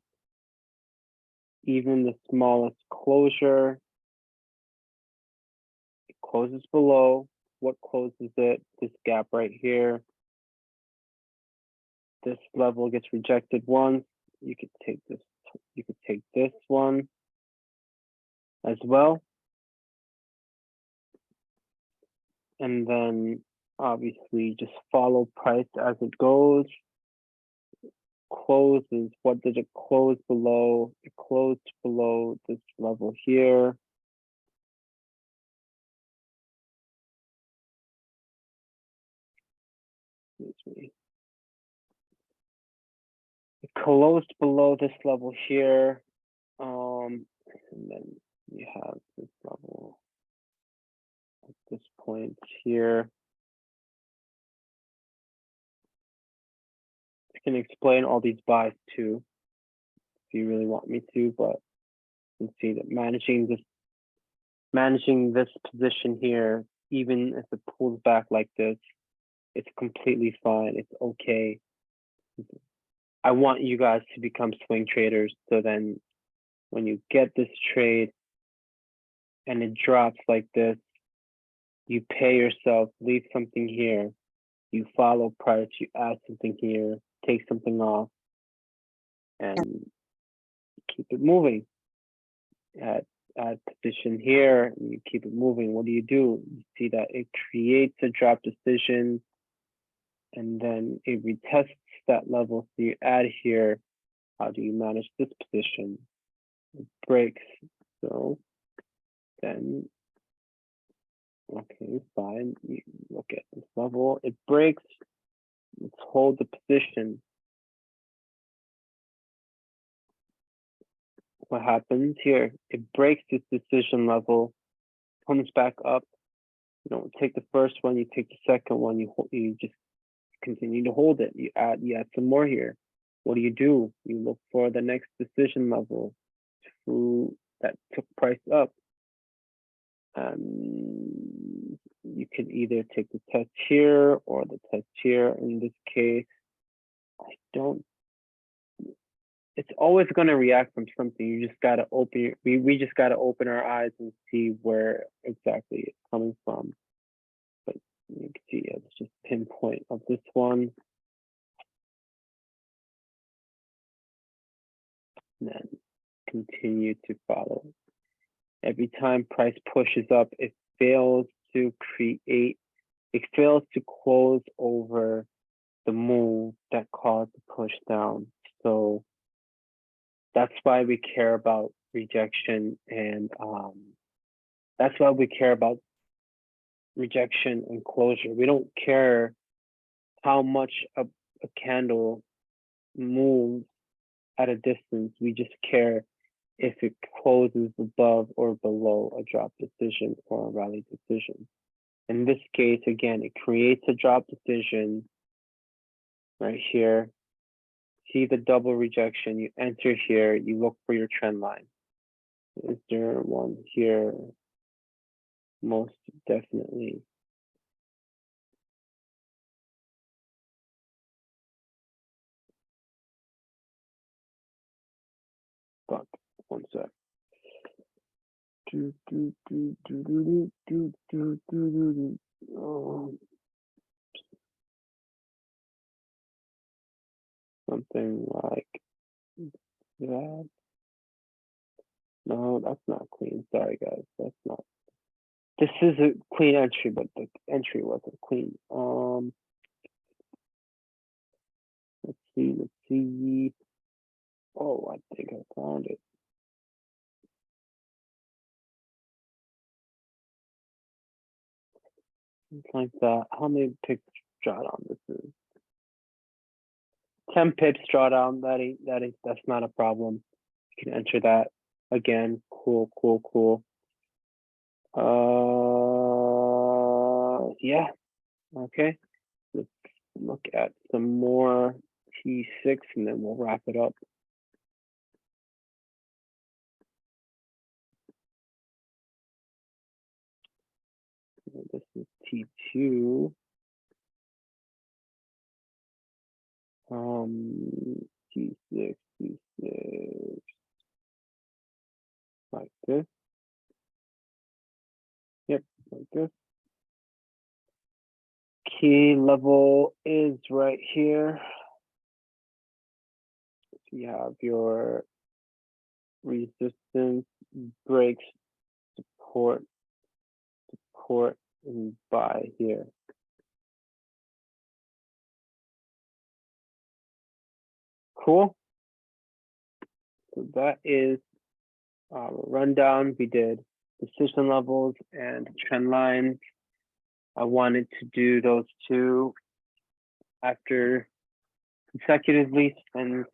[SPEAKER 1] Even the smallest closure, it closes below. What closes it? This gap right here. This level gets rejected once. You could take this. You could take this one as well. And then obviously just follow price as it goes. Closes, what did it close below? It closed below this level here. Excuse me. It closed below this level here. And then you have this level at this point here. I can explain all these buys too, if you really want me to, but you can see that managing this position here, even if it pulls back like this, it's completely fine. It's okay. I want you guys to become swing traders. So then when you get this trade and it drops like this, you pay yourself, leave something here, you follow price, you add something here, take something off, and keep it moving. Add position here, and you keep it moving. What do? You see that it creates a drop decision, and then it retests that level. So you add here. How do you manage this position? It breaks. So then, okay, fine. You look at this level. It breaks. Let's hold the position. What happens here? It breaks this decision level, comes back up. You don't take the first one. You take the second one. You just continue to hold it. You add some more here. What do? You look for the next decision level that took price up. You can either take the test here or the test here. In this case, it's always going to react from something. You just got to open we just got to open our eyes and see where exactly it's coming from. But you can see it's just pinpoint of this one. And then continue to follow. Every time price pushes up, it fails to close over the move that caused the push down. So that's why we care about rejection and that's why we care about rejection and closure. We don't care how much a candle moves at a distance. We just care if it closes above or below a drop decision or a rally decision. In this case, again, it creates a drop decision right here. See the double rejection, you enter here, you look for your trend line. Is there one here? Most definitely. Fuck, one sec. Something like that. No, that's not clean. Sorry, guys. That's not. This is a clean entry, but the entry wasn't clean. Let's see. Let's see. Oh, I think I found it. It's like that. How many pips drawdown this is? 10 pips drawdown. That's not a problem. You can enter that again. Cool, cool, cool. Yeah. Okay. Let's look at some more T6 and then we'll wrap it up. This is T2. T6, T6. Like this. Yep, like this. Key level is right here. So you have your resistance, breaks, support, and buy here. Cool. So that is our rundown. We did decision levels and trend lines. I wanted to do those two after consecutively, and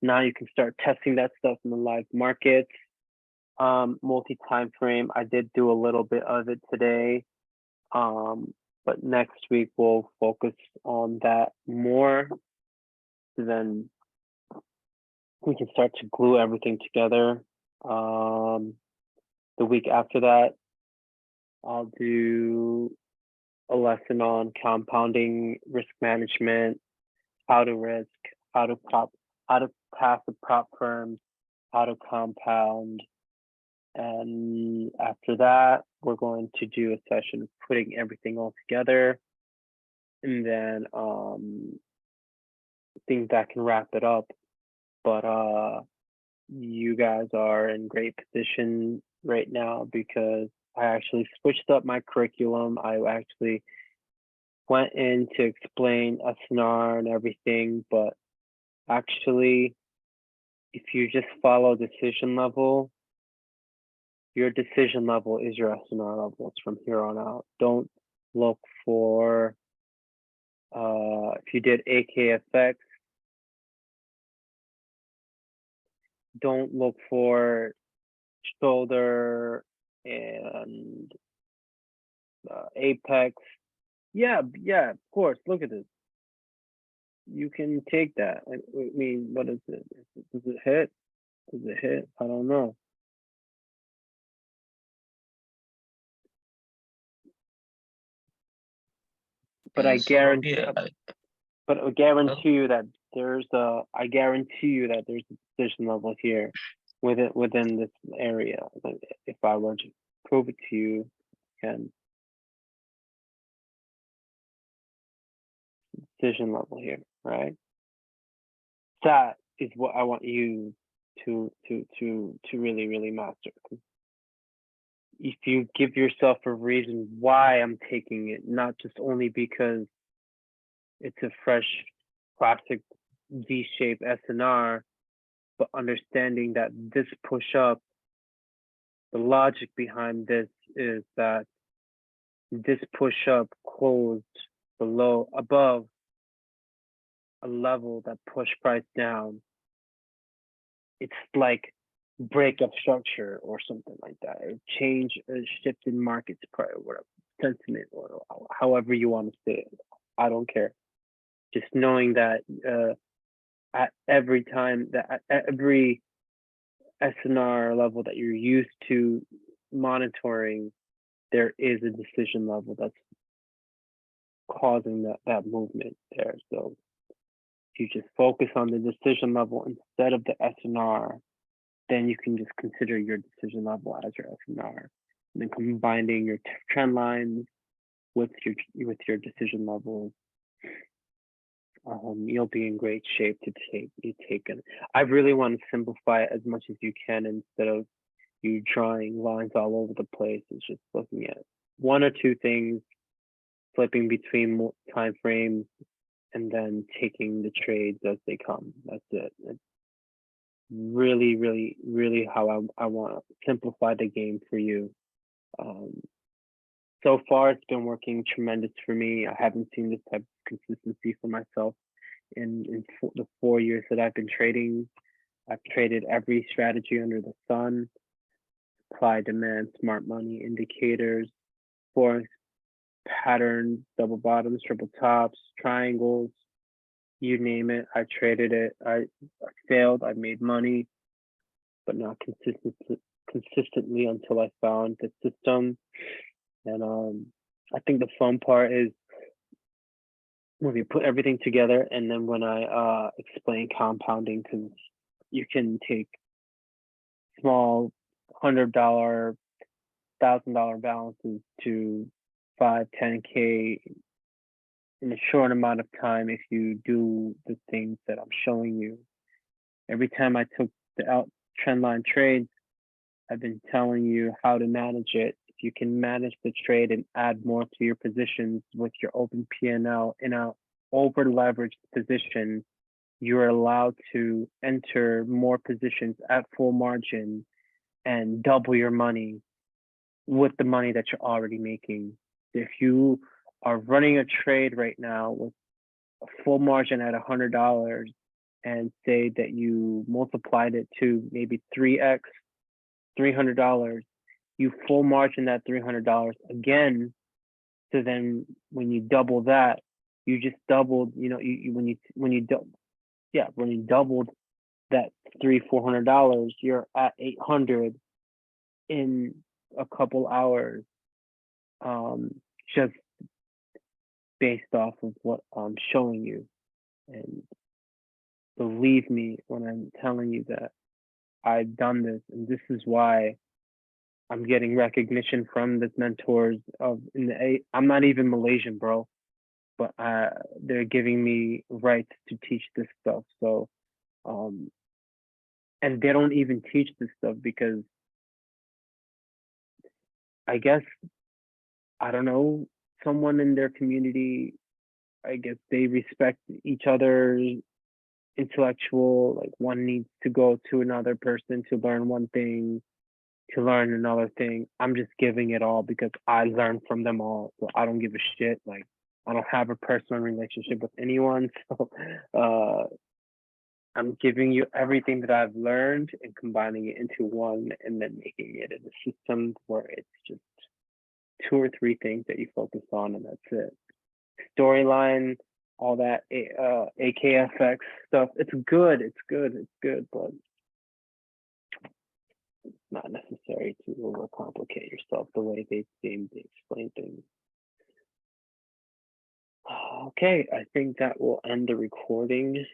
[SPEAKER 1] now you can start testing that stuff in the live markets. Multi-time frame, I did do a little bit of it today, but next week we'll focus on that more. Then we can start to glue everything together. The week after that, I'll do a lesson on compounding risk management, how to risk, how to pass the prop firms, how to compound. And after that, we're going to do a session of putting everything all together. And then I think that can wrap it up. But you guys are in great position right now because I actually switched up my curriculum. I actually went in to explain SNR and everything, but actually, if you just follow decision level, your decision level is your SNR levels from here on out. Don't look for, if you did AKFX, don't look for shoulder and apex. Yeah, of course. Look at this. You can take that. I mean, what is it? Does it hit? Does it hit? I don't know. But I guarantee. But I guarantee you that there's a. I guarantee you that there's a decision level here, within this area. If I were to prove it to you, can decision level here, right? That is what I want you to really master. If you give yourself a reason why I'm taking it, not just only because it's a fresh classic V-shaped SNR, but understanding that this push up, the logic behind this is that this push up closed above a level that pushed price down. It's like break of structure or something like that, or change, a shift in markets, price, whatever sentiment, or however you want to say it. I don't care. Just knowing that at every time that at every SNR level that you're used to monitoring, there is a decision level that's causing that movement there. So if you just focus on the decision level instead of the SNR, then you can just consider your decision level as your SNR, and then combining your trend lines with your decision levels. You'll be in great shape to take it. I really want to simplify it as much as you can instead of you drawing lines all over the place. It's just looking at one or two things, flipping between time frames, and then taking the trades as they come. That's it. It's really, really, really how I want to simplify the game for you. So far, it's been working tremendous for me. I haven't seen this type of consistency for myself in the 4 years that I've been trading. I've traded every strategy under the sun: supply, demand, smart money, indicators, forex, patterns, double bottoms, triple tops, triangles, you name it. I traded it. I failed. I made money, but not consistently until I found the system. And I think the fun part is when we put everything together, and then when I explain compounding, because you can take small $100, $1,000 balances to 5, 10K in a short amount of time if you do the things that I'm showing you. Every time I took the out trend line trades, I've been telling you how to manage it. If you can manage the trade and add more to your positions with your open P&L in a over leveraged position, you're allowed to enter more positions at full margin and double your money with the money that you're already making. If you are running a trade right now with a full margin at $100 and say that you multiplied it to maybe 3x, $300, you full margin that $300 again. So then when you double that, you just doubled, when you doubled that $300-400, you're at 800 in a couple hours, just based off of what I'm showing you. And believe me when I'm telling you that I've done this, and this is why I'm getting recognition from the mentors I'm not even Malaysian, bro, but they're giving me rights to teach this stuff. So, and they don't even teach this stuff because I guess, I don't know, someone in their community, I guess they respect each other's intellectual, like one needs to go to another person to learn one thing, to learn another thing. I'm just giving it all because I learned from them all. So I don't give a shit. Like, I don't have a personal relationship with anyone. So I'm giving you everything that I've learned and combining it into one, and then making it in a system where it's just 2 or 3 things that you focus on, and that's it. Storyline, all that AKFX stuff, it's good, but it's not necessary to overcomplicate yourself the way they seem to explain things. Okay, I think that will end the recording.